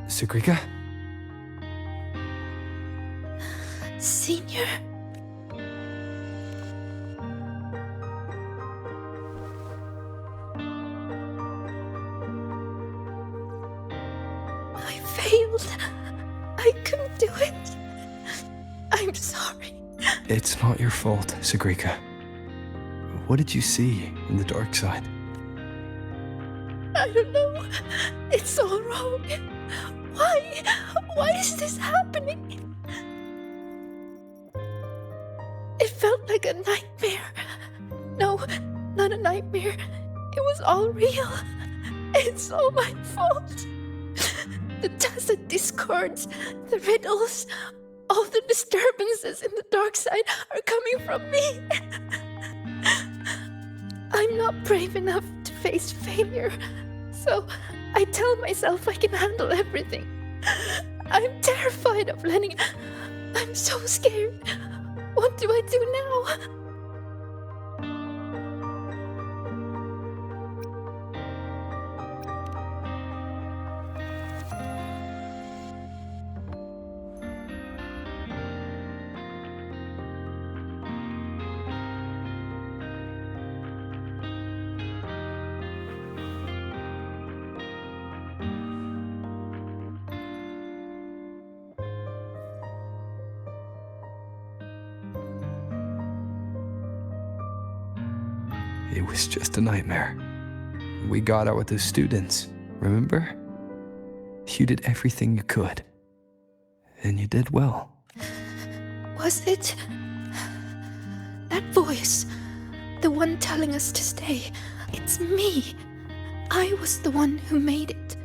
B: Sigrika?
E: Senior? I failed. I couldn't do it. I'm sorry.
B: It's not your fault, Sigrika. What did you see in the dark side?
E: I don't know. It's all wrong. Why is this happening? It felt like a nightmare. No, not a nightmare. It was all real. It's all my fault. The tacit discords, the riddles, all the disturbances in the dark side are coming from me. I'm not brave enough to face failure, so I tell myself I can handle everything. I'm terrified of letting... I'm so scared. What do I do now?
B: It was just a nightmare. We got out with the students, remember? You did everything you could. And you did well.
E: Was it... that voice? The one telling us to stay. It's me. I was the one who made it.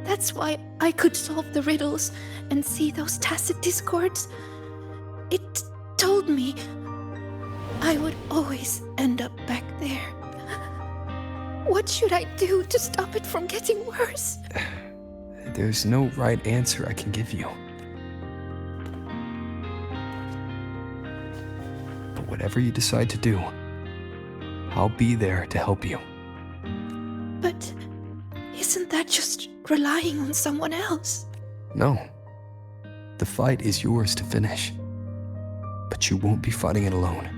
E: That's why I could solve the riddles and see those tacit discords. It told me I would always end up back there. What should I do to stop it from getting worse?
B: There's no right answer I can give you. But whatever you decide to do, I'll be there to help you.
E: But isn't that just relying on someone else?
B: No. The fight is yours to finish. But you won't be fighting it alone.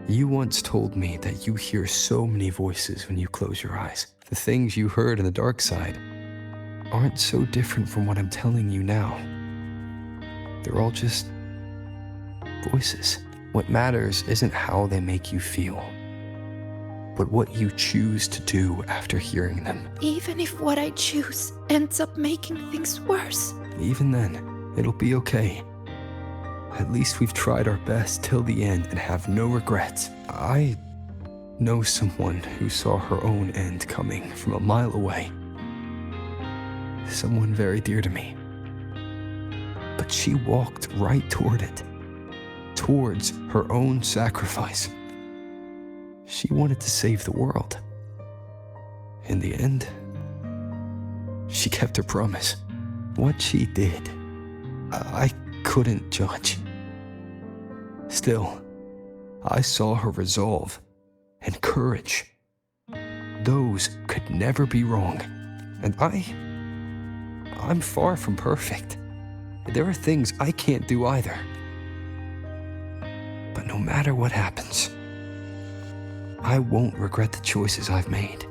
B: You once told me that you hear so many voices when you close your eyes. The things you heard in the dark side aren't so different from what I'm telling you now. They're all just voices. What matters isn't how they make you feel, but what you choose to do after hearing them.
E: Even if what I choose ends up making things worse.
B: Even then, it'll be okay. At least we've tried our best till the end and have no regrets. I know someone who saw her own end coming from a mile away. Someone very dear to me. But she walked right toward it. Towards her own sacrifice. She wanted to save the world. In the end, she kept her promise. What she did, I couldn't judge. Still, I saw her resolve and courage. Those could never be wrong. And I'm far from perfect. There are things I can't do either. But no matter what happens, I won't regret the choices I've made.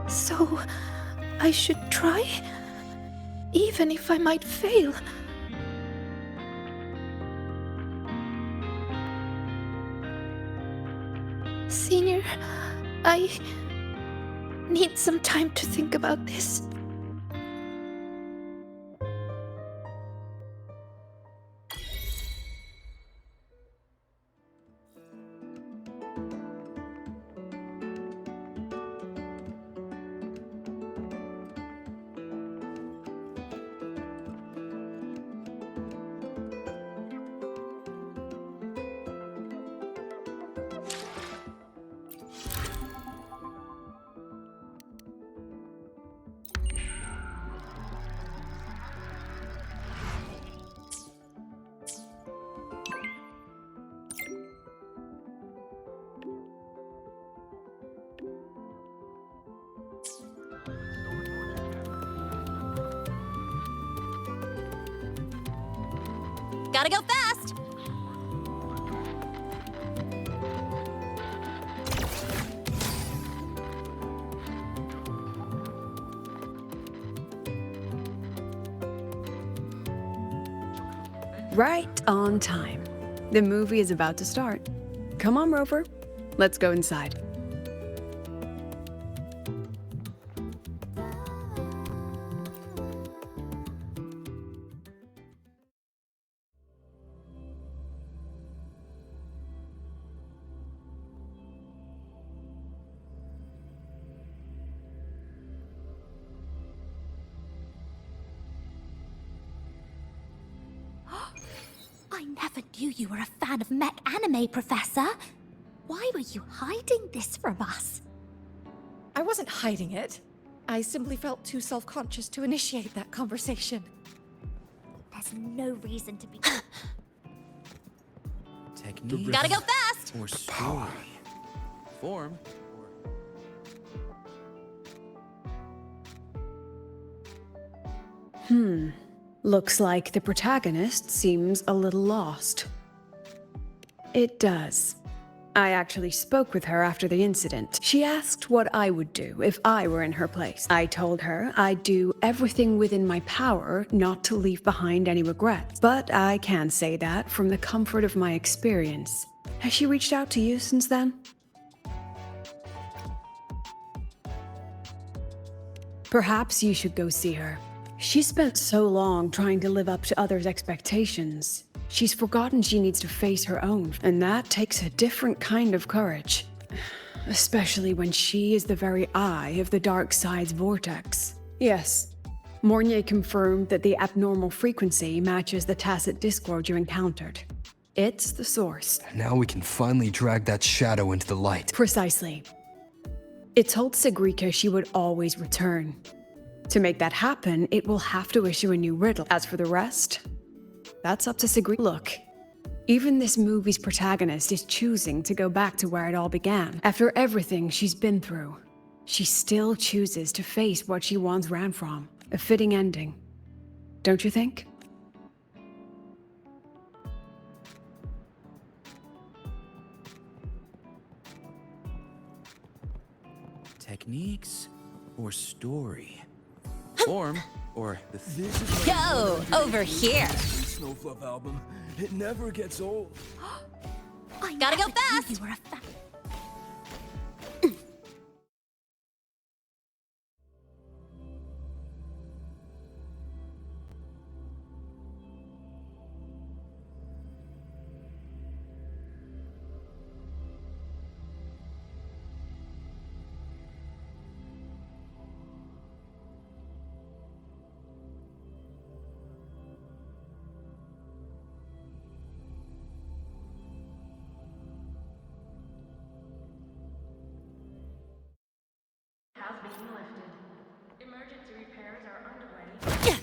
E: So, I should try? Even if I might fail? Senior, I need some time to think about this.
U: Gotta go fast!
I: Right on time. The movie is about to start. Come on, Rover. Let's go inside.
Q: never knew you were a fan of mech anime, Professor. Why were you hiding this from us?
R: I wasn't hiding it. I simply felt too self-conscious to initiate that conversation.
Q: There's no reason to be...
N: Technique.
U: Gotta go fast!
N: Or story. Form.
I: Looks like the protagonist seems a little lost. It does. I actually spoke with her after the incident. She asked what I would do if I were in her place. I told her I'd do everything within my power not to leave behind any regrets. But I can say that from the comfort of my experience. Has she reached out to you since then? Perhaps you should go see her. She spent so long trying to live up to others' expectations. She's forgotten she needs to face her own, and that takes a different kind of courage. Especially when she is the very eye of the dark side's vortex. Yes, Mornier confirmed that the abnormal frequency matches the tacit discord you encountered. It's the source.
B: Now we can finally drag that shadow into the light.
I: Precisely. It told Sigrika she would always return. To make that happen, it will have to issue a new riddle. As for the rest, that's up to Sigrika. Look, even this movie's protagonist is choosing to go back to where it all began. After everything she's been through, she still chooses to face what she once ran from. A fitting ending, don't you think?
N: Techniques or story. Form or the
U: Go over here.
W: Snowfluff album. It never gets old.
U: Gotta go fast.
Q: You were a fan.
T: Emergency repairs are underway.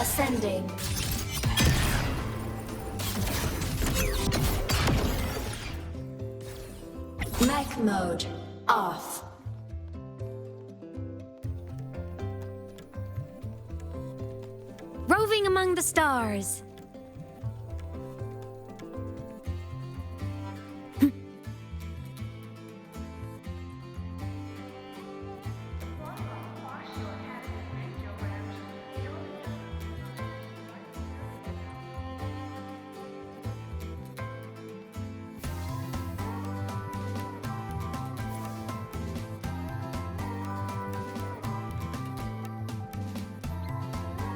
S: Ascending. Mech mode off.
O: Roving among the stars.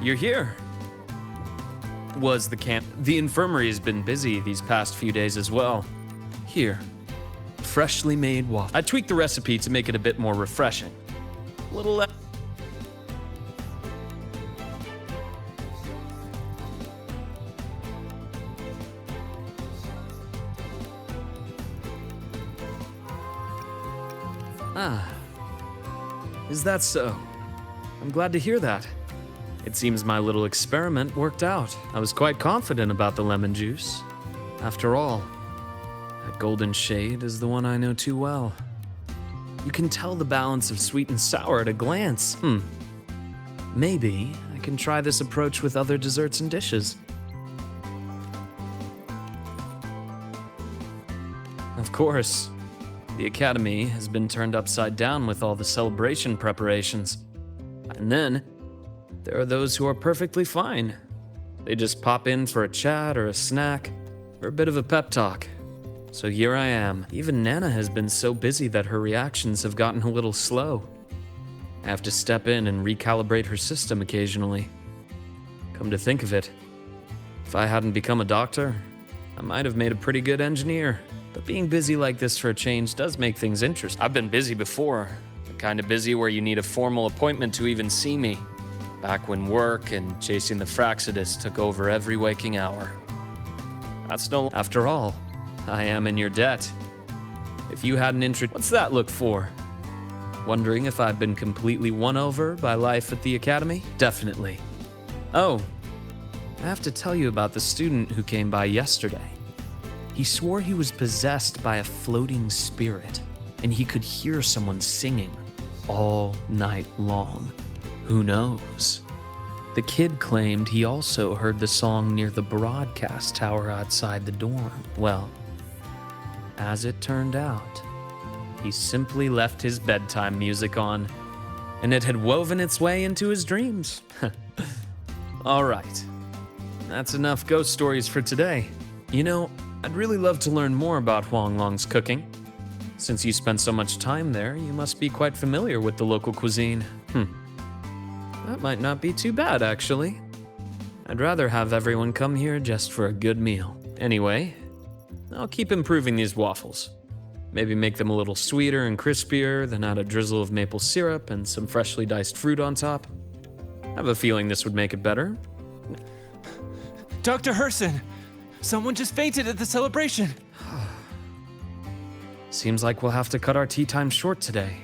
F: you're here. Was the camp. The infirmary has been busy these past few days as well. Here. Freshly made waffle. I tweaked the recipe to make it a bit more refreshing. A little less. Ah. Is that so? I'm glad to hear that. It seems my little experiment worked out. I was quite confident about the lemon juice. After all, that golden shade is the one I know too well. You can tell the balance of sweet and sour at a glance. Maybe I can try this approach with other desserts and dishes. Of course, the Academy has been turned upside down with all the celebration preparations. And then, there are those who are perfectly fine. They just pop in for a chat or a snack, or a bit of a pep talk. So here I am. Even Nana has been so busy that her reactions have gotten a little slow. I have to step in and recalibrate her system occasionally. Come to think of it, if I hadn't become a doctor, I might have made a pretty good engineer. But being busy like this for a change does make things interesting. I've been busy before, the kind of busy where you need a formal appointment to even see me. Back when work and chasing the Fraxidus took over every waking hour. That's no. After all, I am in your debt. If you had an interest, what's that look for? Wondering if I've been completely won over by life at the Academy? Definitely. Oh, I have to tell you about the student who came by yesterday. He swore he was possessed by a floating spirit, and he could hear someone singing all night long. Who knows? The kid claimed he also heard the song near the broadcast tower outside the dorm. Well, as it turned out, he simply left his bedtime music on, and it had woven its way into his dreams. All right, that's enough ghost stories for today. You know, I'd really love to learn more about Huanglong's cooking. Since you spent so much time there, you must be quite familiar with the local cuisine. That might not be too bad, actually. I'd rather have everyone come here just for a good meal. Anyway, I'll keep improving these waffles. Maybe make them a little sweeter and crispier, then add a drizzle of maple syrup and some freshly diced fruit on top. I have a feeling this would make it better.
G: Dr. Herson! Someone just fainted at the celebration!
F: Seems like we'll have to cut our tea time short today.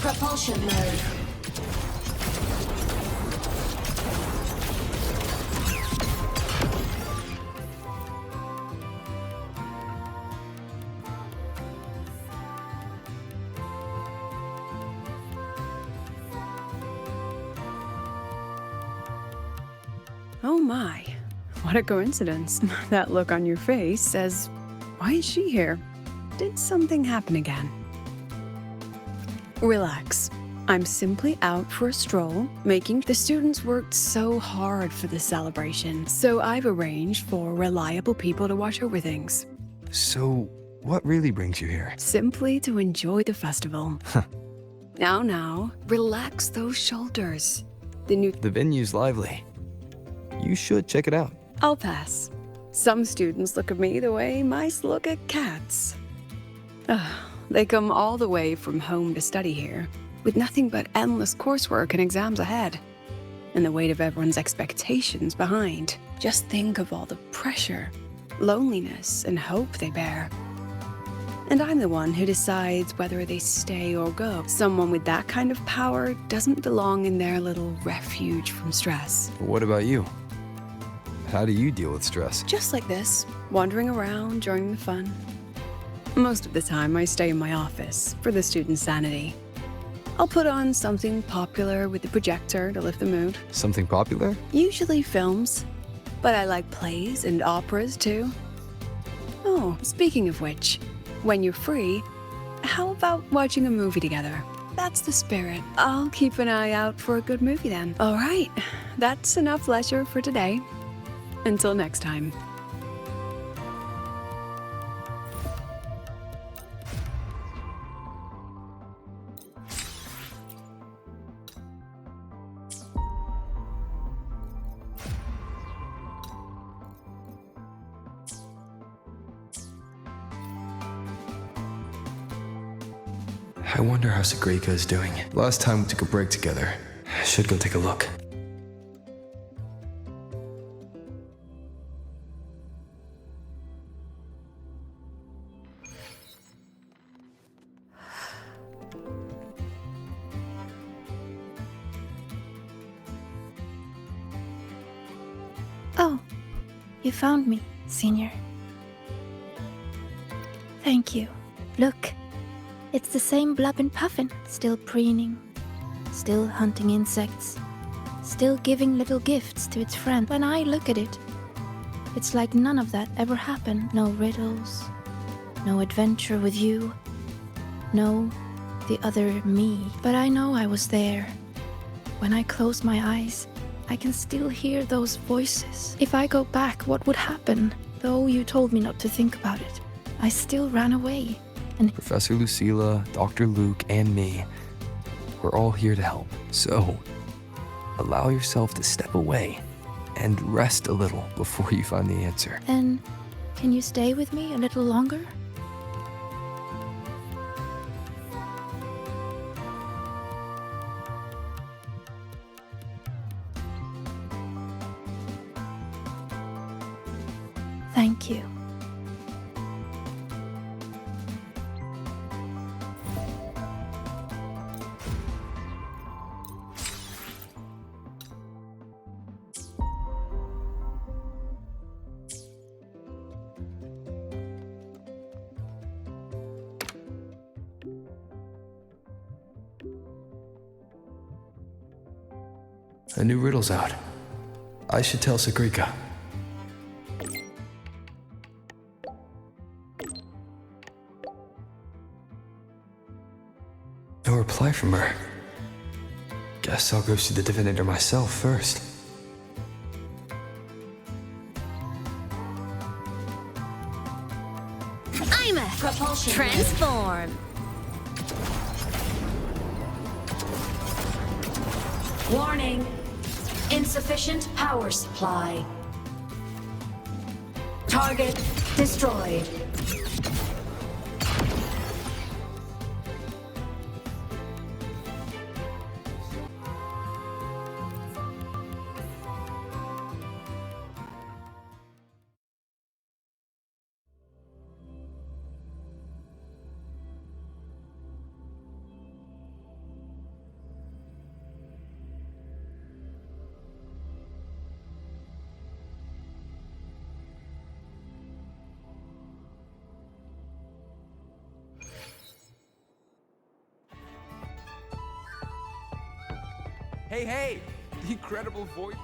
S: Propulsion mode.
I: Oh my, what a coincidence. That look on your face says, why is she here? Did something happen again? Relax. I'm simply out for a stroll, the students worked so hard for the celebration, so I've arranged for reliable people to watch over things.
B: So, what really brings you here?
I: Simply to enjoy the festival. Now, relax those shoulders.
B: The venue's lively. You should check it out.
I: I'll pass. Some students look at me the way mice look at cats. They come all the way from home to study here, with nothing but endless coursework and exams ahead, and the weight of everyone's expectations behind. Just think of all the pressure, loneliness, and hope they bear. And I'm the one who decides whether they stay or go. Someone with that kind of power doesn't belong in their little refuge from stress.
B: What about you? How do you deal with stress?
I: Just like this, wandering around during the fun. Most of the time, I stay in my office for the students' sanity. I'll put on something popular with the projector to lift the mood.
B: Something popular?
I: Usually films, but I like plays and operas too. Oh, speaking of which, when you're free, how about watching a movie together? That's the spirit. I'll keep an eye out for a good movie then. All right, that's enough leisure for today. Until next time.
B: I wonder how Sagrika is doing. Last time we took a break together. I should go take a look.
E: Oh, you found me, Senior. Thank you. Look, it's the same Blub and Puffin, still preening, still hunting insects, still giving little gifts to its friend. When I look at it, it's like none of that ever happened. No riddles, no adventure with you, no the other me. But I know I was there. When I close my eyes, I can still hear those voices. If I go back, what would happen? Though you told me not to think about it, I still ran away. And
B: Professor Lucilla, Dr. Luke, and me, we're all here to help. So, allow yourself to step away and rest a little before you find the answer.
E: then, can you stay with me a little longer? Thank you.
B: A new riddle's out. I should tell Sagrika. No reply from her. Guess I'll go see the divinator myself first.
O: I'm a propulsion transform.
T: Warning. Insufficient power supply. Target destroyed.
J: Hey, hey! The incredible voice.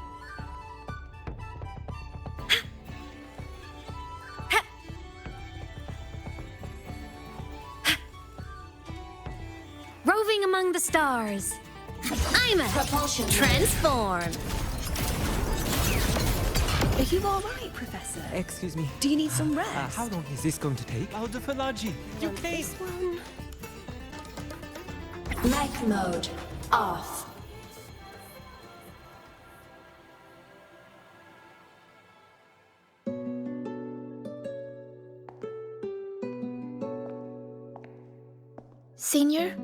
O: Roving among the stars. I'm a propulsion transform.
I: Are you all right, Professor?
G: Excuse me.
I: Do you need some rest?
G: How long is this going to take? Aldofalaji, you came.
I: This one?
T: Mech mode off.
E: Senior?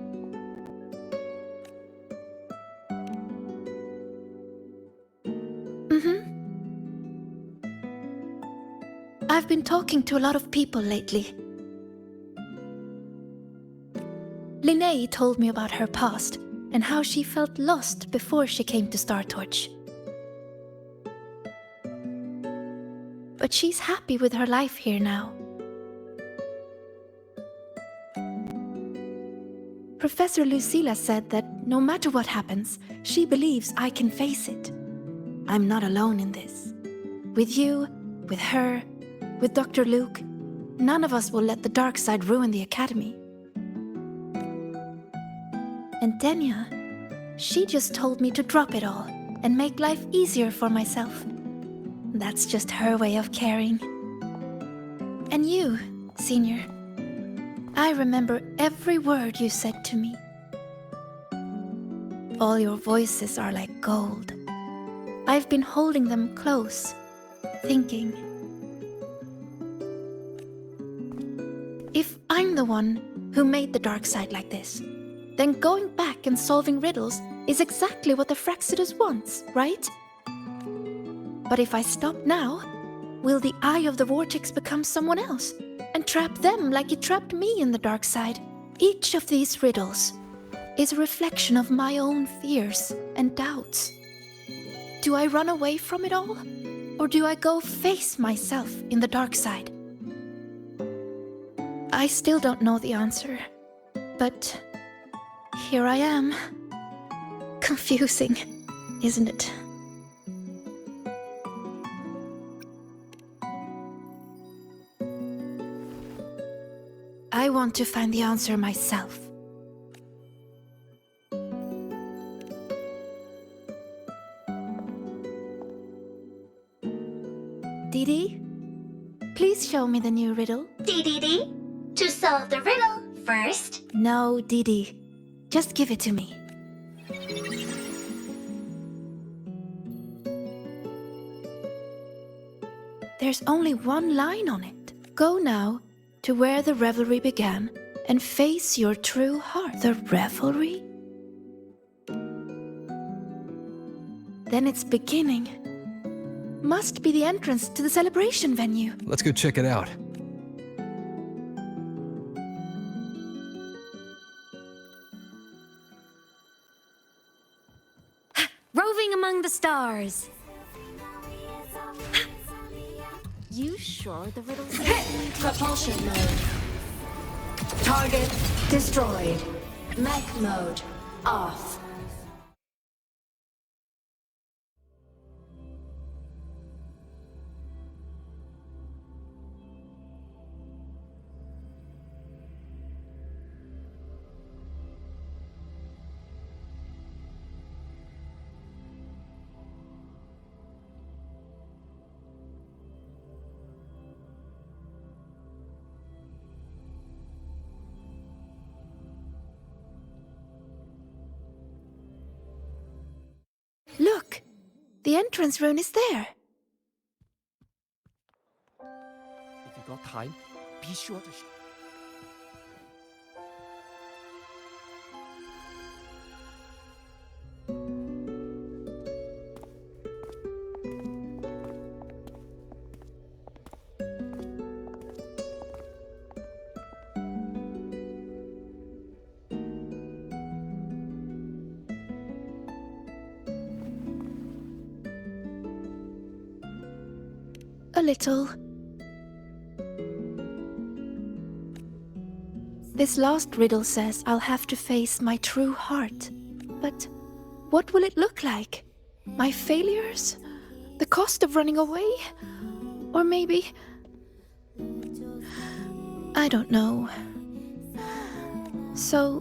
E: I've been talking to a lot of people lately. Linnea told me about her past and how she felt lost before she came to Star Torch. But she's happy with her life here now. Professor Lucilla said that no matter what happens, she believes I can face it. I'm not alone in this. With you, with her, with Dr. Luke, none of us will let the dark side ruin the Academy. And Denya, she just told me to drop it all and make life easier for myself. That's just her way of caring. And you, Senior, I remember every word you said to me. All your voices are like gold. I've been holding them close, thinking. If I'm the one who made the dark side like this, then going back and solving riddles is exactly what the Fraxidus wants, right? But if I stop now, will the Eye of the Vortex become someone else and trap them like it trapped me in the dark side? Each of these riddles is a reflection of my own fears and doubts. Do I run away from it all? Or do I go face myself in the dark side? I still don't know the answer, but here I am. Confusing, isn't it? I want to find the answer myself. Didi, please show me the new riddle.
Q: Didi, to solve the riddle first.
E: No, Didi. Just give it to me. There's only one line on it. Go now to where the revelry began and face your true heart. The revelry? Then it's beginning. Must be the entrance to the celebration venue.
B: Let's go check it out.
U: Roving among the stars.
Q: You sure the riddle's
S: Propulsion mode. Target destroyed. Mech mode off.
E: Look! The entrance rune is there.
G: If you got time, be sure to...
E: A little. This last riddle says I'll have to face my true heart. But what will it look like? My failures? The cost of running away? Or maybe... I don't know. So...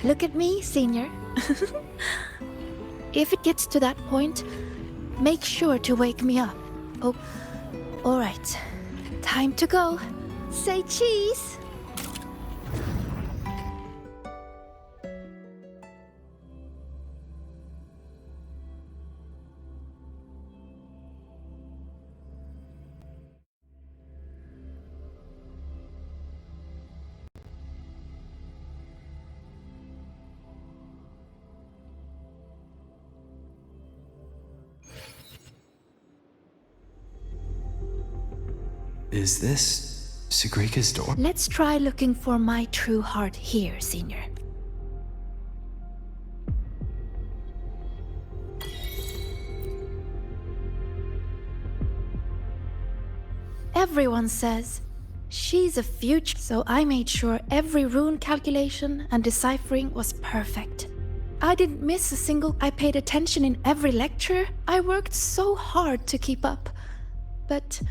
E: Look at me, Senior. If it gets to that point, make sure to wake me up. Oh, all right. Time to go. Say cheese.
B: Is this Sagrika's door?
E: Let's try looking for my true heart here, Senior. Everyone says she's a future, so I made sure every rune calculation and deciphering was perfect. I didn't miss a single. I paid attention in every lecture. I worked so hard to keep up. But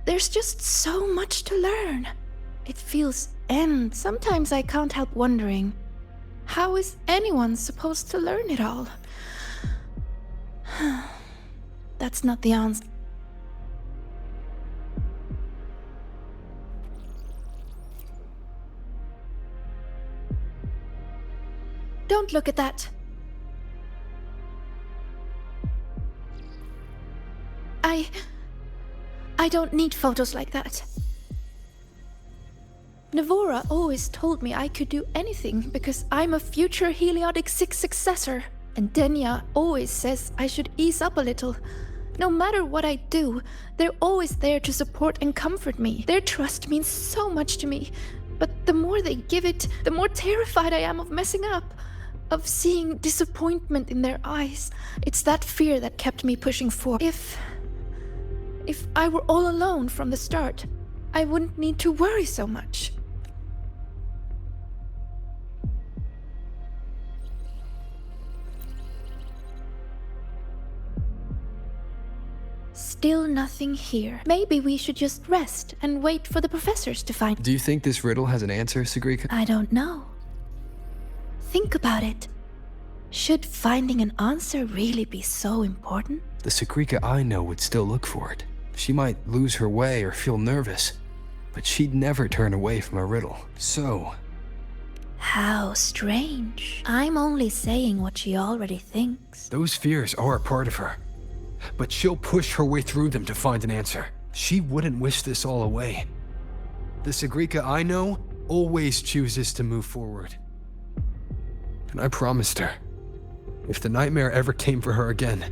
E: there's just so much to learn. It feels end. Sometimes I can't help wondering, how is anyone supposed to learn it all? That's not the answer. Don't look at that. I don't need photos like that. Navora always told me I could do anything because I'm a future Heliotic 6 successor. And Denya always says I should ease up a little. No matter what I do, they're always there to support and comfort me. Their trust means so much to me. But the more they give it, the more terrified I am of messing up. Of seeing disappointment in their eyes. It's that fear that kept me pushing forward. If I were all alone from the start, I wouldn't need to worry so much. Still nothing here. Maybe we should just rest and wait for the professors to find.
B: Do you think this riddle has an answer, Sagrika?
E: I don't know. Think about it. Should finding an answer really be so important?
B: The Sagrika I know would still look for it. She might lose her way or feel nervous, but she'd never turn away from a riddle. So...
E: How strange. I'm only saying what she already thinks.
D: Those fears are a part of her, but she'll push her way through them to find an answer. She wouldn't wish this all away. The Sagrika I know always chooses to move forward.
B: And I promised her, if the nightmare ever came for her again,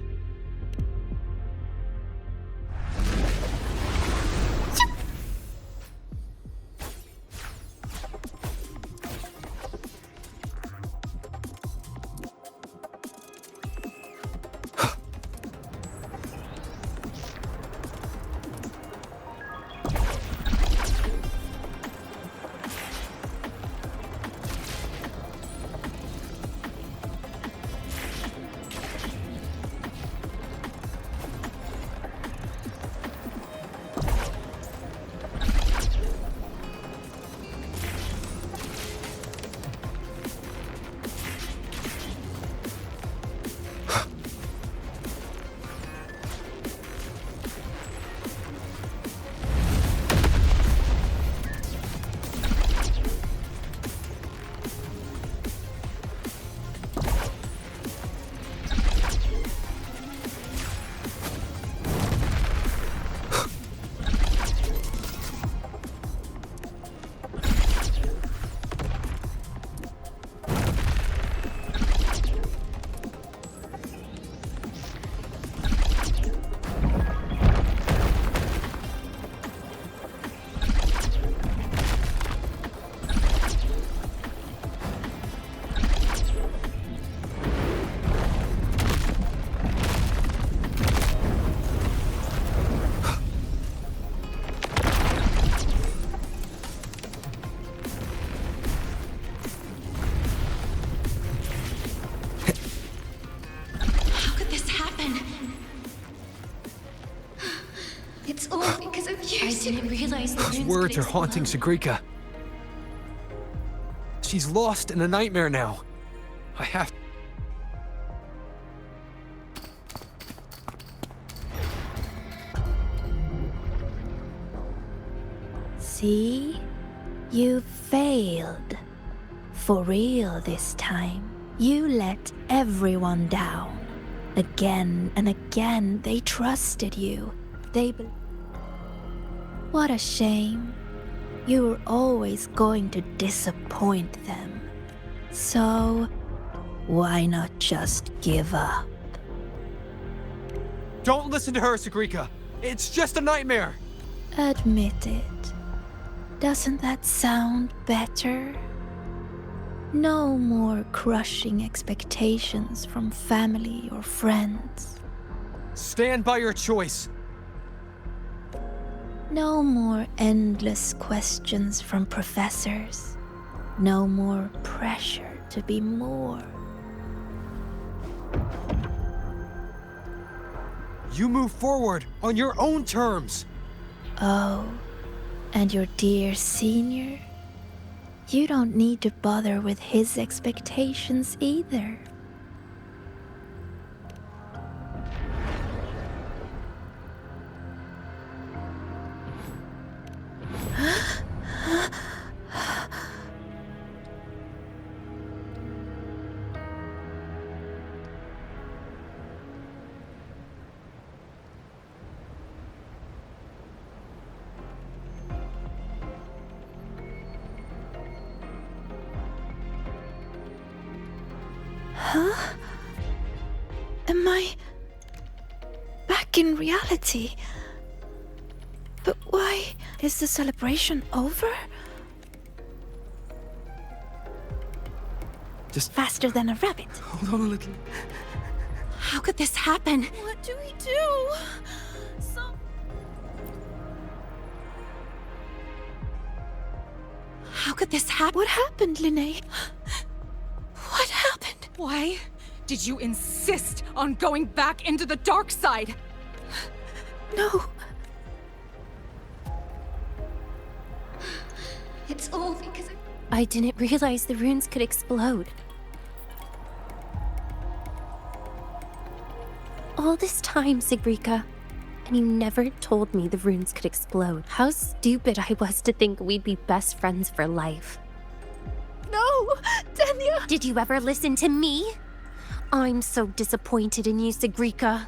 S: It's all because of you. I didn't realize the
D: Those
S: runes
D: words
S: could
D: are haunting
S: explode.
D: Sagrika. She's lost in a nightmare now. I have...
E: See? You failed. For real this time. You let everyone down. Again and again, they trusted you. What a shame. You were always going to disappoint them. So, why not just give up?
D: Don't listen to her, Sagrika. It's just a nightmare.
E: Admit it. Doesn't that sound better? No more crushing expectations from family or friends.
D: Stand by your choice.
E: No more endless questions from professors. No more pressure to be more.
D: You move forward on your own terms.
E: Oh, and your dear senior? You don't need to bother with his expectations either. Huh? Am I back in reality? But why is the celebration over?
D: Just
E: faster than a rabbit.
D: Hold on a little.
U: How could this happen?
R: What do we do?
U: How could this happen?
E: What happened, Linnea?
U: What happened?
R: Why did you insist on going back into the dark side?
E: No.
C: It's all because
H: I didn't realize the runes could explode. All this time, Sigrika, and you never told me the runes could explode. How stupid I was to think we'd be best friends for life.
E: No! Tanya!
H: Did you ever listen to me? I'm so disappointed in you, Sigrika.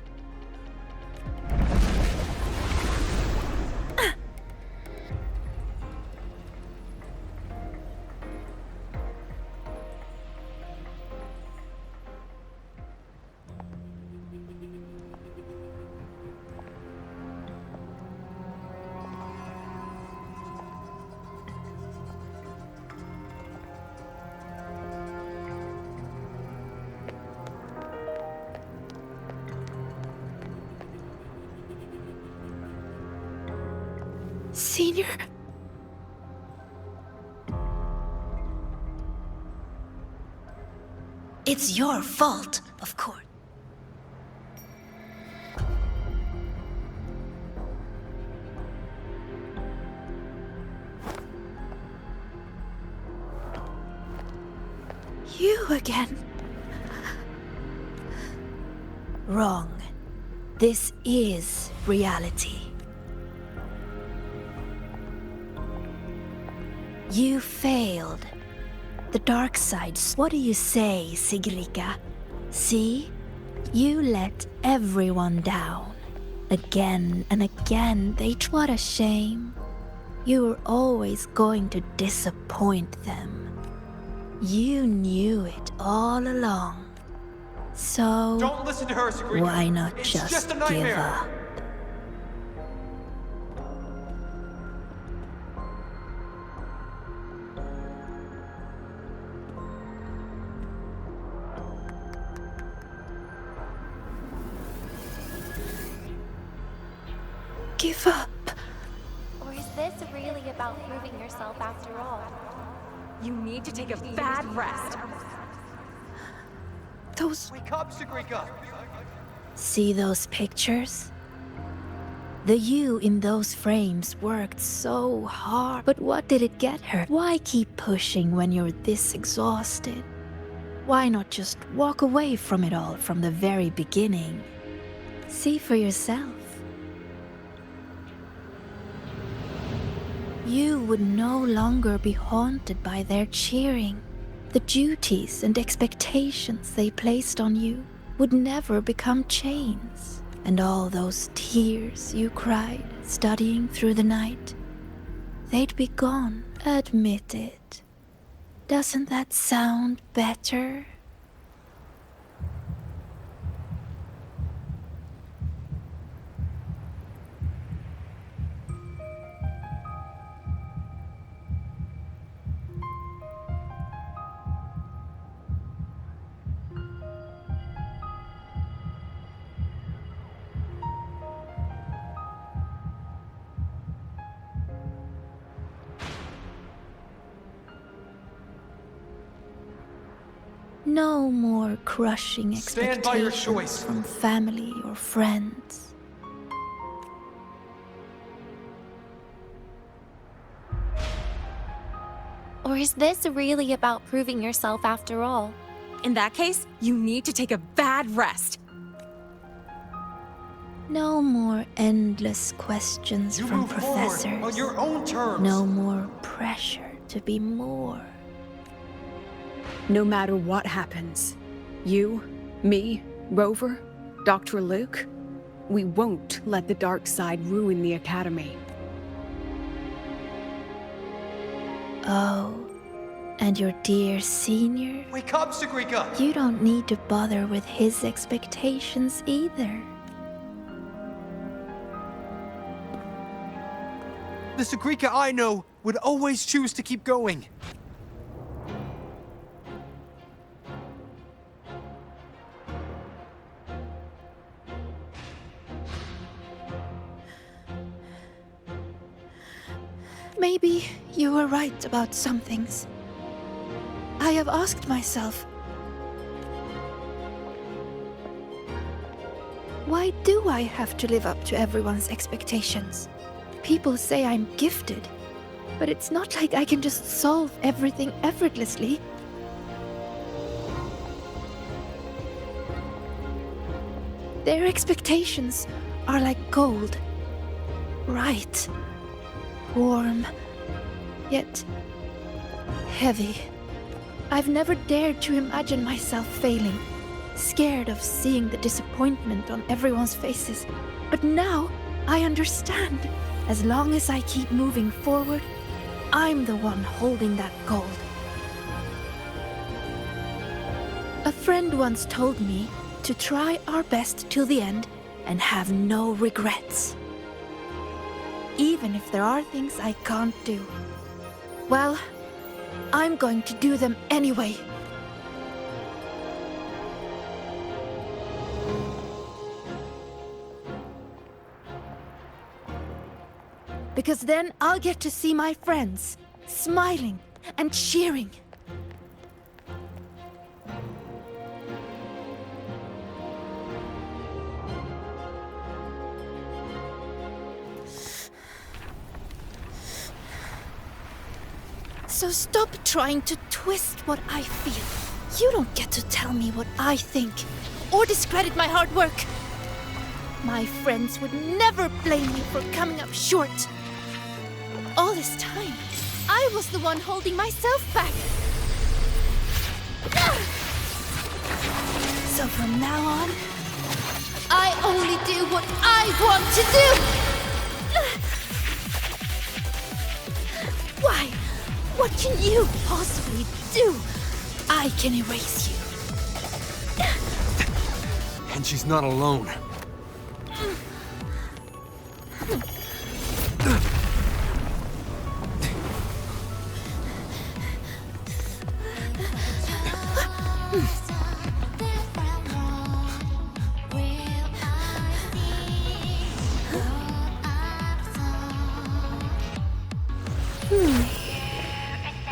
E: Senior?
S: It's your fault, of course.
E: You again. Wrong. This is reality. You failed. The dark side. What do you say, Sigrika? See? You let everyone down. Again and again, what a shame. You were always going to disappoint them. You knew it all along. So,
D: Don't listen to her, Sigrika.
E: why not
D: It's
E: just
D: a
E: give
D: nightmare.
E: up? Give up.
Q: Or is this really about proving yourself after all?
R: You need to take a bad rest.
E: Those.
D: Wake up, Sigrika.
E: See those pictures? The you in those frames worked so hard. But what did it get her? Why keep pushing when you're this exhausted? Why not just walk away from it all from the very beginning? See for yourself. You would no longer be haunted by their cheering. The duties and expectations they placed on you would never become chains. And all those tears you cried studying through the night, they'd be gone. Admit it. Doesn't that sound better? No more crushing
D: Stand by your
E: expectations
D: choice.
E: from family or friends.
H: Or is this really about proving yourself after all?
U: In that case, you need to take a bad rest.
E: No more endless questions
D: You
E: from
D: move forward
E: professors.
D: on your own terms.
E: No more pressure to be more.
I: No matter what happens, you, me, Rover, Dr. Luke, we won't let the dark side ruin the Academy.
E: Oh, and your dear senior?
D: Wake up, Sagrika!
E: You don't need to bother with his expectations either.
D: The Sagrika I know would always choose to keep going.
E: Maybe you were right about some things. I have asked myself, why do I have to live up to everyone's expectations? People say I'm gifted, but it's not like I can just solve everything effortlessly. Their expectations are like gold. Bright, warm, yet heavy. I've never dared to imagine myself failing, scared of seeing the disappointment on everyone's faces. But now I understand. As long as I keep moving forward, I'm the one holding that gold. A friend once told me to try our best till the end and have no regrets. Even if there are things I can't do. Well, I'm going to do them anyway. Because then I'll get to see my friends, smiling and cheering. So stop trying to twist what I feel. You don't get to tell me what I think, or discredit my hard work. My friends would never blame me for coming up short. All this time, I was the one holding myself back. So from now on, I only do what I want to do! Why? What can you possibly do? I can erase you.
D: And she's not alone.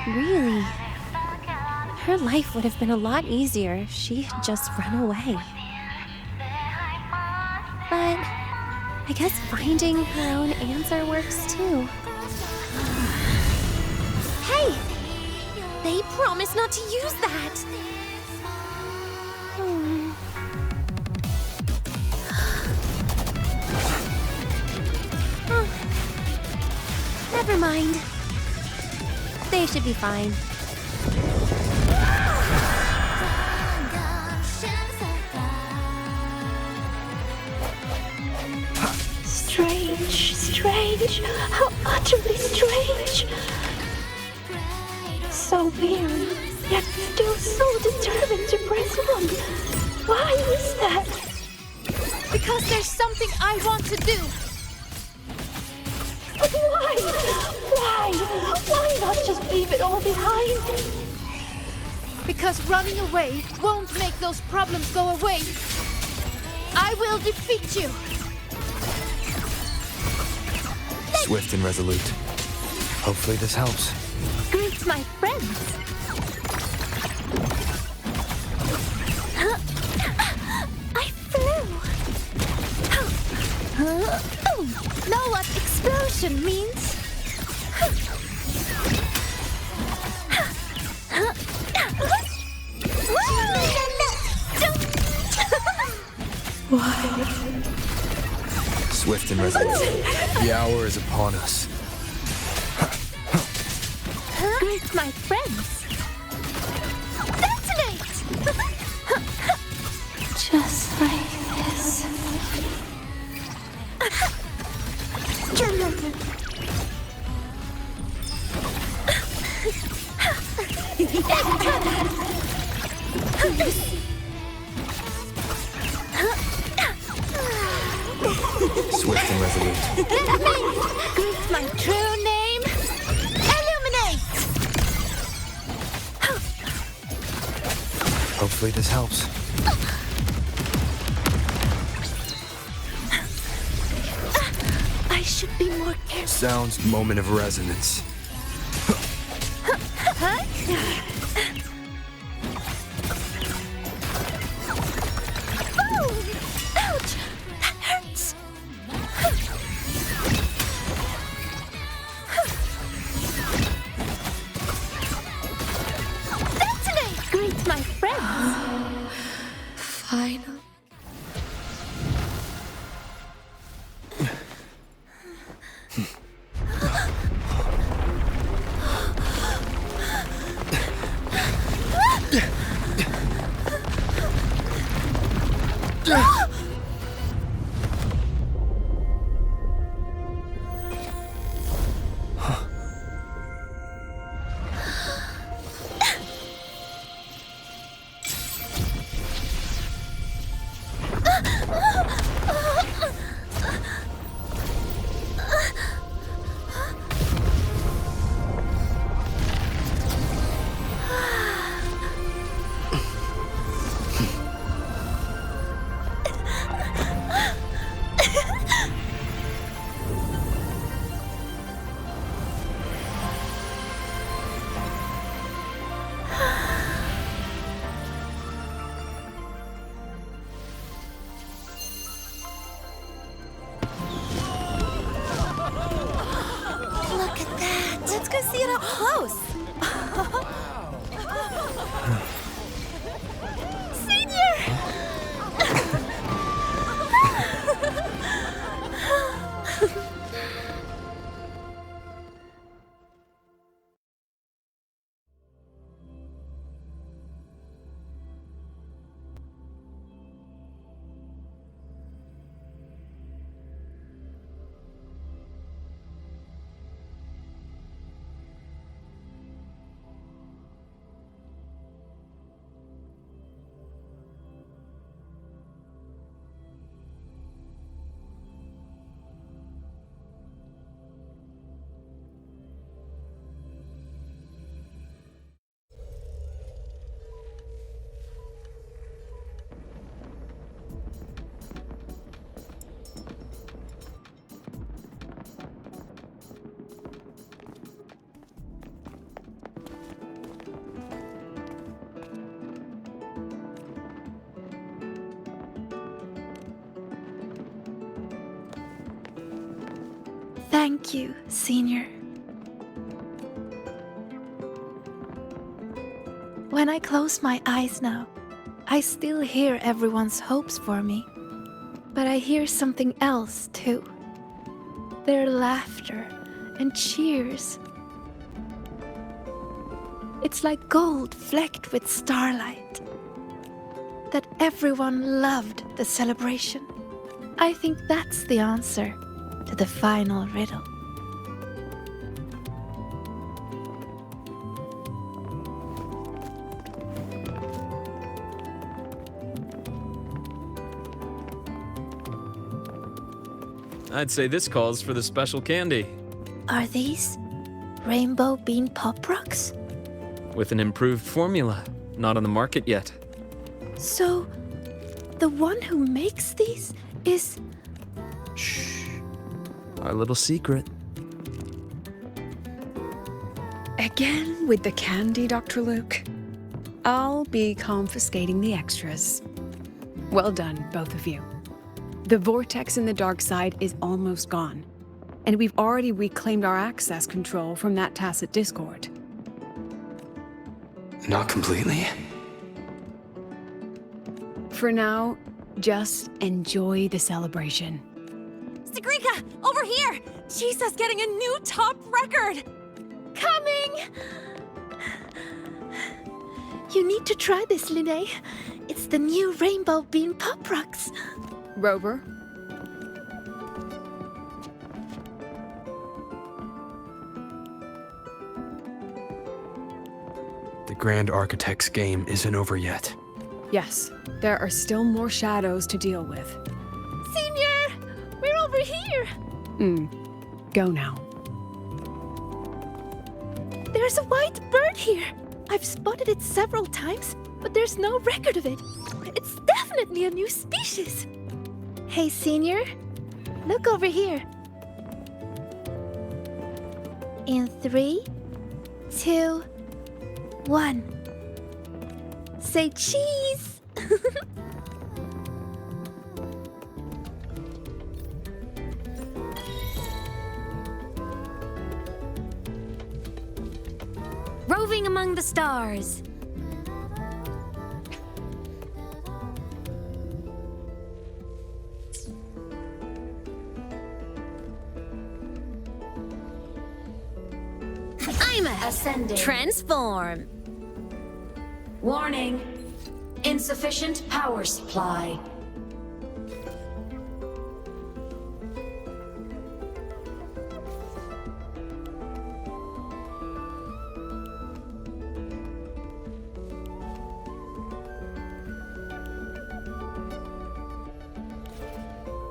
H: Really? Her life would have been a lot easier if she had just run away. But I guess finding her own answer works too. Hey! They promised not to use that! Never mind. They should be fine.
E: Strange, strange, how utterly strange. So weary, yet still so determined to press on. Why is that? Because there's something I want to do. But why? Why? Why not just leave it all behind? Because running away won't make those problems go away. I will defeat you.
B: Swift and resolute. Hopefully this helps.
E: Greet my friends. boom! Know what explosion means?
B: Swift and resolute. The hour is upon us.
E: Greet my friends. Detonate!
S: Just like this.
B: Swift and resolute.
E: Greet my true name. Illuminate!
B: Hopefully this helps.
E: I should be more careful.
B: Sound's moment of resonance.
E: Oh! Ouch! That hurts! Detonate! Greet my friends!
I: Final.
U: Look at that! Let's go see it up close!
E: Thank you, Senior. When I close my eyes now, I still hear everyone's hopes for me. But I hear something else too. Their laughter and cheers. It's like gold flecked with starlight. That everyone loved the celebration. I think that's the answer to the final riddle.
F: I'd say this calls for the special candy.
E: Are these rainbow bean pop rocks?
F: With an improved formula, not on the market yet.
E: So, the one who makes these is...
F: Our little secret.
I: Again with the candy, Dr. Luke. I'll be confiscating the extras. Well done, both of you. The vortex in the dark side is almost gone, and we've already reclaimed our access control from that tacit discord.
D: Not completely.
I: For now, just enjoy the celebration.
U: Sigrika, over here! Jesus, getting a new top record!
E: Coming! You need to try this, Linnae. It's the new Rainbow Bean Pop Rocks.
I: Rover?
D: The Grand Architect's game isn't over yet.
I: Yes, there are still more shadows to deal with.
E: Senior! We're over here!
I: Go now.
E: There's a white bird here. I've spotted it several times, but there's no record of it. It's definitely a new species. Hey, Senior, look over here. In 3, 2, 1. Say cheese!
O: Roving among the stars. I'm
S: Ascending.
O: Transform.
S: Warning. Insufficient power supply.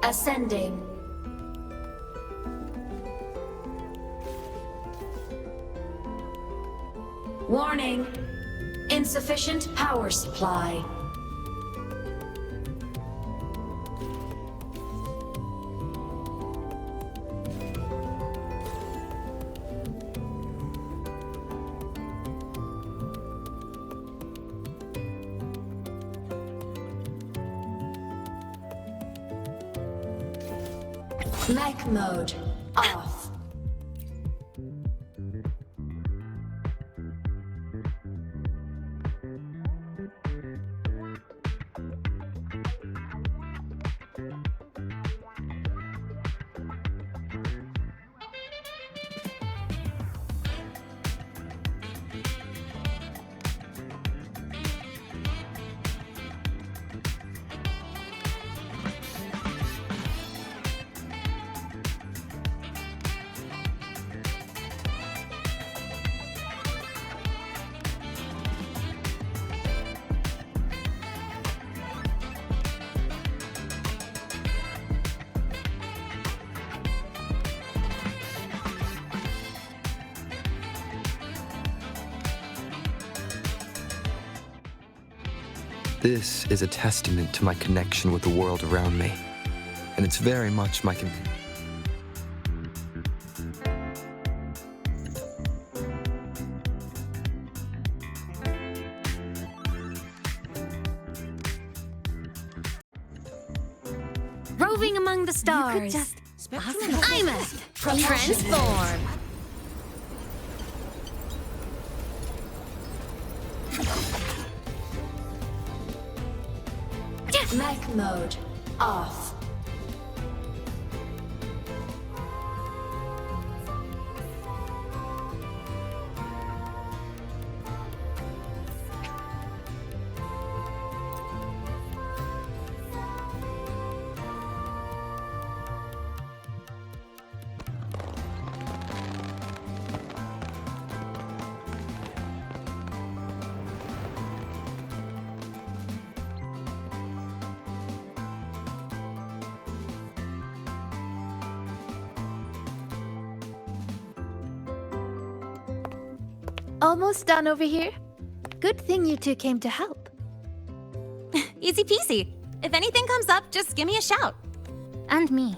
S: Ascending. Warning. Insufficient power supply. Mech mode off.
B: This is a testament to my connection with the world around me, and it's very much my
O: Roving among the stars.
E: You could just
O: I'm a transform.
S: Mech mode off.
E: Almost done over here. Good thing you two came to help.
U: Easy peasy. If anything comes up, just give me a shout.
A: And me.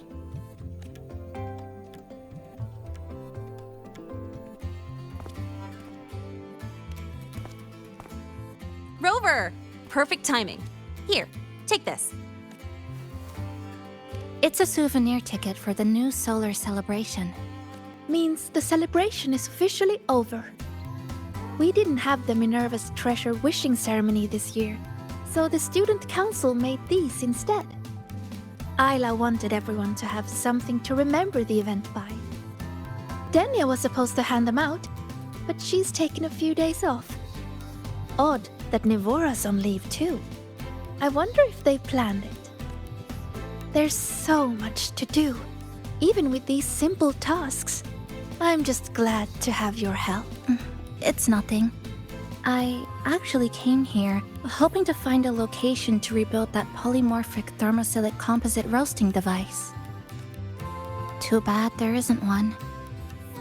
U: Rover! Perfect timing. Here, take this.
A: It's a souvenir ticket for the new solar celebration.
E: Means the celebration is officially over. We didn't have the Minerva's treasure wishing ceremony this year, so the student council made these instead. Isla wanted everyone to have something to remember the event by. Denia was supposed to hand them out, but she's taken a few days off. Odd that Nivora's on leave too. I wonder if they planned it. There's so much to do, even with these simple tasks. I'm just glad to have your help.
A: It's nothing. I actually came here hoping to find a location to rebuild that polymorphic thermophilic composite roasting device. Too bad there isn't one.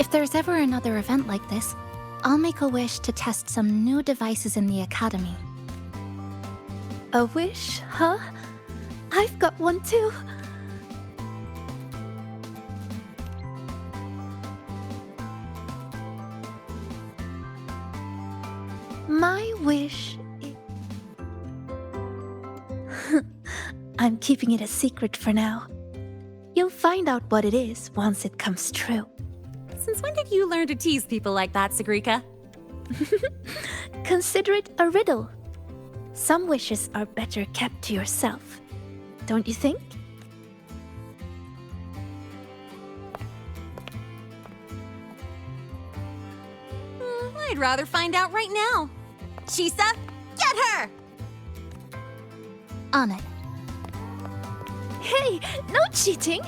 A: If there's ever another event like this, I'll make a wish to test some new devices in the academy.
E: A wish, huh? I've got one too. My wish is... I'm keeping it a secret for now. You'll find out what it is once it comes true.
U: Since when did you learn to tease people like that, Sagrika?
E: Consider it a riddle. Some wishes are better kept to yourself. Don't you think?
U: I'd rather find out right now. Chisa, get her!
A: On it.
E: Hey, no cheating!